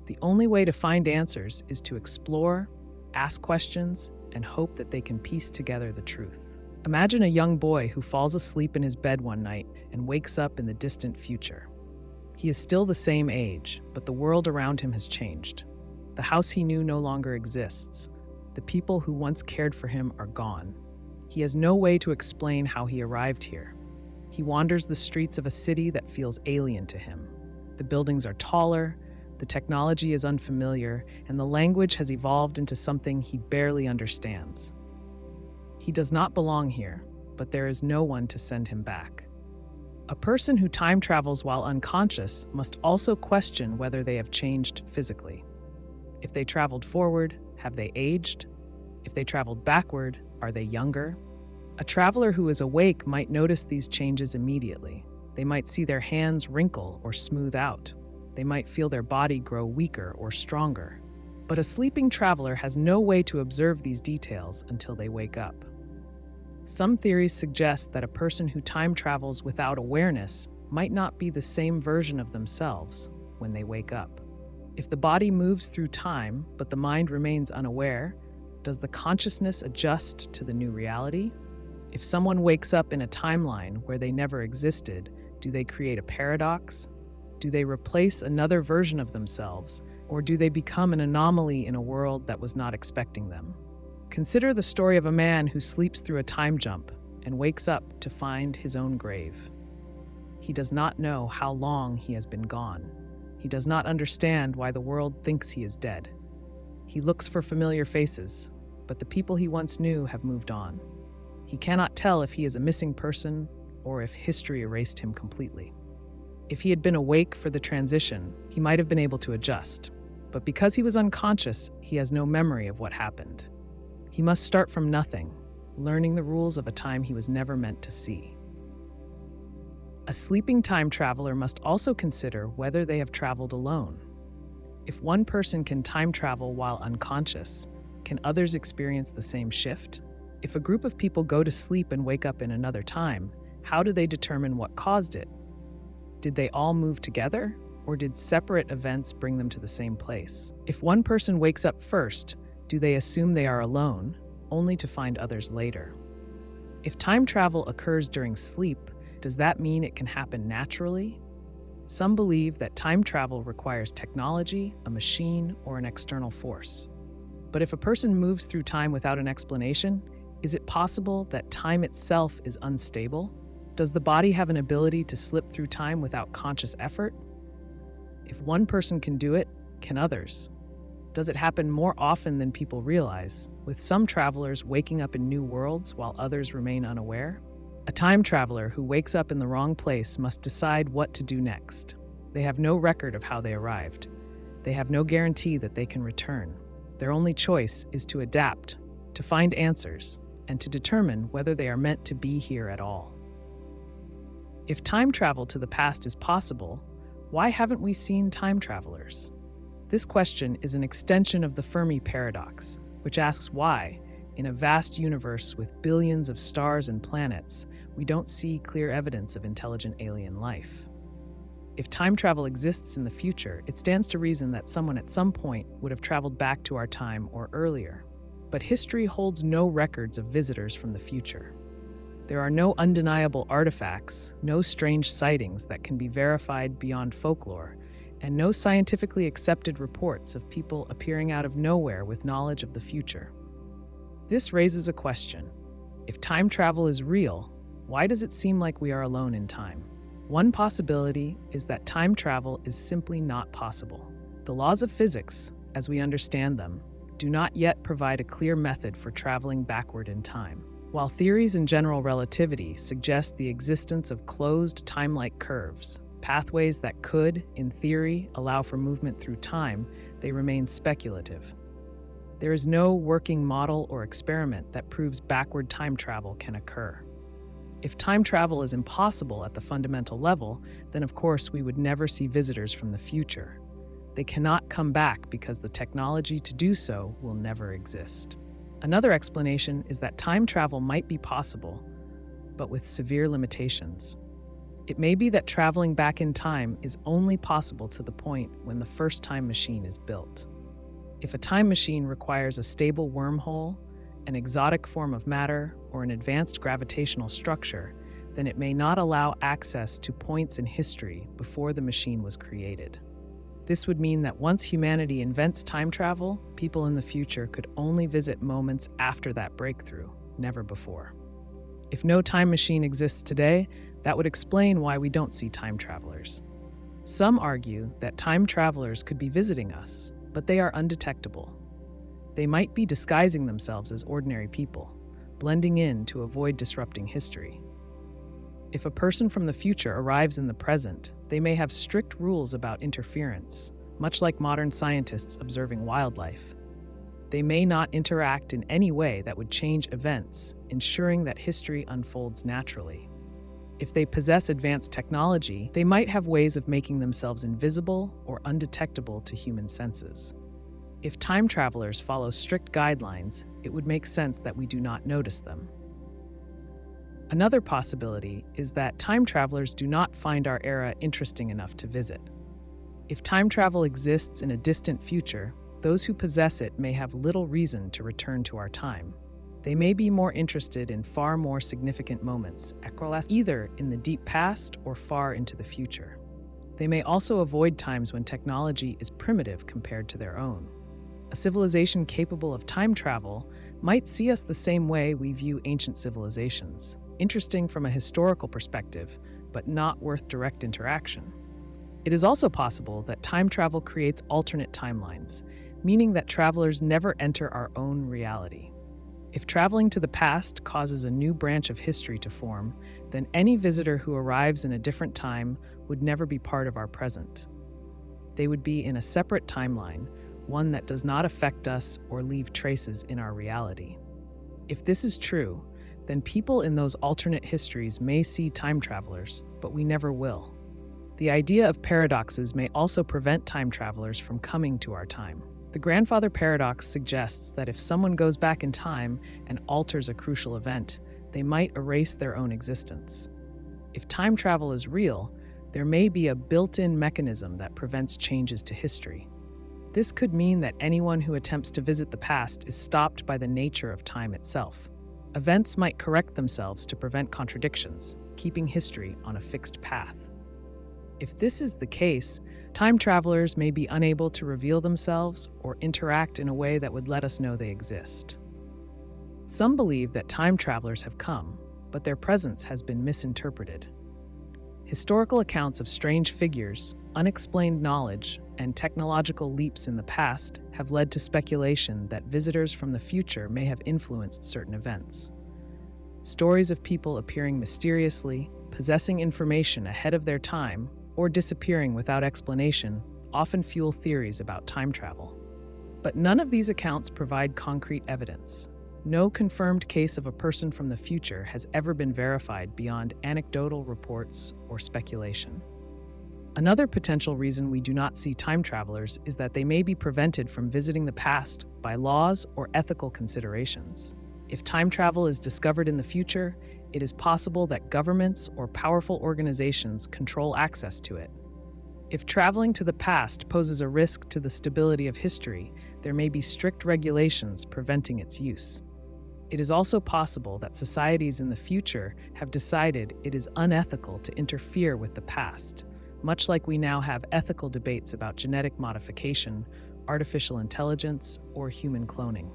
The only way to find answers is to explore, ask questions, and hope that they can piece together the truth. Imagine a young boy who falls asleep in his bed one night and wakes up in the distant future. He is still the same age, but the world around him has changed. The house he knew no longer exists. The people who once cared for him are gone. He has no way to explain how he arrived here. He wanders the streets of a city that feels alien to him. The buildings are taller, the technology is unfamiliar, and the language has evolved into something he barely understands. He does not belong here, but there is no one to send him back. A person who time travels while unconscious must also question whether they have changed physically. If they traveled forward, have they aged? If they traveled backward, are they younger? A traveler who is awake might notice these changes immediately. They might see their hands wrinkle or smooth out. They might feel their body grow weaker or stronger. But a sleeping traveler has no way to observe these details until they wake up. Some theories suggest that a person who time travels without awareness might not be the same version of themselves when they wake up. If the body moves through time, but the mind remains unaware, does the consciousness adjust to the new reality? If someone wakes up in a timeline where they never existed, do they create a paradox? Do they replace another version of themselves, or do they become an anomaly in a world that was not expecting them? Consider the story of a man who sleeps through a time jump and wakes up to find his own grave. He does not know how long he has been gone. He does not understand why the world thinks he is dead. He looks for familiar faces, but the people he once knew have moved on. He cannot tell if he is a missing person or if history erased him completely. If he had been awake for the transition, he might have been able to adjust. But because he was unconscious, he has no memory of what happened. He must start from nothing, learning the rules of a time he was never meant to see. A sleeping time traveler must also consider whether they have traveled alone. If one person can time travel while unconscious, can others experience the same shift? If a group of people go to sleep and wake up in another time, how do they determine what caused it? Did they all move together, or did separate events bring them to the same place? If one person wakes up first, do they assume they are alone, only to find others later? If time travel occurs during sleep, does that mean it can happen naturally? Some believe that time travel requires technology, a machine, or an external force. But if a person moves through time without an explanation, is it possible that time itself is unstable? Does the body have an ability to slip through time without conscious effort? If one person can do it, can others? Does it happen more often than people realize, with some travelers waking up in new worlds while others remain unaware? A time traveler who wakes up in the wrong place must decide what to do next. They have no record of how they arrived. They have no guarantee that they can return. Their only choice is to adapt, to find answers, and to determine whether they are meant to be here at all. If time travel to the past is possible, why haven't we seen time travelers? This question is an extension of the Fermi paradox, which asks why, in a vast universe with billions of stars and planets, we don't see clear evidence of intelligent alien life. If time travel exists in the future, it stands to reason that someone at some point would have traveled back to our time or earlier. But history holds no records of visitors from the future. There are no undeniable artifacts, no strange sightings that can be verified beyond folklore, and no scientifically accepted reports of people appearing out of nowhere with knowledge of the future. This raises a question. If time travel is real, why does it seem like we are alone in time? One possibility is that time travel is simply not possible. The laws of physics, as we understand them, do not yet provide a clear method for traveling backward in time. While theories in general relativity suggest the existence of closed time-like curves, pathways that could, in theory, allow for movement through time, they remain speculative. There is no working model or experiment that proves backward time travel can occur. If time travel is impossible at the fundamental level, then of course we would never see visitors from the future. They cannot come back because the technology to do so will never exist. Another explanation is that time travel might be possible, but with severe limitations. It may be that traveling back in time is only possible to the point when the first time machine is built. If a time machine requires a stable wormhole, an exotic form of matter, or an advanced gravitational structure, then it may not allow access to points in history before the machine was created. This would mean that once humanity invents time travel, people in the future could only visit moments after that breakthrough, never before. If no time machine exists today, that would explain why we don't see time travelers. Some argue that time travelers could be visiting us, but they are undetectable. They might be disguising themselves as ordinary people, blending in to avoid disrupting history. If a person from the future arrives in the present, they may have strict rules about interference, much like modern scientists observing wildlife. They may not interact in any way that would change events, ensuring that history unfolds naturally. If they possess advanced technology, they might have ways of making themselves invisible or undetectable to human senses. If time travelers follow strict guidelines, it would make sense that we do not notice them. Another possibility is that time travelers do not find our era interesting enough to visit. If time travel exists in a distant future, those who possess it may have little reason to return to our time. They may be more interested in far more significant moments, either in the deep past or far into the future. They may also avoid times when technology is primitive compared to their own. A civilization capable of time travel might see us the same way we view ancient civilizations, interesting from a historical perspective, but not worth direct interaction. It is also possible that time travel creates alternate timelines, meaning that travelers never enter our own reality. If traveling to the past causes a new branch of history to form, then any visitor who arrives in a different time would never be part of our present. They would be in a separate timeline, one that does not affect us or leave traces in our reality. If this is true, then people in those alternate histories may see time travelers, but we never will. The idea of paradoxes may also prevent time travelers from coming to our time. The grandfather paradox suggests that if someone goes back in time and alters a crucial event, they might erase their own existence. If time travel is real, there may be a built-in mechanism that prevents changes to history. This could mean that anyone who attempts to visit the past is stopped by the nature of time itself. Events might correct themselves to prevent contradictions, keeping history on a fixed path. If this is the case, time travelers may be unable to reveal themselves or interact in a way that would let us know they exist. Some believe that time travelers have come, but their presence has been misinterpreted. Historical accounts of strange figures, unexplained knowledge, and technological leaps in the past have led to speculation that visitors from the future may have influenced certain events. Stories of people appearing mysteriously, possessing information ahead of their time, or disappearing without explanation often fuel theories about time travel. But none of these accounts provide concrete evidence. No confirmed case of a person from the future has ever been verified beyond anecdotal reports or speculation. Another potential reason we do not see time travelers is that they may be prevented from visiting the past by laws or ethical considerations. If time travel is discovered in the future, it is possible that governments or powerful organizations control access to it. If traveling to the past poses a risk to the stability of history, there may be strict regulations preventing its use. It is also possible that societies in the future have decided it is unethical to interfere with the past, much like we now have ethical debates about genetic modification, artificial intelligence, or human cloning.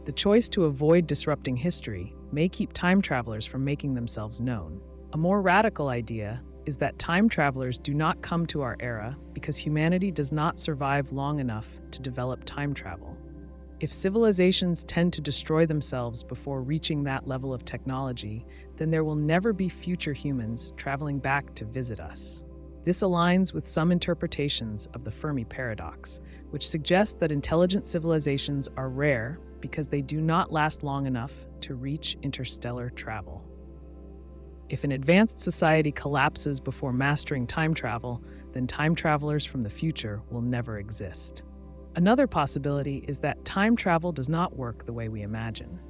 The choice to avoid disrupting history may keep time travelers from making themselves known. A more radical idea is that time travelers do not come to our era because humanity does not survive long enough to develop time travel. If civilizations tend to destroy themselves before reaching that level of technology, then there will never be future humans traveling back to visit us. This aligns with some interpretations of the Fermi paradox, which suggests that intelligent civilizations are rare because they do not last long enough to reach interstellar travel. If an advanced society collapses before mastering time travel, then time travelers from the future will never exist. Another possibility is that time travel does not work the way we imagine.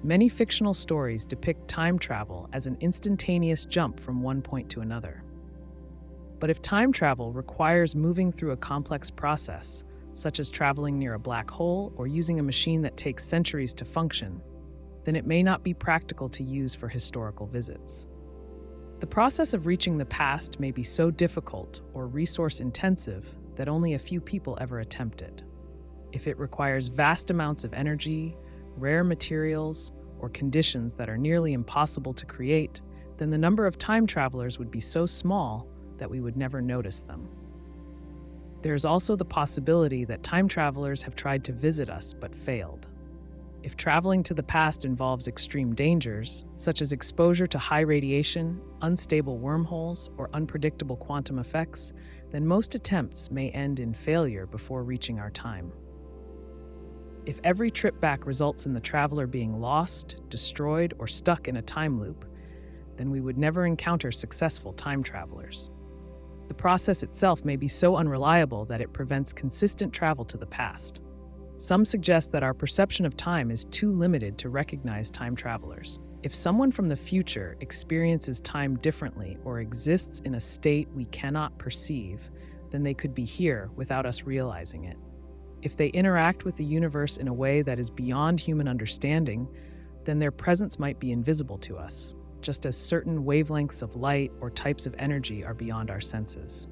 Many fictional stories depict time travel as an instantaneous jump from one point to another. But if time travel requires moving through a complex process, such as traveling near a black hole or using a machine that takes centuries to function, then it may not be practical to use for historical visits. The process of reaching the past may be so difficult or resource-intensive that only a few people ever attempt it. If it requires vast amounts of energy, rare materials, or conditions that are nearly impossible to create, then the number of time travelers would be so small that we would never notice them. There is also the possibility that time travelers have tried to visit us but failed. If traveling to the past involves extreme dangers, such as exposure to high radiation, unstable wormholes, or unpredictable quantum effects, then most attempts may end in failure before reaching our time. If every trip back results in the traveler being lost, destroyed, or stuck in a time loop, then we would never encounter successful time travelers. The process itself may be so unreliable that it prevents consistent travel to the past. Some suggest that our perception of time is too limited to recognize time travelers. If someone from the future experiences time differently or exists in a state we cannot perceive, then they could be here without us realizing it. If they interact with the universe in a way that is beyond human understanding, then their presence might be invisible to us, just as certain wavelengths of light or types of energy are beyond our senses.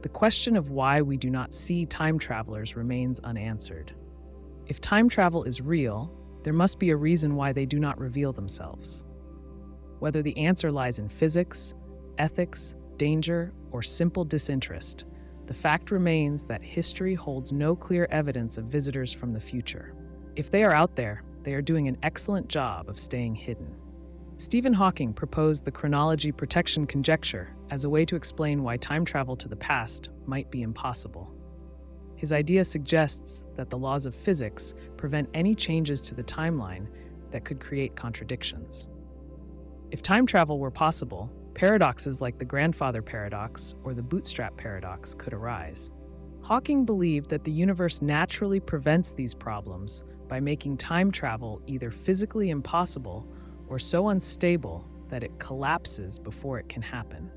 The question of why we do not see time travelers remains unanswered. If time travel is real, there must be a reason why they do not reveal themselves. Whether the answer lies in physics, ethics, danger, or simple disinterest, the fact remains that history holds no clear evidence of visitors from the future. If they are out there, they are doing an excellent job of staying hidden. Stephen Hawking proposed the chronology protection conjecture as a way to explain why time travel to the past might be impossible. His idea suggests that the laws of physics prevent any changes to the timeline that could create contradictions. If time travel were possible, paradoxes like the grandfather paradox or the Bootstrap Paradox could arise. Hawking believed that the universe naturally prevents these problems by making time travel either physically impossible or so unstable that it collapses before it can happen.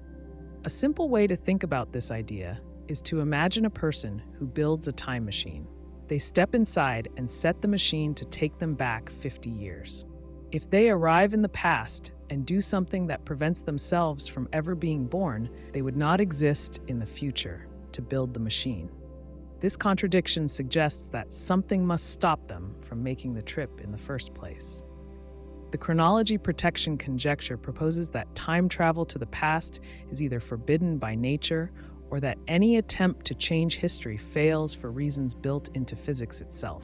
A simple way to think about this idea is to imagine a person who builds a time machine. They step inside and set the machine to take them back 50 years. If they arrive in the past and do something that prevents themselves from ever being born, they would not exist in the future to build the machine. This contradiction suggests that something must stop them from making the trip in the first place. The chronology protection conjecture proposes that time travel to the past is either forbidden by nature or that any attempt to change history fails for reasons built into physics itself.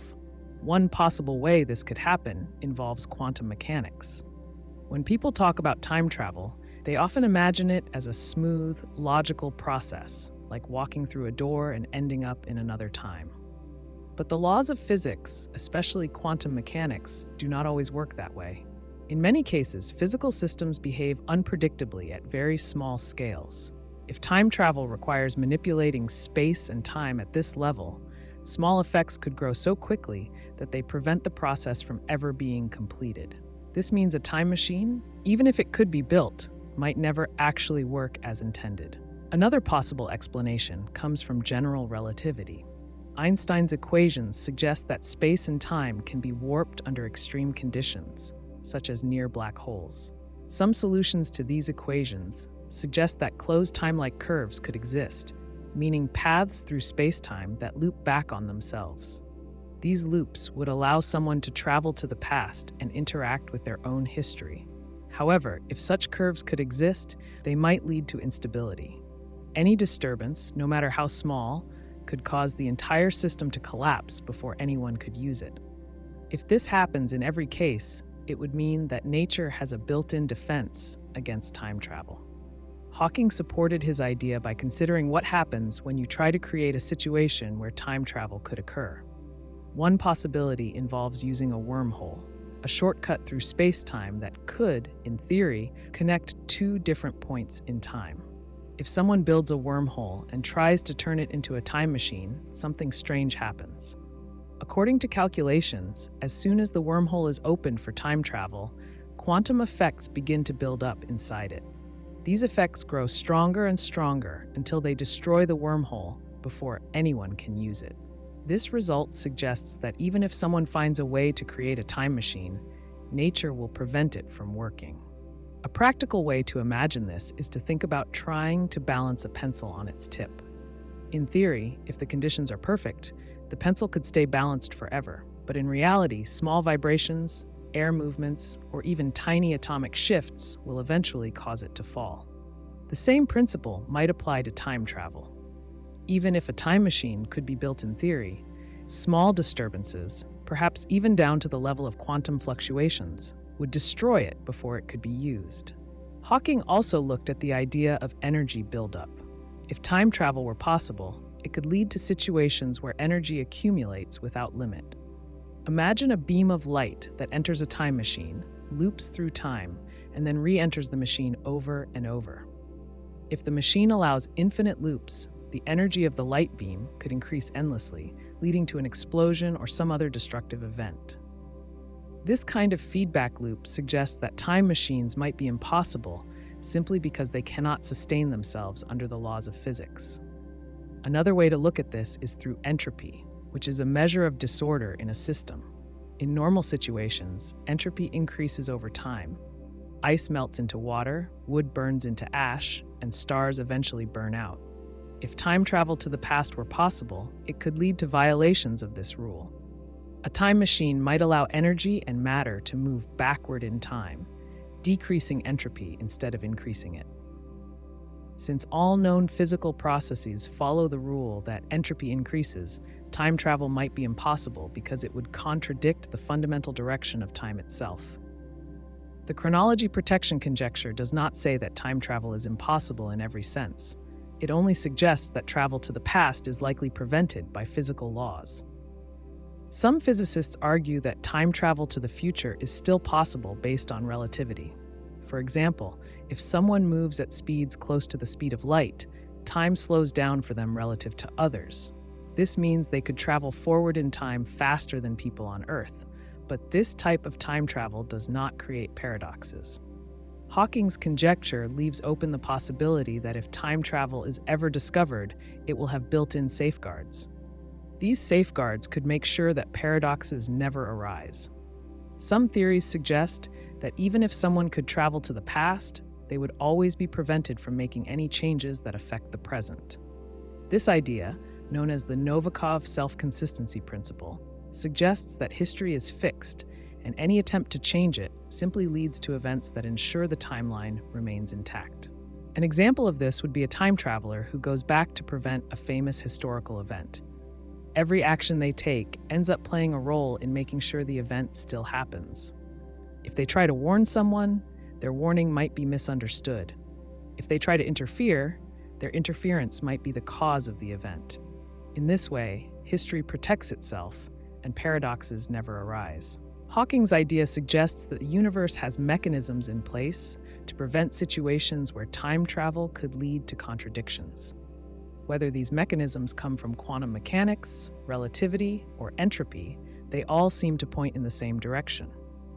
One possible way this could happen involves quantum mechanics. When people talk about time travel, they often imagine it as a smooth, logical process, like walking through a door and ending up in another time. But the laws of physics, especially quantum mechanics, do not always work that way. In many cases, physical systems behave unpredictably at very small scales. If time travel requires manipulating space and time at this level, small effects could grow so quickly that they prevent the process from ever being completed. This means a time machine, even if it could be built, might never actually work as intended. Another possible explanation comes from general relativity. Einstein's equations suggest that space and time can be warped under extreme conditions, such as near black holes. Some solutions to these equations, suggests that closed time-like curves could exist, meaning paths through space-time that loop back on themselves. These loops would allow someone to travel to the past and interact with their own history. However, if such curves could exist, they might lead to instability. Any disturbance, no matter how small, could cause the entire system to collapse before anyone could use it. If this happens in every case, it would mean that nature has a built-in defense against time travel. Hawking supported his idea by considering what happens when you try to create a situation where time travel could occur. One possibility involves using a wormhole, a shortcut through space-time that could, in theory, connect two different points in time. If someone builds a wormhole and tries to turn it into a time machine, something strange happens. According to calculations, as soon as the wormhole is opened for time travel, quantum effects begin to build up inside it. These effects grow stronger and stronger until they destroy the wormhole before anyone can use it. This result suggests that even if someone finds a way to create a time machine, nature will prevent it from working. A practical way to imagine this is to think about trying to balance a pencil on its tip. In theory, if the conditions are perfect, the pencil could stay balanced forever, but in reality, small vibrations, air movements, or even tiny atomic shifts will eventually cause it to fall. The same principle might apply to time travel. Even if a time machine could be built in theory, small disturbances, perhaps even down to the level of quantum fluctuations, would destroy it before it could be used. Hawking also looked at the idea of energy buildup. If time travel were possible, it could lead to situations where energy accumulates without limit. Imagine a beam of light that enters a time machine, loops through time, and then re-enters the machine over and over. If the machine allows infinite loops, the energy of the light beam could increase endlessly, leading to an explosion or some other destructive event. This kind of feedback loop suggests that time machines might be impossible simply because they cannot sustain themselves under the laws of physics. Another way to look at this is through entropy, which is a measure of disorder in a system. In normal situations, entropy increases over time. Ice melts into water, wood burns into ash, and stars eventually burn out. If time travel to the past were possible, it could lead to violations of this rule. A time machine might allow energy and matter to move backward in time, decreasing entropy instead of increasing it. Since all known physical processes follow the rule that entropy increases, time travel might be impossible because it would contradict the fundamental direction of time itself. The chronology protection conjecture does not say that time travel is impossible in every sense. It only suggests that travel to the past is likely prevented by physical laws. Some physicists argue that time travel to the future is still possible based on relativity. For example, if someone moves at speeds close to the speed of light, time slows down for them relative to others. This means they could travel forward in time faster than people on Earth, but this type of time travel does not create paradoxes. Hawking's conjecture leaves open the possibility that if time travel is ever discovered, it will have built-in safeguards. These safeguards could make sure that paradoxes never arise. Some theories suggest that even if someone could travel to the past, they would always be prevented from making any changes that affect the present. This idea, known as the Novikov self-consistency principle, suggests that history is fixed, and any attempt to change it simply leads to events that ensure the timeline remains intact. An example of this would be a time traveler who goes back to prevent a famous historical event. Every action they take ends up playing a role in making sure the event still happens. If they try to warn someone, their warning might be misunderstood. If they try to interfere, their interference might be the cause of the event. In this way, history protects itself, and paradoxes never arise. Hawking's idea suggests that the universe has mechanisms in place to prevent situations where time travel could lead to contradictions. Whether these mechanisms come from quantum mechanics, relativity, or entropy, they all seem to point in the same direction.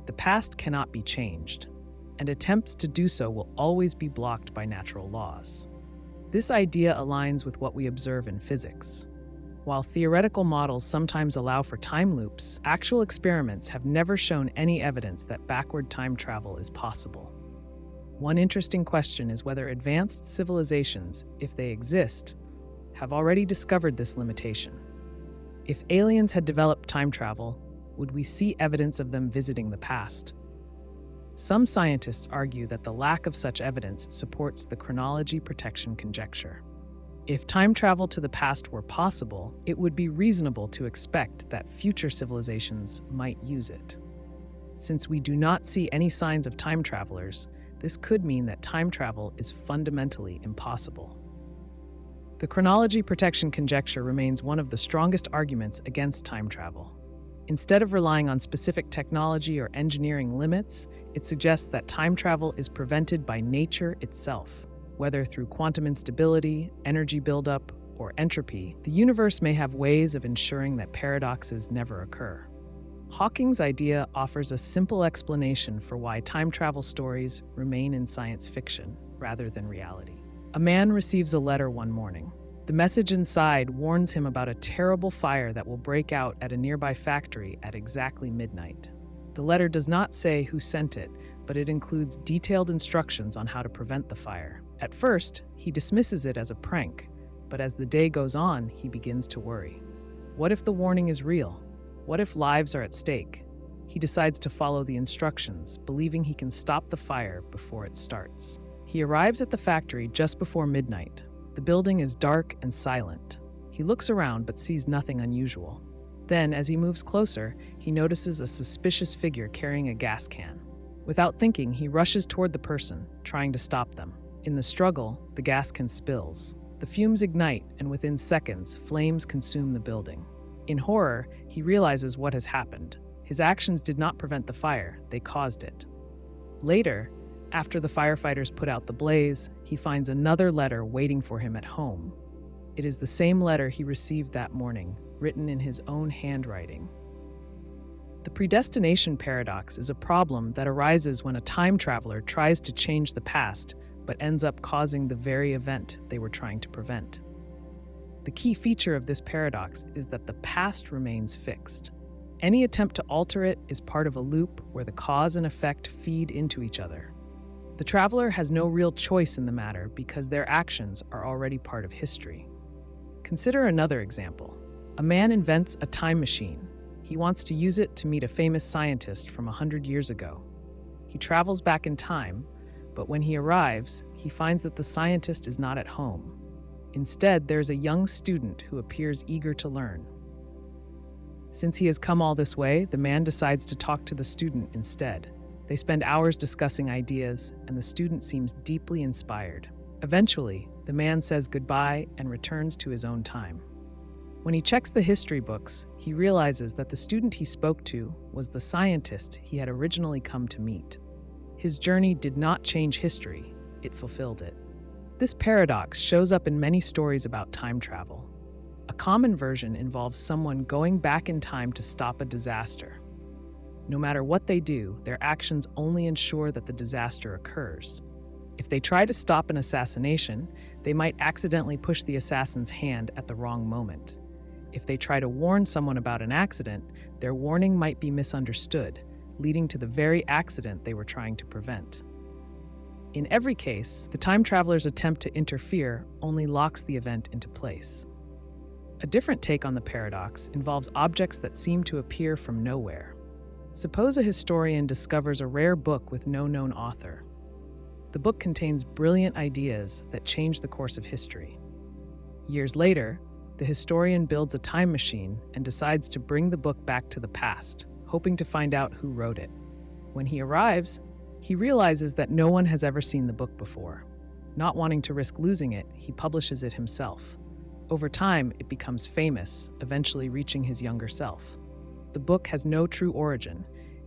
The past cannot be changed, and attempts to do so will always be blocked by natural laws. This idea aligns with what we observe in physics. While theoretical models sometimes allow for time loops, actual experiments have never shown any evidence that backward time travel is possible. One interesting question is whether advanced civilizations, if they exist, have already discovered this limitation. If aliens had developed time travel, would we see evidence of them visiting the past? Some scientists argue that the lack of such evidence supports the chronology protection conjecture. If time travel to the past were possible, it would be reasonable to expect that future civilizations might use it. Since we do not see any signs of time travelers, this could mean that time travel is fundamentally impossible. The chronology protection conjecture remains one of the strongest arguments against time travel. Instead of relying on specific technology or engineering limits, it suggests that time travel is prevented by nature itself. Whether through quantum instability, energy buildup, or entropy, the universe may have ways of ensuring that paradoxes never occur. Hawking's idea offers a simple explanation for why time travel stories remain in science fiction rather than reality. A man receives a letter one morning. The message inside warns him about a terrible fire that will break out at a nearby factory at exactly midnight. The letter does not say who sent it, but it includes detailed instructions on how to prevent the fire. At first, he dismisses it as a prank, but as the day goes on, he begins to worry. What if the warning is real? What if lives are at stake? He decides to follow the instructions, believing he can stop the fire before it starts. He arrives at the factory just before midnight. The building is dark and silent. He looks around but sees nothing unusual. Then, as he moves closer, he notices a suspicious figure carrying a gas can. Without thinking, he rushes toward the person, trying to stop them. In the struggle, the gas can spills. The fumes ignite, and within seconds, flames consume the building. In horror, he realizes what has happened. His actions did not prevent the fire, they caused it. Later, after the firefighters put out the blaze, he finds another letter waiting for him at home. It is the same letter he received that morning, written in his own handwriting. The Predestination Paradox is a problem that arises when a time traveler tries to change the past but ends up causing the very event they were trying to prevent. The key feature of this paradox is that the past remains fixed. Any attempt to alter it is part of a loop where the cause and effect feed into each other. The traveler has no real choice in the matter because their actions are already part of history. Consider another example. A man invents a time machine. He wants to use it to meet a famous scientist from 100 years ago. He travels back in time, but when he arrives, he finds that the scientist is not at home. Instead, there's a young student who appears eager to learn. Since he has come all this way, the man decides to talk to the student instead. They spend hours discussing ideas, and the student seems deeply inspired. Eventually, the man says goodbye and returns to his own time. When he checks the history books, he realizes that the student he spoke to was the scientist he had originally come to meet. His journey did not change history, it fulfilled it. This paradox shows up in many stories about time travel. A common version involves someone going back in time to stop a disaster. No matter what they do, their actions only ensure that the disaster occurs. If they try to stop an assassination, they might accidentally push the assassin's hand at the wrong moment. If they try to warn someone about an accident, their warning might be misunderstood, leading to the very accident they were trying to prevent. In every case, the time traveler's attempt to interfere only locks the event into place. A different take on the paradox involves objects that seem to appear from nowhere. Suppose a historian discovers a rare book with no known author. The book contains brilliant ideas that change the course of history. Years later, the historian builds a time machine and decides to bring the book back to the past, hoping to find out who wrote it. When he arrives, he realizes that no one has ever seen the book before. Not wanting to risk losing it, he publishes it himself. Over time, it becomes famous, eventually reaching his younger self. The book has no true origin.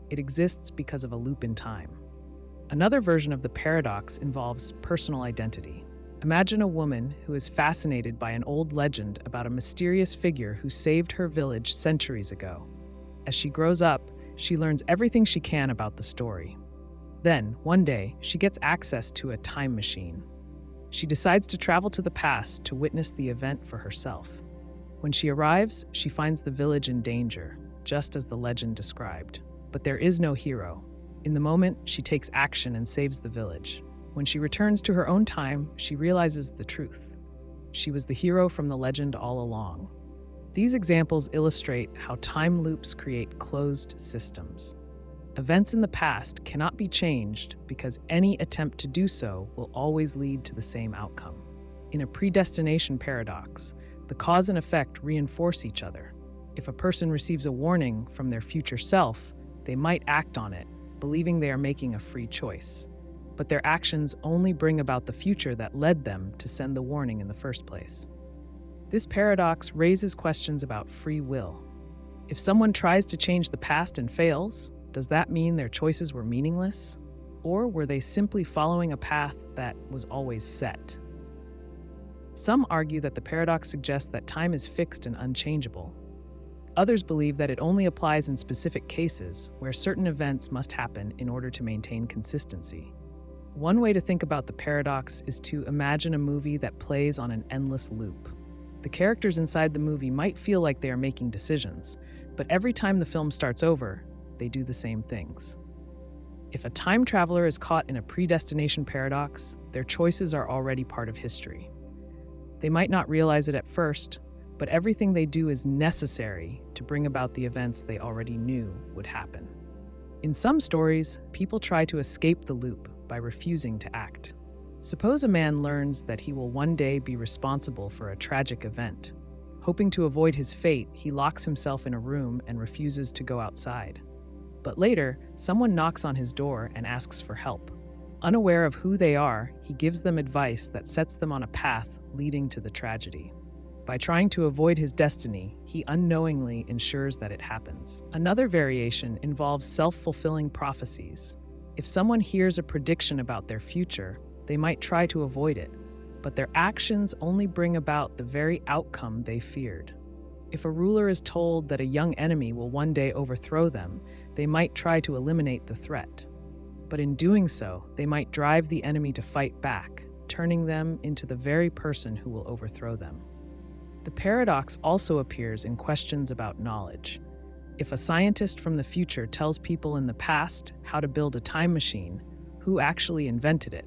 It exists because of a loop in time. Another version of the paradox involves personal identity. Imagine a woman who is fascinated by an old legend about a mysterious figure who saved her village centuries ago. As she grows up, she learns everything she can about the story. Then, one day, she gets access to a time machine. She decides to travel to the past to witness the event for herself. When she arrives, she finds the village in danger, just as the legend described. But there is no hero. In the moment, she takes action and saves the village. When she returns to her own time, she realizes the truth. She was the hero from the legend all along. These examples illustrate how time loops create closed systems. Events in the past cannot be changed because any attempt to do so will always lead to the same outcome. In a predestination paradox, the cause and effect reinforce each other. If a person receives a warning from their future self, they might act on it, believing they are making a free choice. But their actions only bring about the future that led them to send the warning in the first place. This paradox raises questions about free will. If someone tries to change the past and fails, does that mean their choices were meaningless? Or were they simply following a path that was always set? Some argue that the paradox suggests that time is fixed and unchangeable. Others believe that it only applies in specific cases where certain events must happen in order to maintain consistency. One way to think about the paradox is to imagine a movie that plays on an endless loop. The characters inside the movie might feel like they are making decisions, but every time the film starts over, they do the same things. If a time traveler is caught in a predestination paradox, their choices are already part of history. They might not realize it at first, but everything they do is necessary to bring about the events they already knew would happen. In some stories, people try to escape the loop by refusing to act. Suppose a man learns that he will one day be responsible for a tragic event. Hoping to avoid his fate, he locks himself in a room and refuses to go outside. But later, someone knocks on his door and asks for help. Unaware of who they are, he gives them advice that sets them on a path leading to the tragedy. By trying to avoid his destiny, he unknowingly ensures that it happens. Another variation involves self-fulfilling prophecies. If someone hears a prediction about their future, they might try to avoid it, but their actions only bring about the very outcome they feared. If a ruler is told that a young enemy will one day overthrow them, they might try to eliminate the threat. But in doing so, they might drive the enemy to fight back, turning them into the very person who will overthrow them. The paradox also appears in questions about knowledge. If a scientist from the future tells people in the past how to build a time machine, who actually invented it?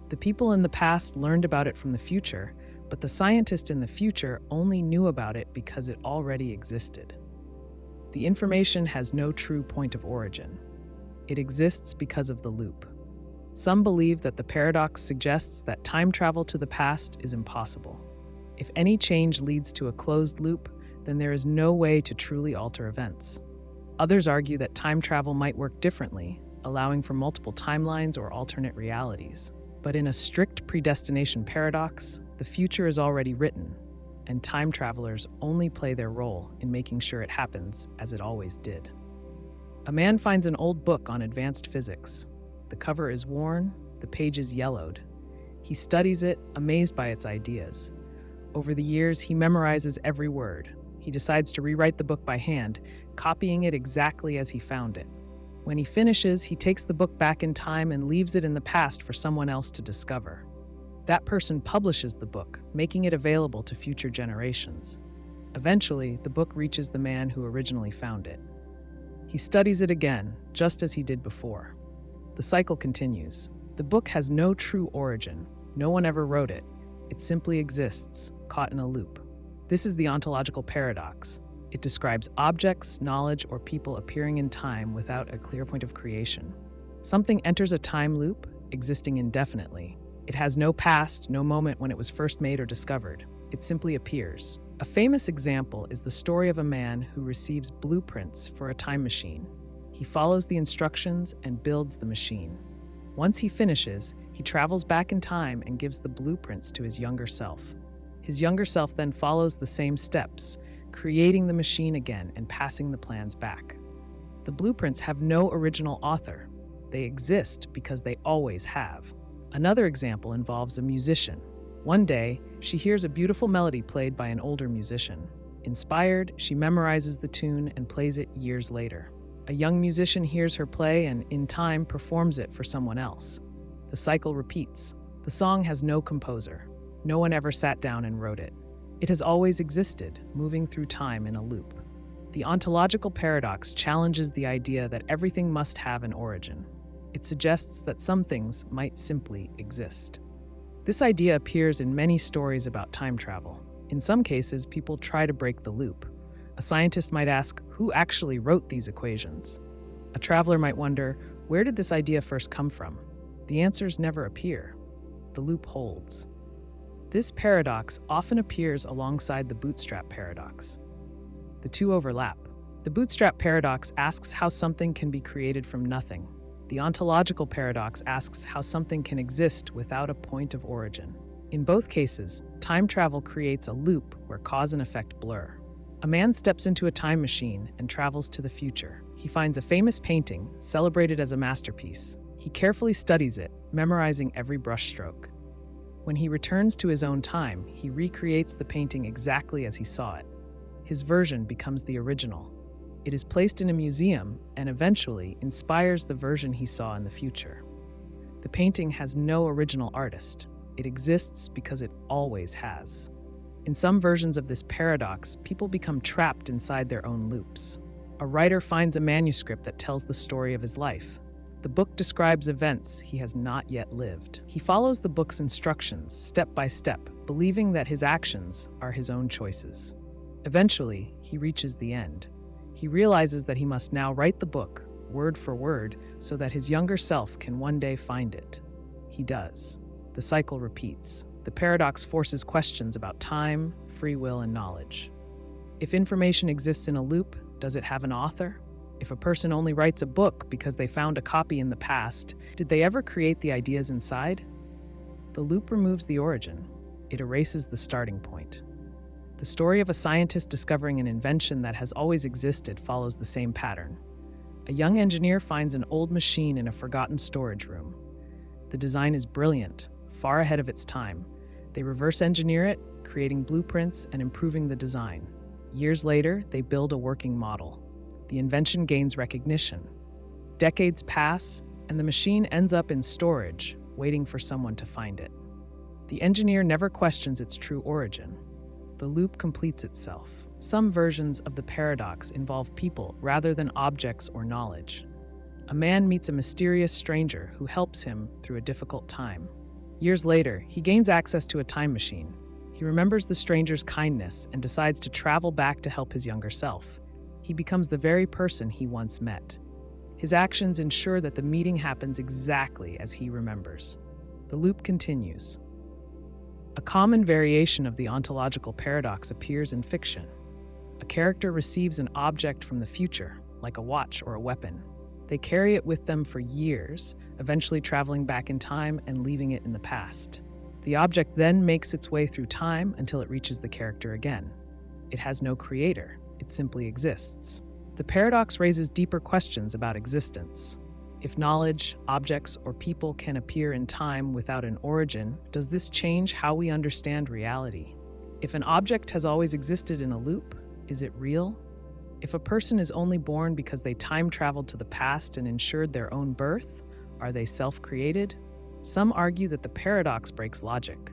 The people in the past learned about it from the future, but the scientist in the future only knew about it because it already existed. The information has no true point of origin. It exists because of the loop. Some believe that the paradox suggests that time travel to the past is impossible. If any change leads to a closed loop, then there is no way to truly alter events. Others argue that time travel might work differently, allowing for multiple timelines or alternate realities. But in a strict predestination paradox, the future is already written, and time travelers only play their role in making sure it happens as it always did. A man finds an old book on advanced physics. The cover is worn, the pages yellowed. He studies it, amazed by its ideas. Over the years, he memorizes every word. He decides to rewrite the book by hand, copying it exactly as he found it. When he finishes, he takes the book back in time and leaves it in the past for someone else to discover. That person publishes the book, making it available to future generations. Eventually, the book reaches the man who originally found it. He studies it again, just as he did before. The cycle continues. The book has no true origin. No one ever wrote it. It simply exists, caught in a loop. This is the ontological paradox. It describes objects, knowledge, or people appearing in time without a clear point of creation. Something enters a time loop, existing indefinitely. It has no past, no moment when it was first made or discovered. It simply appears. A famous example is the story of a man who receives blueprints for a time machine. He follows the instructions and builds the machine. Once he finishes, he travels back in time and gives the blueprints to his younger self. His younger self then follows the same steps, creating the machine again and passing the plans back. The blueprints have no original author. They exist because they always have. Another example involves a musician. One day, she hears a beautiful melody played by an older musician. Inspired, she memorizes the tune and plays it years later. A young musician hears her play and, in time, performs it for someone else. The cycle repeats. The song has no composer. No one ever sat down and wrote it. It has always existed, moving through time in a loop. The ontological paradox challenges the idea that everything must have an origin. It suggests that some things might simply exist. This idea appears in many stories about time travel. In some cases, people try to break the loop. A scientist might ask, who actually wrote these equations? A traveler might wonder, where did this idea first come from? The answers never appear. The loop holds. This paradox often appears alongside the Bootstrap Paradox. The two overlap. The Bootstrap Paradox asks how something can be created from nothing. The Ontological Paradox asks how something can exist without a point of origin. In both cases, time travel creates a loop where cause and effect blur. A man steps into a time machine and travels to the future. He finds a famous painting, celebrated as a masterpiece. He carefully studies it, memorizing every brushstroke. When he returns to his own time, he recreates the painting exactly as he saw it. His version becomes the original. It is placed in a museum and eventually inspires the version he saw in the future. The painting has no original artist. It exists because it always has. In some versions of this paradox, people become trapped inside their own loops. A writer finds a manuscript that tells the story of his life. The book describes events he has not yet lived. He follows the book's instructions step by step, believing that his actions are his own choices. Eventually, he reaches the end. He realizes that he must now write the book, word for word, so that his younger self can one day find it. He does. The cycle repeats. The paradox forces questions about time, free will, and knowledge. If information exists in a loop, does it have an author? If a person only writes a book because they found a copy in the past, did they ever create the ideas inside? The loop removes the origin. It erases the starting point. The story of a scientist discovering an invention that has always existed follows the same pattern. A young engineer finds an old machine in a forgotten storage room. The design is brilliant, far ahead of its time. They reverse engineer it, creating blueprints and improving the design. Years later, they build a working model. The invention gains recognition. Decades pass, and the machine ends up in storage, waiting for someone to find it. The engineer never questions its true origin. The loop completes itself. Some versions of the paradox involve people rather than objects or knowledge. A man meets a mysterious stranger who helps him through a difficult time. Years later, he gains access to a time machine. He remembers the stranger's kindness and decides to travel back to help his younger self. He becomes the very person he once met. His actions ensure that the meeting happens exactly as he remembers. The loop continues. A common variation of the ontological paradox appears in fiction. A character receives an object from the future, like a watch or a weapon. They carry it with them for years, eventually traveling back in time and leaving it in the past. The object then makes its way through time until it reaches the character again. It has no creator, it simply exists. The paradox raises deeper questions about existence. If knowledge, objects, or people can appear in time without an origin, does this change how we understand reality? If an object has always existed in a loop, is it real? If a person is only born because they time traveled to the past and ensured their own birth, are they self-created? Some argue that the paradox breaks logic.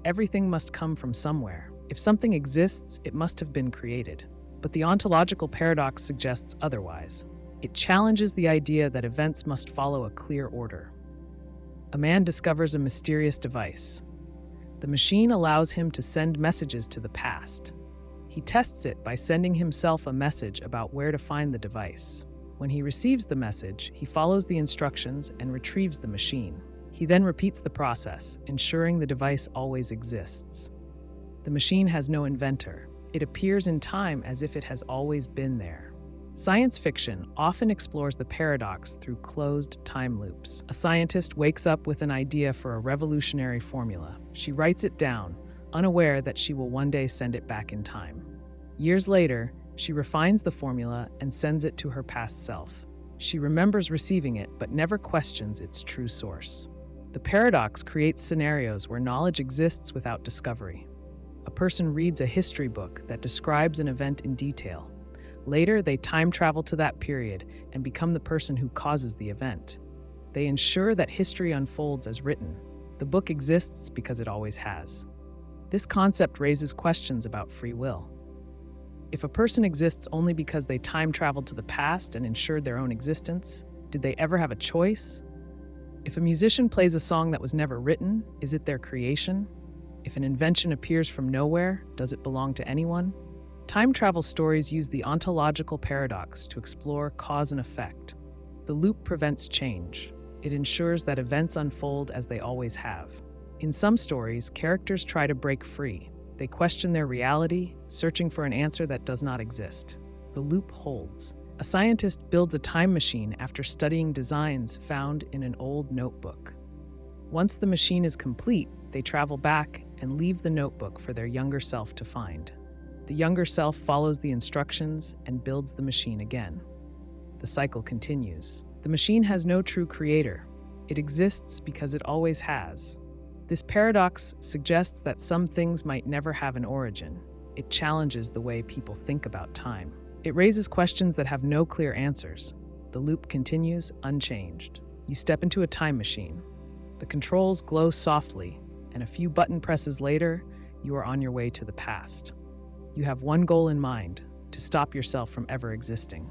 Everything must come from somewhere. If something exists, it must have been created. But the ontological paradox suggests otherwise. It challenges the idea that events must follow a clear order. A man discovers a mysterious device. The machine allows him to send messages to the past. He tests it by sending himself a message about where to find the device. When he receives the message, he follows the instructions and retrieves the machine. He then repeats the process, ensuring the device always exists. The machine has no inventor. It appears in time as if it has always been there. Science fiction often explores the paradox through closed time loops. A scientist wakes up with an idea for a revolutionary formula. She writes it down, unaware that she will one day send it back in time. Years later, she refines the formula and sends it to her past self. She remembers receiving it, but never questions its true source. The paradox creates scenarios where knowledge exists without discovery. A person reads a history book that describes an event in detail. Later, they time travel to that period and become the person who causes the event. They ensure that history unfolds as written. The book exists because it always has. This concept raises questions about free will. If a person exists only because they time traveled to the past and ensured their own existence, did they ever have a choice? If a musician plays a song that was never written, is it their creation? If an invention appears from nowhere, does it belong to anyone? Time travel stories use the Ontological Paradox to explore cause and effect. The loop prevents change. It ensures that events unfold as they always have. In some stories, characters try to break free. They question their reality, searching for an answer that does not exist. The loop holds. A scientist builds a time machine after studying designs found in an old notebook. Once the machine is complete, they travel back and leave the notebook for their younger self to find. The younger self follows the instructions and builds the machine again. The cycle continues. The machine has no true creator. It exists because it always has. This paradox suggests that some things might never have an origin. It challenges the way people think about time. It raises questions that have no clear answers. The loop continues unchanged. You step into a time machine. The controls glow softly, and a few button presses later, you are on your way to the past. You have one goal in mind: to stop yourself from ever existing.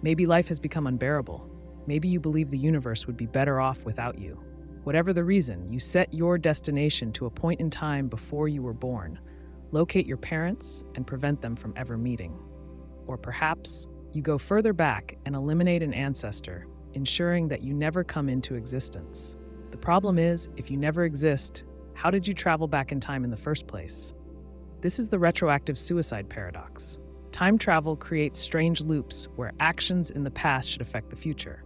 Maybe life has become unbearable. Maybe you believe the universe would be better off without you. Whatever the reason, you set your destination to a point in time before you were born. Locate your parents and prevent them from ever meeting. Or perhaps you go further back and eliminate an ancestor, ensuring that you never come into existence. The problem is, if you never exist, how did you travel back in time in the first place? This is the retroactive suicide paradox. Time travel creates strange loops where actions in the past should affect the future.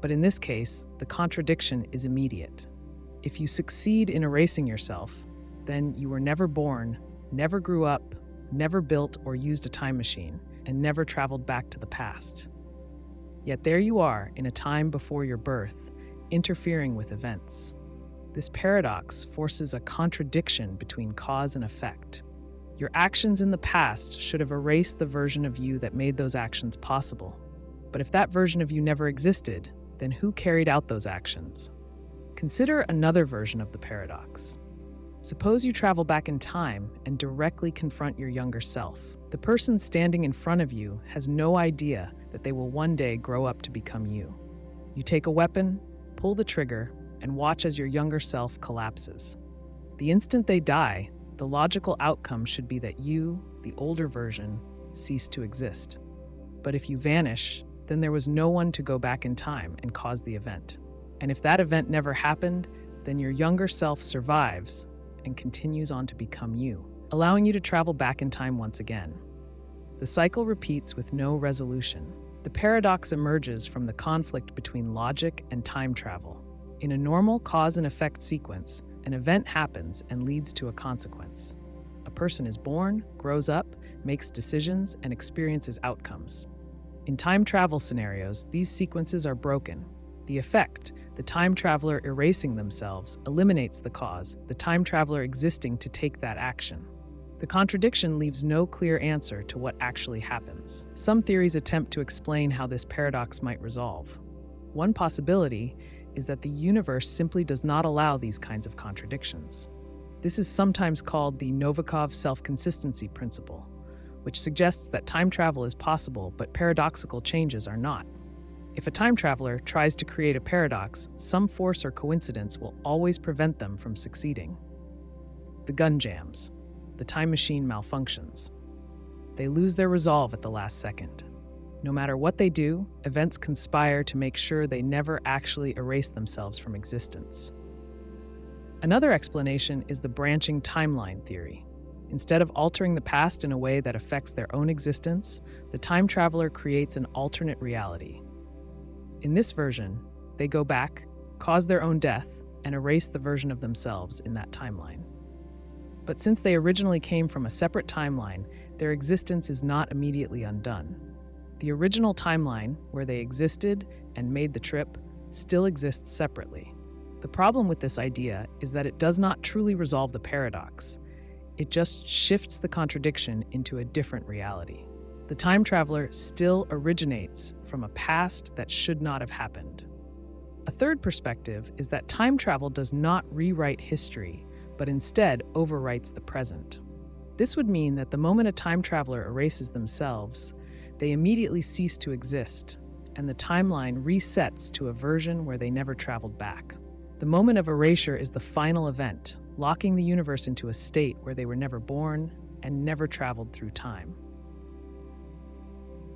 But in this case, the contradiction is immediate. If you succeed in erasing yourself, then you were never born, never grew up, never built or used a time machine, and never traveled back to the past. Yet there you are in a time before your birth, interfering with events. This paradox forces a contradiction between cause and effect. Your actions in the past should have erased the version of you that made those actions possible. But if that version of you never existed, then who carried out those actions? Consider another version of the paradox. Suppose you travel back in time and directly confront your younger self. The person standing in front of you has no idea that they will one day grow up to become you. You take a weapon, pull the trigger, and watch as your younger self collapses. The instant they die, the logical outcome should be that you, the older version, cease to exist. But if you vanish, then there was no one to go back in time and cause the event. And if that event never happened, then your younger self survives and continues on to become you, allowing you to travel back in time once again. The cycle repeats with no resolution. The paradox emerges from the conflict between logic and time travel. In a normal cause and effect sequence, an event happens and leads to a consequence. A person is born, grows up, makes decisions, and experiences outcomes. In time travel scenarios, these sequences are broken. The effect, the time traveler erasing themselves, eliminates the cause, the time traveler existing to take that action. The contradiction leaves no clear answer to what actually happens. Some theories attempt to explain how this paradox might resolve. One possibility is that the universe simply does not allow these kinds of contradictions. This is sometimes called the Novikov self-consistency principle, which suggests that time travel is possible, but paradoxical changes are not. If a time traveler tries to create a paradox, some force or coincidence will always prevent them from succeeding. The gun jams. The time machine malfunctions. They lose their resolve at the last second. No matter what they do, events conspire to make sure they never actually erase themselves from existence. Another explanation is the branching timeline theory. Instead of altering the past in a way that affects their own existence, the time traveler creates an alternate reality. In this version, they go back, cause their own death, and erase the version of themselves in that timeline. But since they originally came from a separate timeline, their existence is not immediately undone. The original timeline, where they existed and made the trip, still exists separately. The problem with this idea is that it does not truly resolve the paradox. It just shifts the contradiction into a different reality. The time traveler still originates from a past that should not have happened. A third perspective is that time travel does not rewrite history, but instead overwrites the present. This would mean that the moment a time traveler erases themselves, they immediately cease to exist, and the timeline resets to a version where they never traveled back. The moment of erasure is the final event, locking the universe into a state where they were never born and never traveled through time.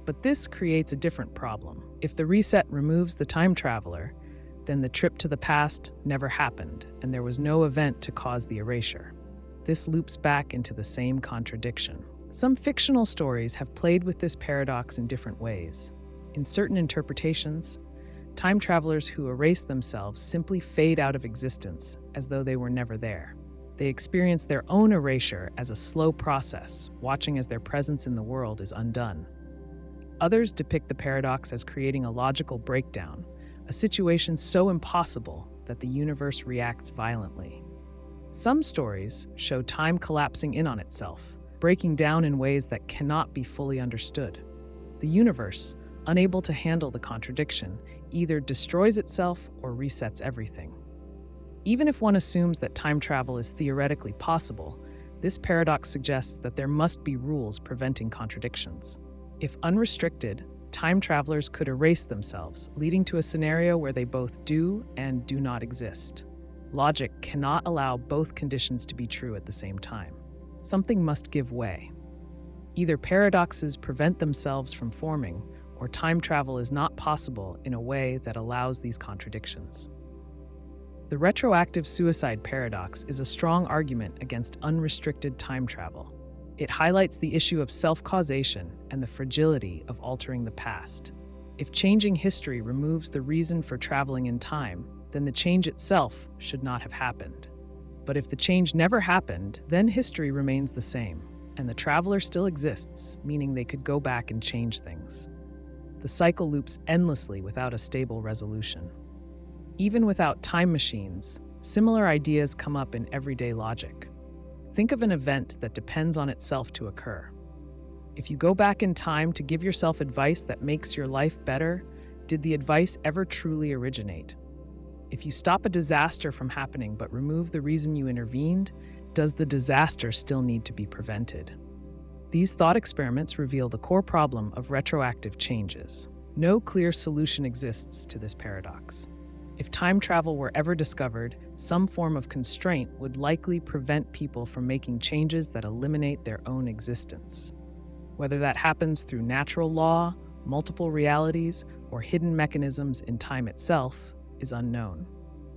But this creates a different problem. If the reset removes the time traveler, then the trip to the past never happened, and there was no event to cause the erasure. This loops back into the same contradiction. Some fictional stories have played with this paradox in different ways. In certain interpretations, time travelers who erase themselves simply fade out of existence as though they were never there. They experience their own erasure as a slow process, watching as their presence in the world is undone. Others depict the paradox as creating a logical breakdown, a situation so impossible that the universe reacts violently. Some stories show time collapsing in on itself, breaking down in ways that cannot be fully understood. The universe, unable to handle the contradiction, either destroys itself or resets everything. Even if one assumes that time travel is theoretically possible, this paradox suggests that there must be rules preventing contradictions. If unrestricted, time travelers could erase themselves, leading to a scenario where they both do and do not exist. Logic cannot allow both conditions to be true at the same time. Something must give way. Either paradoxes prevent themselves from forming, or time travel is not possible in a way that allows these contradictions. The retroactive suicide paradox is a strong argument against unrestricted time travel. It highlights the issue of self-causation and the fragility of altering the past. If changing history removes the reason for traveling in time, then the change itself should not have happened. But if the change never happened, then history remains the same, and the traveler still exists, meaning they could go back and change things. The cycle loops endlessly without a stable resolution. Even without time machines, similar ideas come up in everyday logic. Think of an event that depends on itself to occur. If you go back in time to give yourself advice that makes your life better, did the advice ever truly originate? If you stop a disaster from happening but remove the reason you intervened, does the disaster still need to be prevented? These thought experiments reveal the core problem of retroactive changes. No clear solution exists to this paradox. If time travel were ever discovered, some form of constraint would likely prevent people from making changes that eliminate their own existence. Whether that happens through natural law, multiple realities, or hidden mechanisms in time itself is unknown.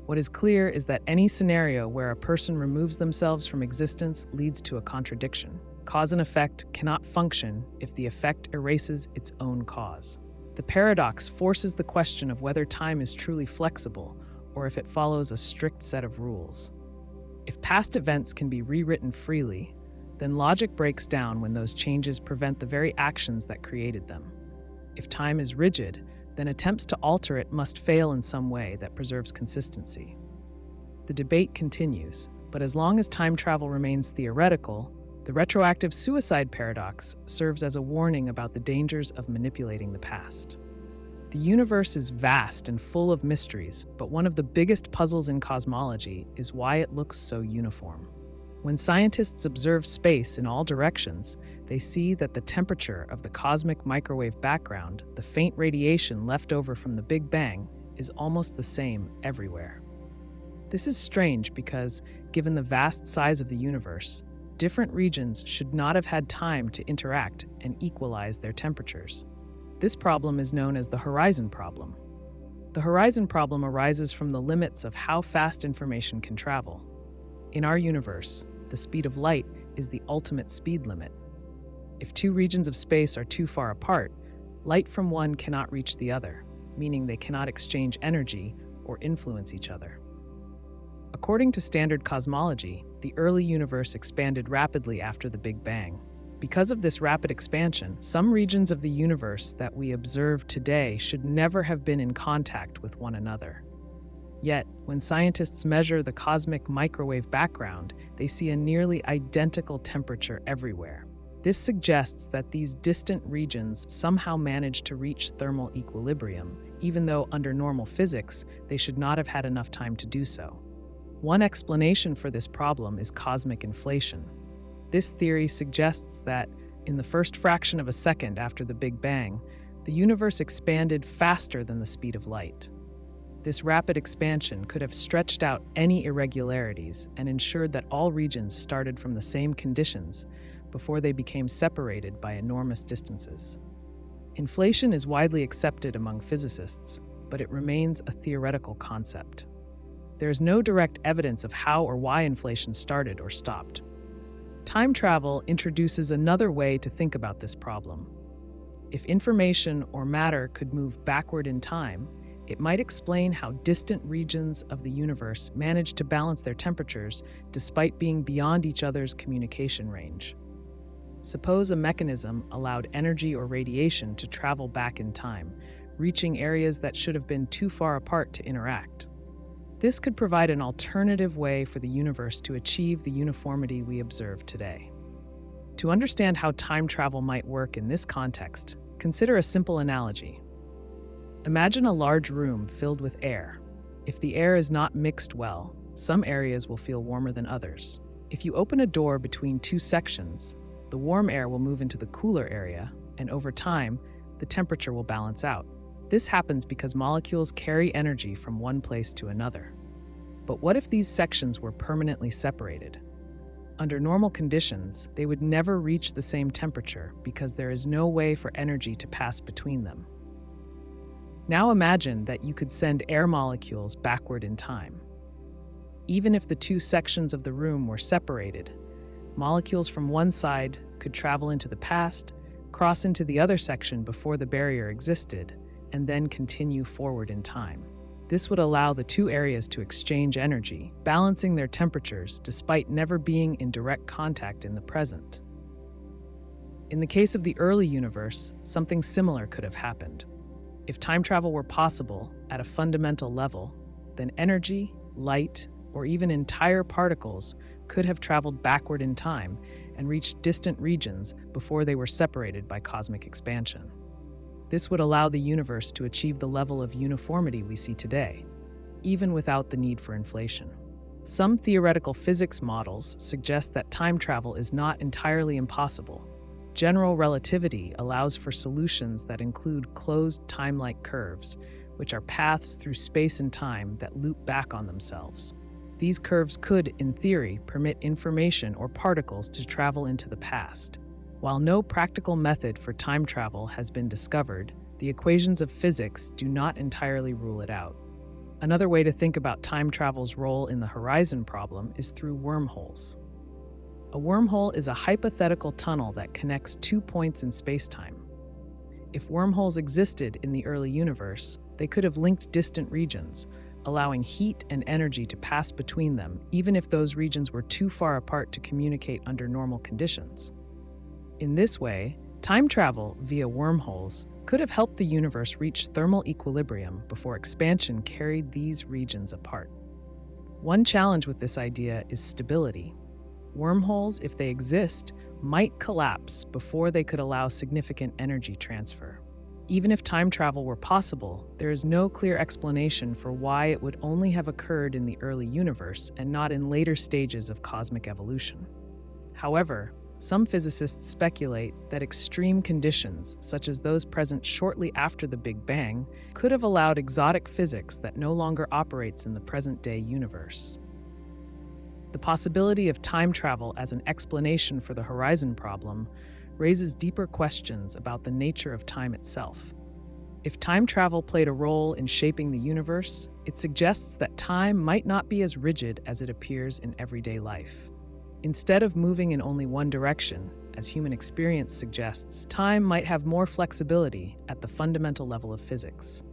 What is clear is that any scenario where a person removes themselves from existence leads to a contradiction. Cause and effect cannot function if the effect erases its own cause. The paradox forces the question of whether time is truly flexible or if it follows a strict set of rules. If past events can be rewritten freely, then logic breaks down when those changes prevent the very actions that created them. If time is rigid, then attempts to alter it must fail in some way that preserves consistency. The debate continues, but as long as time travel remains theoretical, the retroactive suicide paradox serves as a warning about the dangers of manipulating the past. The universe is vast and full of mysteries, but one of the biggest puzzles in cosmology is why it looks so uniform. When scientists observe space in all directions, they see that the temperature of the cosmic microwave background, the faint radiation left over from the Big Bang, is almost the same everywhere. This is strange because, given the vast size of the universe, different regions should not have had time to interact and equalize their temperatures. This problem is known as the horizon problem. The horizon problem arises from the limits of how fast information can travel. In our universe, the speed of light is the ultimate speed limit. If two regions of space are too far apart, light from one cannot reach the other, meaning they cannot exchange energy or influence each other. According to standard cosmology, the early universe expanded rapidly after the Big Bang. Because of this rapid expansion, some regions of the universe that we observe today should never have been in contact with one another. Yet, when scientists measure the cosmic microwave background, they see a nearly identical temperature everywhere. This suggests that these distant regions somehow managed to reach thermal equilibrium, even though under normal physics, they should not have had enough time to do so. One explanation for this problem is cosmic inflation. This theory suggests that, in the first fraction of a second after the Big Bang, The universe expanded faster than the speed of light. This rapid expansion could have stretched out any irregularities and ensured that all regions started from the same conditions before they became separated by enormous distances. Inflation is widely accepted among physicists, but it remains a theoretical concept. There is no direct evidence of how or why inflation started or stopped. Time travel introduces another way to think about this problem. If information or matter could move backward in time, it might explain how distant regions of the universe manage to balance their temperatures despite being beyond each other's communication range. Suppose a mechanism allowed energy or radiation to travel back in time, reaching areas that should have been too far apart to interact. This could provide an alternative way for the universe to achieve the uniformity we observe today. To understand how time travel might work in this context, consider a simple analogy. Imagine a large room filled with air. If the air is not mixed well, some areas will feel warmer than others. If you open a door between two sections, the warm air will move into the cooler area, and over time, the temperature will balance out. This happens because molecules carry energy from one place to another. But what if these sections were permanently separated? Under normal conditions, they would never reach the same temperature because there is no way for energy to pass between them. Now imagine that you could send air molecules backward in time. Even if the two sections of the room were separated, molecules from one side could travel into the past, cross into the other section before the barrier existed, and then continue forward in time. This would allow the two areas to exchange energy, balancing their temperatures despite never being in direct contact in the present. In the case of the early universe, something similar could have happened. If time travel were possible at a fundamental level, then energy, light, or even entire particles could have traveled backward in time and reached distant regions before they were separated by cosmic expansion. This would allow the universe to achieve the level of uniformity we see today, even without the need for inflation. Some theoretical physics models suggest that time travel is not entirely impossible. General relativity allows for solutions that include closed time-like curves, which are paths through space and time that loop back on themselves. These curves could, in theory, permit information or particles to travel into the past. While no practical method for time travel has been discovered, the equations of physics do not entirely rule it out. Another way to think about time travel's role in the horizon problem is through wormholes. A wormhole is a hypothetical tunnel that connects two points in spacetime. If wormholes existed in the early universe, they could have linked distant regions, allowing heat and energy to pass between them, even if those regions were too far apart to communicate under normal conditions. In this way, time travel via wormholes could have helped the universe reach thermal equilibrium before expansion carried these regions apart. One challenge with this idea is stability. Wormholes, if they exist, might collapse before they could allow significant energy transfer. Even if time travel were possible, there is no clear explanation for why it would only have occurred in the early universe and not in later stages of cosmic evolution. However, some physicists speculate that extreme conditions, such as those present shortly after the Big Bang, could have allowed exotic physics that no longer operates in the present-day universe. The possibility of time travel as an explanation for the horizon problem raises deeper questions about the nature of time itself. If time travel played a role in shaping the universe, it suggests that time might not be as rigid as it appears in everyday life. Instead of moving in only one direction, as human experience suggests, time might have more flexibility at the fundamental level of physics.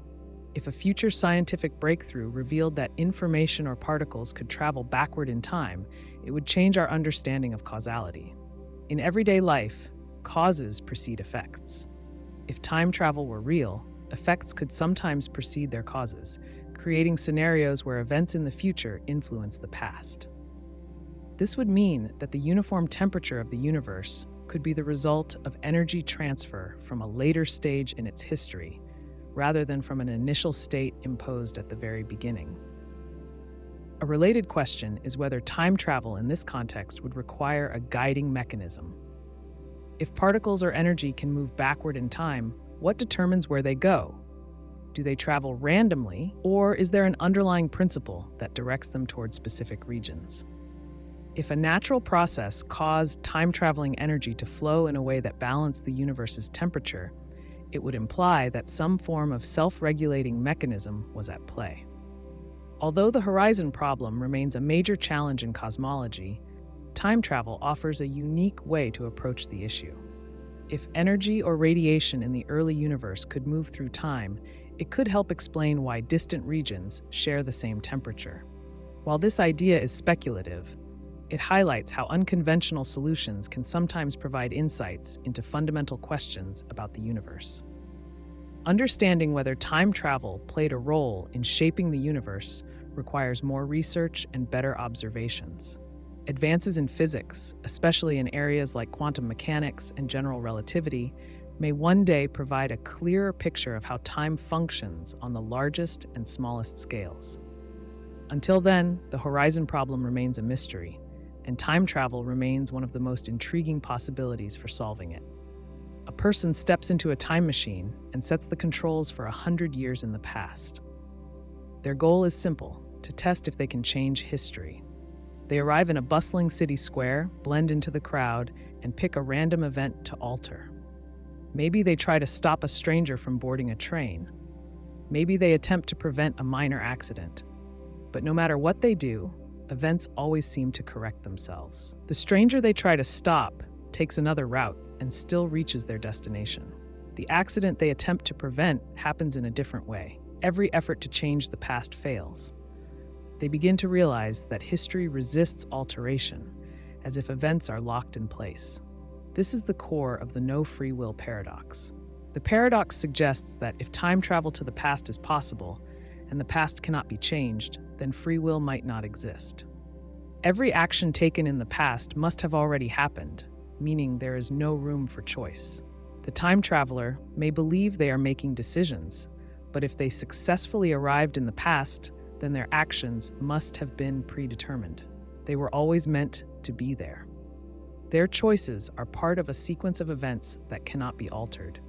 If a future scientific breakthrough revealed that information or particles could travel backward in time, it would change our understanding of causality. In everyday life, causes precede effects. If time travel were real, effects could sometimes precede their causes, creating scenarios where events in the future influence the past. This would mean that the uniform temperature of the universe could be the result of energy transfer from a later stage in its history, rather than from an initial state imposed at the very beginning. A related question is whether time travel in this context would require a guiding mechanism. If particles or energy can move backward in time, What determines where they go? Do they travel randomly, or is there an underlying principle that directs them toward specific regions? If a natural process caused time-traveling energy to flow in a way that balanced the universe's temperature, it would imply that some form of self-regulating mechanism was at play. Although the horizon problem remains a major challenge in cosmology, time travel offers a unique way to approach the issue. If energy or radiation in the early universe could move through time, it could help explain why distant regions share the same temperature. While this idea is speculative, it highlights how unconventional solutions can sometimes provide insights into fundamental questions about the universe. Understanding whether time travel played a role in shaping the universe requires more research and better observations. Advances in physics, especially in areas like quantum mechanics and general relativity, may one day provide a clearer picture of how time functions on the largest and smallest scales. Until then, the horizon problem remains a mystery, and time travel remains one of the most intriguing possibilities for solving it. A person steps into a time machine and sets the controls for 100 years in the past. Their goal is simple: to test if they can change history. They arrive in a bustling city square, blend into the crowd, and pick a random event to alter. Maybe they try to stop a stranger from boarding a train. Maybe they attempt to prevent a minor accident. But no matter what they do, events always seem to correct themselves. The stranger they try to stop takes another route and still reaches their destination. The accident they attempt to prevent happens in a different way. Every effort to change the past fails. They begin to realize that history resists alteration, as if events are locked in place. This is the core of the no free will paradox. The paradox suggests that if time travel to the past is possible, and the past cannot be changed, then free will might not exist. Every action taken in the past must have already happened, meaning there is no room for choice. The time traveler may believe they are making decisions, but if they successfully arrived in the past, then their actions must have been predetermined. They were always meant to be there. Their choices are part of a sequence of events that cannot be altered.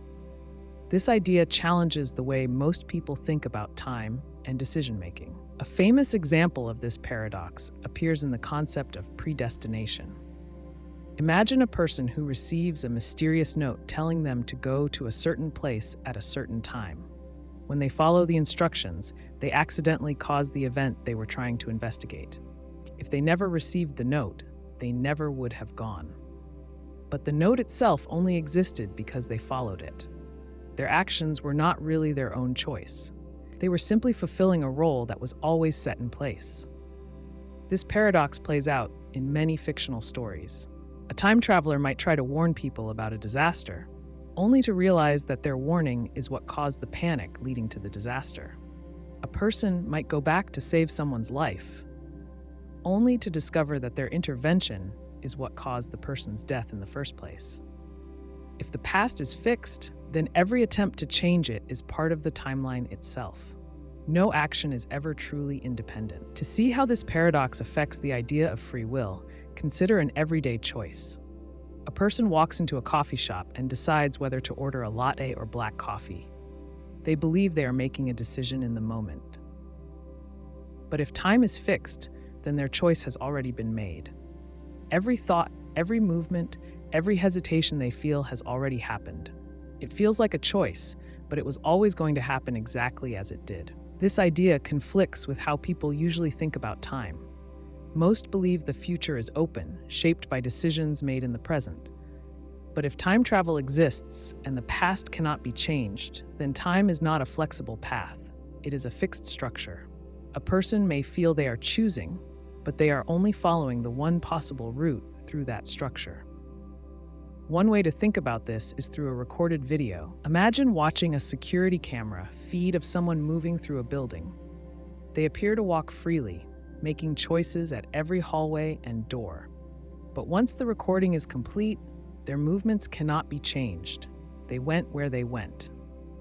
This idea challenges the way most people think about time and decision-making. A famous example of this paradox appears in the concept of predestination. Imagine a person who receives a mysterious note telling them to go to a certain place at a certain time. When they follow the instructions, they accidentally cause the event they were trying to investigate. If they never received the note, they never would have gone. But the note itself only existed because they followed it. Their actions were not really their own choice. They were simply fulfilling a role that was always set in place. This paradox plays out in many fictional stories. A time traveler might try to warn people about a disaster, only to realize that their warning is what caused the panic leading to the disaster. A person might go back to save someone's life, only to discover that their intervention is what caused the person's death in the first place. If the past is fixed, then every attempt to change it is part of the timeline itself. No action is ever truly independent. To see how this paradox affects the idea of free will, consider an everyday choice. A person walks into a coffee shop and decides whether to order a latte or black coffee. They believe they are making a decision in the moment. But if time is fixed, then their choice has already been made. Every thought, every movement, every hesitation they feel has already happened. It feels like a choice, but it was always going to happen exactly as it did. This idea conflicts with how people usually think about time. Most believe the future is open, shaped by decisions made in the present. But if time travel exists and the past cannot be changed, then time is not a flexible path. It is a fixed structure. A person may feel they are choosing, but they are only following the one possible route through that structure. One way to think about this is through a recorded video. Imagine watching a security camera feed of someone moving through a building. They appear to walk freely, making choices at every hallway and door. But once the recording is complete, their movements cannot be changed. They went where they went.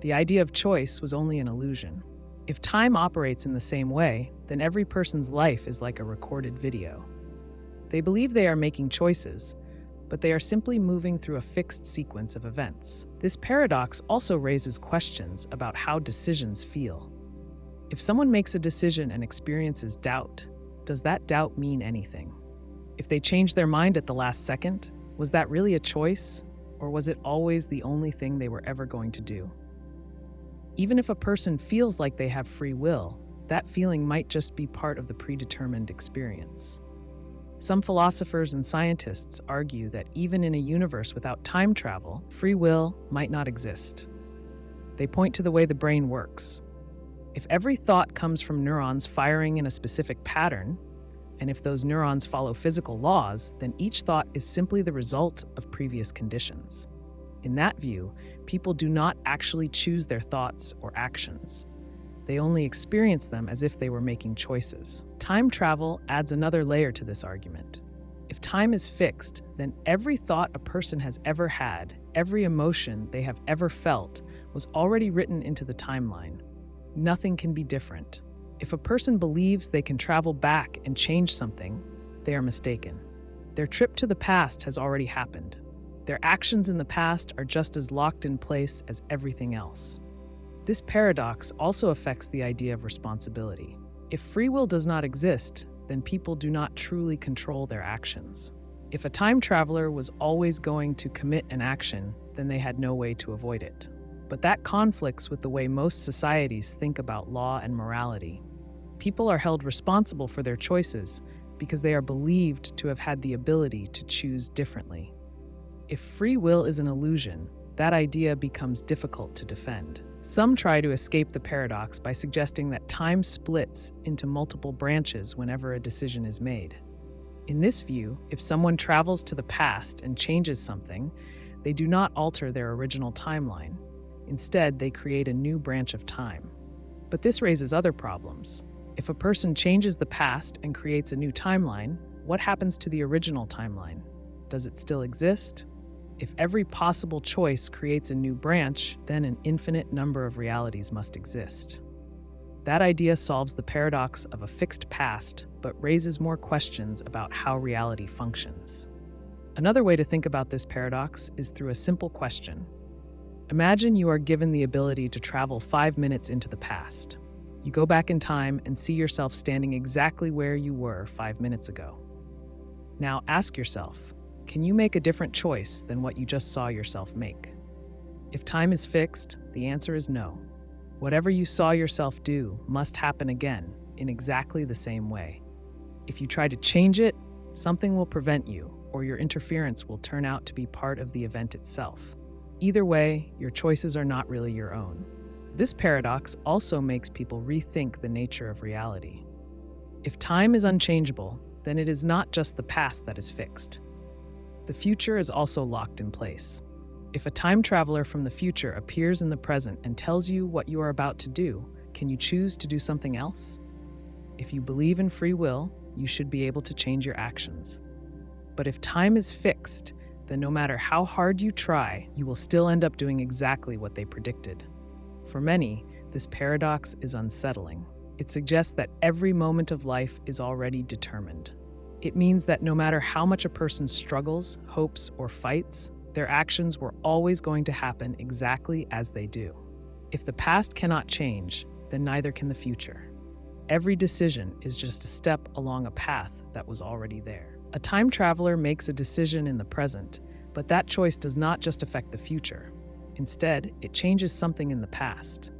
The idea of choice was only an illusion. If time operates in the same way, then every person's life is like a recorded video. They believe they are making choices, but they are simply moving through a fixed sequence of events. This paradox also raises questions about how decisions feel. If someone makes a decision and experiences doubt, does that doubt mean anything? If they change their mind at the last second, was that really a choice, or was it always the only thing they were ever going to do? Even if a person feels like they have free will, that feeling might just be part of the predetermined experience. Some philosophers and scientists argue that even in a universe without time travel, free will might not exist. They point to the way the brain works. If every thought comes from neurons firing in a specific pattern, and if those neurons follow physical laws, then each thought is simply the result of previous conditions. In that view, people do not actually choose their thoughts or actions. They only experience them as if they were making choices. Time travel adds another layer to this argument. If time is fixed, then every thought a person has ever had, every emotion they have ever felt, was already written into the timeline. Nothing can be different. If a person believes they can travel back and change something, they are mistaken. Their trip to the past has already happened. Their actions in the past are just as locked in place as everything else. This paradox also affects the idea of responsibility. If free will does not exist, then people do not truly control their actions. If a time traveler was always going to commit an action, then they had no way to avoid it. But that conflicts with the way most societies think about law and morality. People are held responsible for their choices because they are believed to have had the ability to choose differently. If free will is an illusion, that idea becomes difficult to defend. Some try to escape the paradox by suggesting that time splits into multiple branches whenever a decision is made. In this view, if someone travels to the past and changes something, they do not alter their original timeline. Instead, they create a new branch of time. But this raises other problems. If a person changes the past and creates a new timeline, what happens to the original timeline? Does it still exist? If every possible choice creates a new branch, then an infinite number of realities must exist. That idea solves the paradox of a fixed past, but raises more questions about how reality functions. Another way to think about this paradox is through a simple question. Imagine you are given the ability to travel 5 minutes into the past. You go back in time and see yourself standing exactly where you were 5 minutes ago. Now ask yourself, can you make a different choice than what you just saw yourself make? If time is fixed, the answer is no. Whatever you saw yourself do must happen again in exactly the same way. If you try to change it, something will prevent you, or your interference will turn out to be part of the event itself. Either way, your choices are not really your own. This paradox also makes people rethink the nature of reality. If time is unchangeable, then it is not just the past that is fixed. The future is also locked in place. If a time traveler from the future appears in the present and tells you what you are about to do, can you choose to do something else? If you believe in free will, you should be able to change your actions. But if time is fixed, then no matter how hard you try, you will still end up doing exactly what they predicted. For many, this paradox is unsettling. It suggests that every moment of life is already determined. It means that no matter how much a person struggles, hopes, or fights, their actions were always going to happen exactly as they do. If the past cannot change, then neither can the future. Every decision is just a step along a path that was already there. A time traveler makes a decision in the present, but that choice does not just affect the future. Instead, it changes something in the past.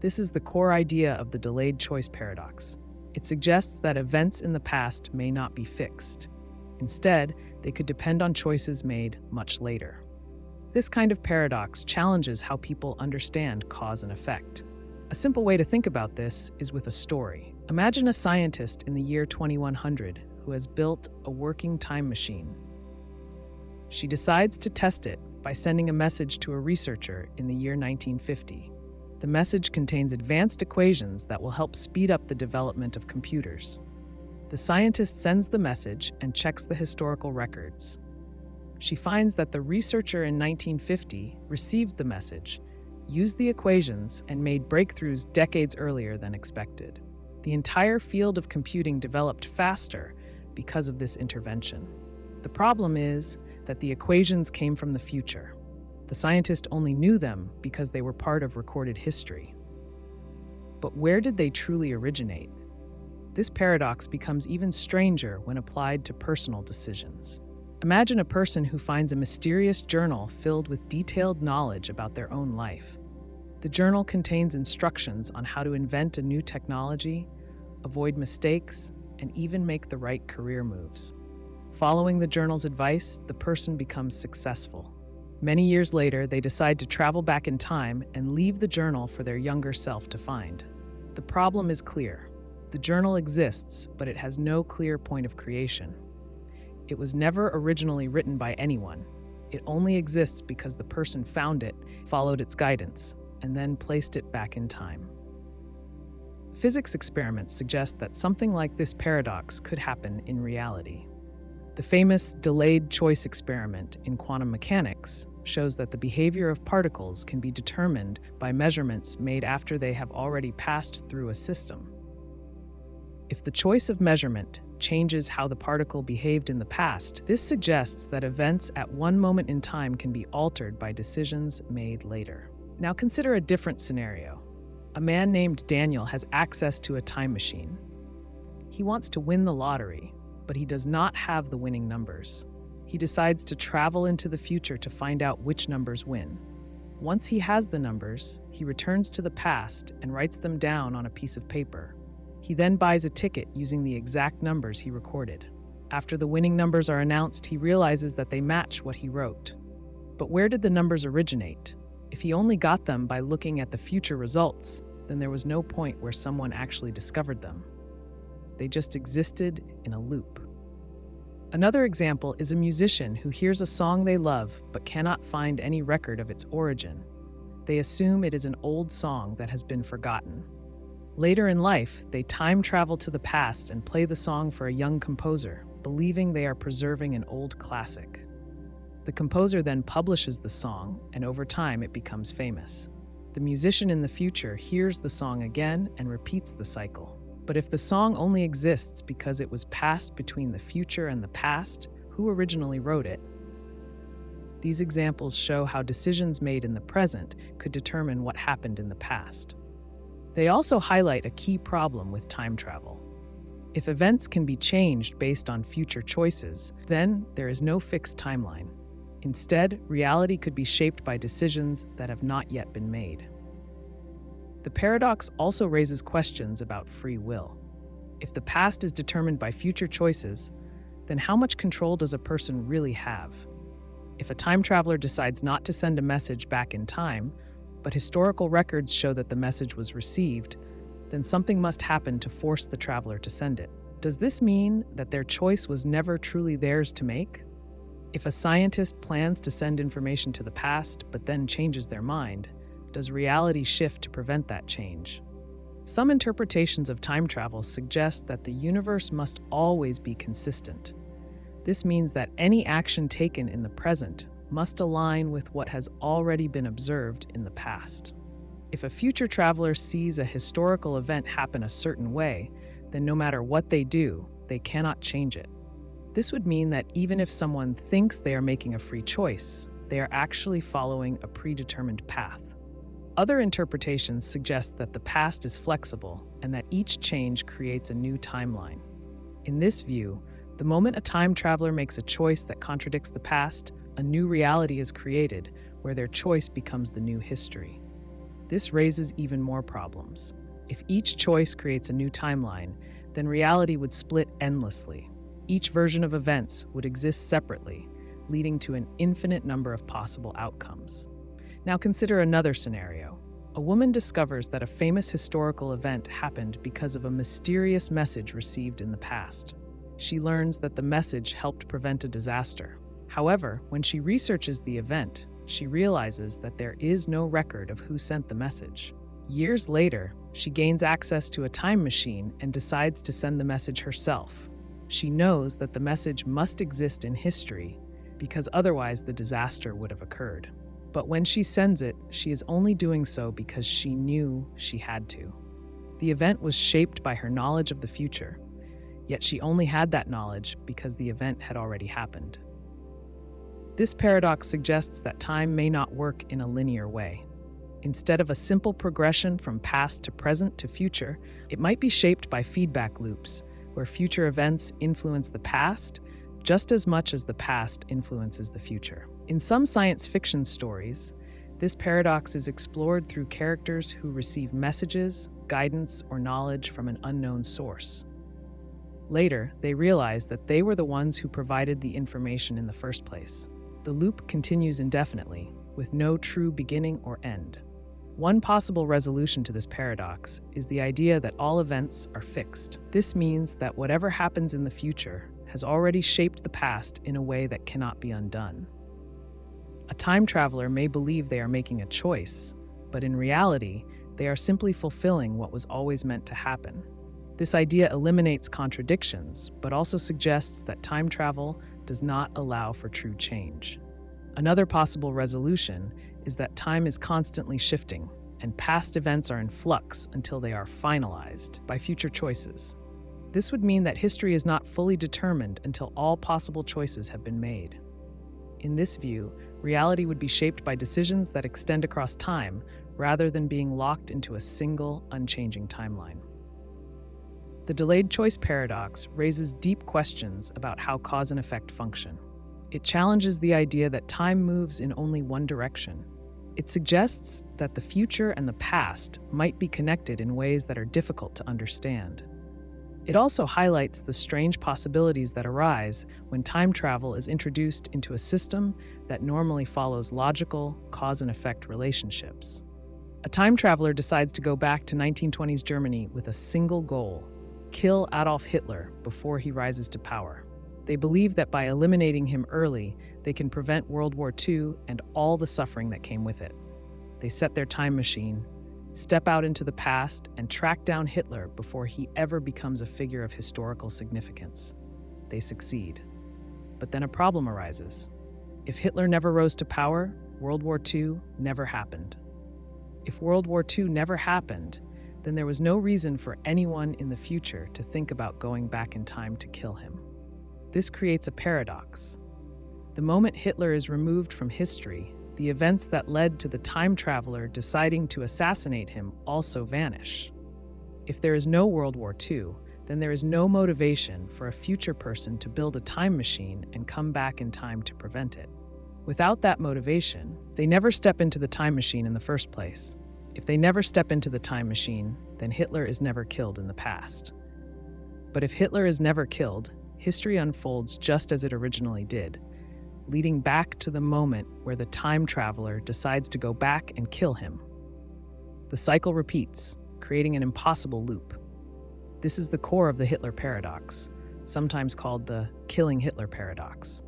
This is the core idea of the delayed choice paradox. It suggests that events in the past may not be fixed. Instead, they could depend on choices made much later. This kind of paradox challenges how people understand cause and effect. A simple way to think about this is with a story. Imagine a scientist in the year 2100 who has built a working time machine. She decides to test it by sending a message to a researcher in the year 1950. The message contains advanced equations that will help speed up the development of computers. The scientist sends the message and checks the historical records. She finds that the researcher in 1950 received the message, used the equations, and made breakthroughs decades earlier than expected. The entire field of computing developed faster because of this intervention. The problem is that the equations came from the future. The scientist only knew them because they were part of recorded history. But where did they truly originate? This paradox becomes even stranger when applied to personal decisions. Imagine a person who finds a mysterious journal filled with detailed knowledge about their own life. The journal contains instructions on how to invent a new technology, avoid mistakes, and even make the right career moves. Following the journal's advice, the person becomes successful. Many years later, they decide to travel back in time and leave the journal for their younger self to find. The problem is clear. The journal exists, but it has no clear point of creation. It was never originally written by anyone. It only exists because the person found it, followed its guidance, and then placed it back in time. Physics experiments suggest that something like this paradox could happen in reality. The famous delayed choice experiment in quantum mechanics shows that the behavior of particles can be determined by measurements made after they have already passed through a system. If the choice of measurement changes how the particle behaved in the past, this suggests that events at one moment in time can be altered by decisions made later. Now consider a different scenario. A man named Daniel has access to a time machine. He wants to win the lottery, but he does not have the winning numbers. He decides to travel into the future to find out which numbers win. Once he has the numbers, he returns to the past and writes them down on a piece of paper. He then buys a ticket using the exact numbers he recorded. After the winning numbers are announced, he realizes that they match what he wrote. But where did the numbers originate? If he only got them by looking at the future results, then there was no point where someone actually discovered them. They just existed in a loop. Another example is a musician who hears a song they love but cannot find any record of its origin. They assume it is an old song that has been forgotten. Later in life, they time travel to the past and play the song for a young composer, believing they are preserving an old classic. The composer then publishes the song, and over time it becomes famous. The musician in the future hears the song again and repeats the cycle. But if the song only exists because it was passed between the future and the past, who originally wrote it? These examples show how decisions made in the present could determine what happened in the past. They also highlight a key problem with time travel. If events can be changed based on future choices, then there is no fixed timeline. Instead, reality could be shaped by decisions that have not yet been made. The paradox also raises questions about free will. If the past is determined by future choices, then how much control does a person really have? If a time traveler decides not to send a message back in time, but historical records show that the message was received, then something must happen to force the traveler to send it. Does this mean that their choice was never truly theirs to make? If a scientist plans to send information to the past but then changes their mind, does reality shift to prevent that change? Some interpretations of time travel suggest that the universe must always be consistent. This means that any action taken in the present must align with what has already been observed in the past. If a future traveler sees a historical event happen a certain way, then no matter what they do, they cannot change it. This would mean that even if someone thinks they are making a free choice, they are actually following a predetermined path. Other interpretations suggest that the past is flexible and that each change creates a new timeline. In this view, the moment a time traveler makes a choice that contradicts the past, a new reality is created where their choice becomes the new history. This raises even more problems. If each choice creates a new timeline, then reality would split endlessly. Each version of events would exist separately, leading to an infinite number of possible outcomes. Now consider another scenario. A woman discovers that a famous historical event happened because of a mysterious message received in the past. She learns that the message helped prevent a disaster. However, when she researches the event, she realizes that there is no record of who sent the message. Years later, she gains access to a time machine and decides to send the message herself. She knows that the message must exist in history because otherwise the disaster would have occurred. But when she sends it, she is only doing so because she knew she had to. The event was shaped by her knowledge of the future, yet she only had that knowledge because the event had already happened. This paradox suggests that time may not work in a linear way. Instead of a simple progression from past to present to future, it might be shaped by feedback loops, where future events influence the past just as much as the past influences the future. In some science fiction stories, this paradox is explored through characters who receive messages, guidance, or knowledge from an unknown source. Later, they realize that they were the ones who provided the information in the first place. The loop continues indefinitely, with no true beginning or end. One possible resolution to this paradox is the idea that all events are fixed. This means that whatever happens in the future has already shaped the past in a way that cannot be undone. A time traveler may believe they are making a choice, but in reality, they are simply fulfilling what was always meant to happen. This idea eliminates contradictions, but also suggests that time travel does not allow for true change. Another possible resolution is that time is constantly shifting, and past events are in flux until they are finalized by future choices. This would mean that history is not fully determined until all possible choices have been made. In this view, reality would be shaped by decisions that extend across time, rather than being locked into a single, unchanging timeline. The delayed choice paradox raises deep questions about how cause and effect function. It challenges the idea that time moves in only one direction. It suggests that the future and the past might be connected in ways that are difficult to understand. It also highlights the strange possibilities that arise when time travel is introduced into a system that normally follows logical cause and effect relationships. A time traveler decides to go back to 1920s Germany with a single goal: kill Adolf Hitler before he rises to power. They believe that by eliminating him early, they can prevent World War II and all the suffering that came with it. They set their time machine, step out into the past, and track down Hitler before he ever becomes a figure of historical significance. They succeed. But then a problem arises. If Hitler never rose to power, World War II never happened. If World War II never happened, then there was no reason for anyone in the future to think about going back in time to kill him. This creates a paradox. The moment Hitler is removed from history, the events that led to the time traveler deciding to assassinate him also vanish. If there is no World War II, then there is no motivation for a future person to build a time machine and come back in time to prevent it. Without that motivation, they never step into the time machine in the first place. If they never step into the time machine, then Hitler is never killed in the past. But if Hitler is never killed, history unfolds just as it originally did, leading back to the moment where the time traveler decides to go back and kill him. The cycle repeats, creating an impossible loop. This is the core of the Hitler paradox, sometimes called the killing Hitler paradox.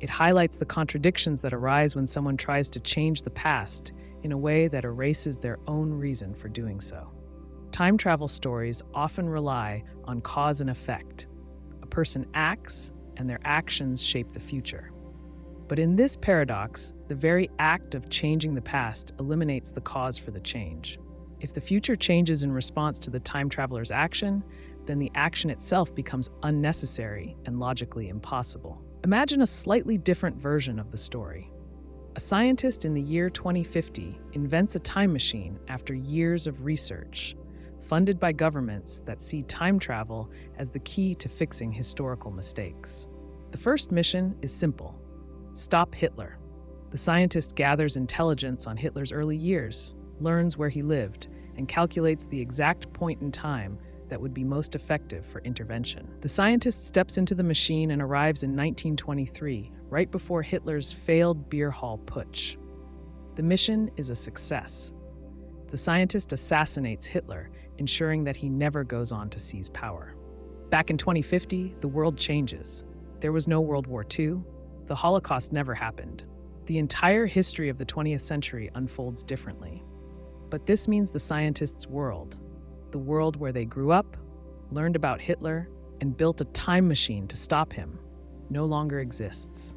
It highlights the contradictions that arise when someone tries to change the past in a way that erases their own reason for doing so. Time travel stories often rely on cause and effect. A person acts, and their actions shape the future. But in this paradox, the very act of changing the past eliminates the cause for the change. If the future changes in response to the time traveler's action, then the action itself becomes unnecessary and logically impossible. Imagine a slightly different version of the story. A scientist in the year 2050 invents a time machine after years of research, funded by governments that see time travel as the key to fixing historical mistakes. The first mission is simple: stop Hitler. The scientist gathers intelligence on Hitler's early years, learns where he lived, and calculates the exact point in time that would be most effective for intervention. The scientist steps into the machine and arrives in 1923, right before Hitler's failed beer hall putsch. The mission is a success. The scientist assassinates Hitler, ensuring that he never goes on to seize power. Back in 2050, the world changes. There was no World War II. The Holocaust never happened. The entire history of the 20th century unfolds differently. But this means the scientist's world, the world where they grew up, learned about Hitler, and built a time machine to stop him, no longer exists.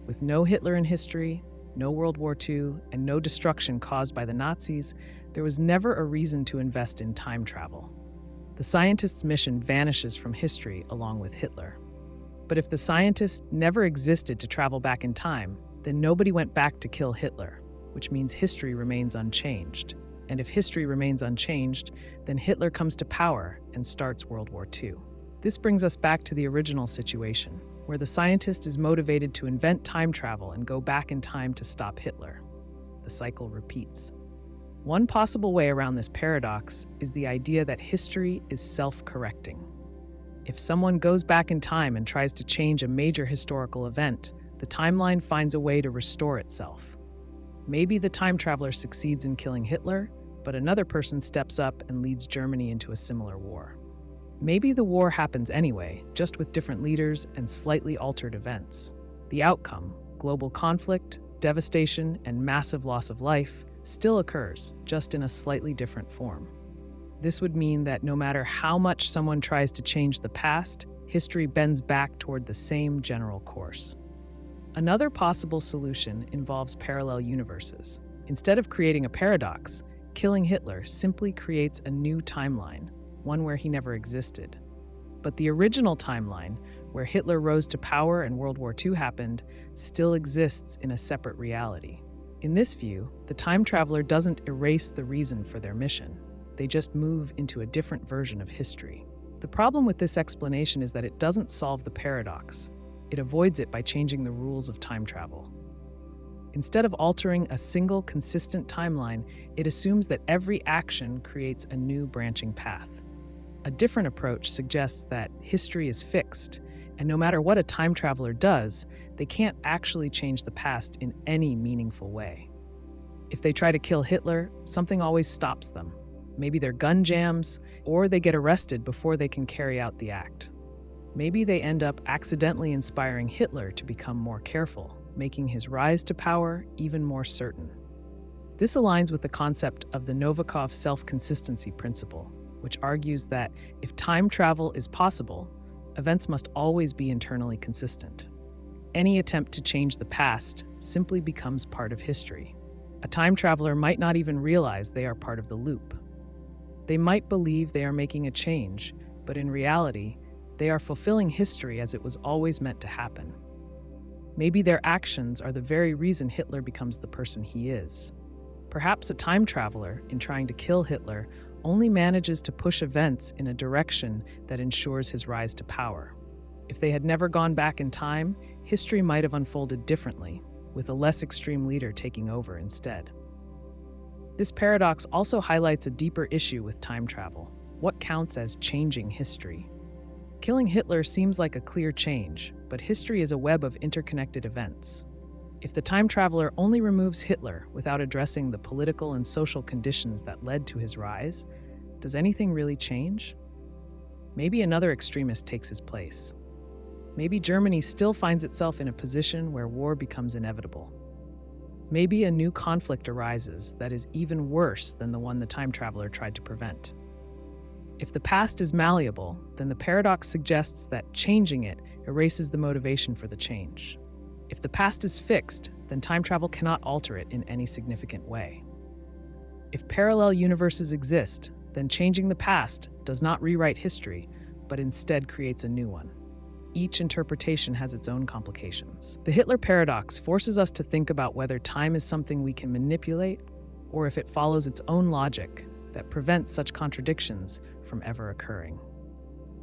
With no Hitler in history, no World War II, and no destruction caused by the Nazis, there was never a reason to invest in time travel. The scientist's mission vanishes from history along with Hitler. But if the scientist never existed to travel back in time, then nobody went back to kill Hitler, which means history remains unchanged. And if history remains unchanged, then Hitler comes to power and starts World War II. This brings us back to the original situation, where the scientist is motivated to invent time travel and go back in time to stop Hitler. The cycle repeats. One possible way around this paradox is the idea that history is self-correcting. If someone goes back in time and tries to change a major historical event, the timeline finds a way to restore itself. Maybe the time traveler succeeds in killing Hitler, but another person steps up and leads Germany into a similar war. Maybe the war happens anyway, just with different leaders and slightly altered events. The outcome, global conflict, devastation, and massive loss of life, still occurs, just in a slightly different form. This would mean that no matter how much someone tries to change the past, history bends back toward the same general course. Another possible solution involves parallel universes. Instead of creating a paradox, killing Hitler simply creates a new timeline, one where he never existed. But the original timeline, where Hitler rose to power and World War II happened, still exists in a separate reality. In this view, the time traveler doesn't erase the reason for their mission. They just move into a different version of history. The problem with this explanation is that it doesn't solve the paradox. It avoids it by changing the rules of time travel. Instead of altering a single, consistent timeline, it assumes that every action creates a new branching path. A different approach suggests that history is fixed, and no matter what a time traveler does, they can't actually change the past in any meaningful way. If they try to kill Hitler, something always stops them. Maybe their gun jams, or they get arrested before they can carry out the act. Maybe they end up accidentally inspiring Hitler to become more careful, making his rise to power even more certain. This aligns with the concept of the Novikov self-consistency principle, which argues that if time travel is possible, events must always be internally consistent. Any attempt to change the past simply becomes part of history. A time traveler might not even realize they are part of the loop. They might believe they are making a change, but in reality, they are fulfilling history as it was always meant to happen. Maybe their actions are the very reason Hitler becomes the person he is. Perhaps a time traveler, in trying to kill Hitler, only manages to push events in a direction that ensures his rise to power. If they had never gone back in time, history might have unfolded differently, with a less extreme leader taking over instead. This paradox also highlights a deeper issue with time travel. What counts as changing history? Killing Hitler seems like a clear change, but history is a web of interconnected events. If the time traveler only removes Hitler without addressing the political and social conditions that led to his rise, does anything really change? Maybe another extremist takes his place. Maybe Germany still finds itself in a position where war becomes inevitable. Maybe a new conflict arises that is even worse than the one the time traveler tried to prevent. If the past is malleable, then the paradox suggests that changing it erases the motivation for the change. If the past is fixed, then time travel cannot alter it in any significant way. If parallel universes exist, then changing the past does not rewrite history, but instead creates a new one. Each interpretation has its own complications. The Hitler paradox forces us to think about whether time is something we can manipulate, or if it follows its own logic that prevents such contradictions from ever occurring.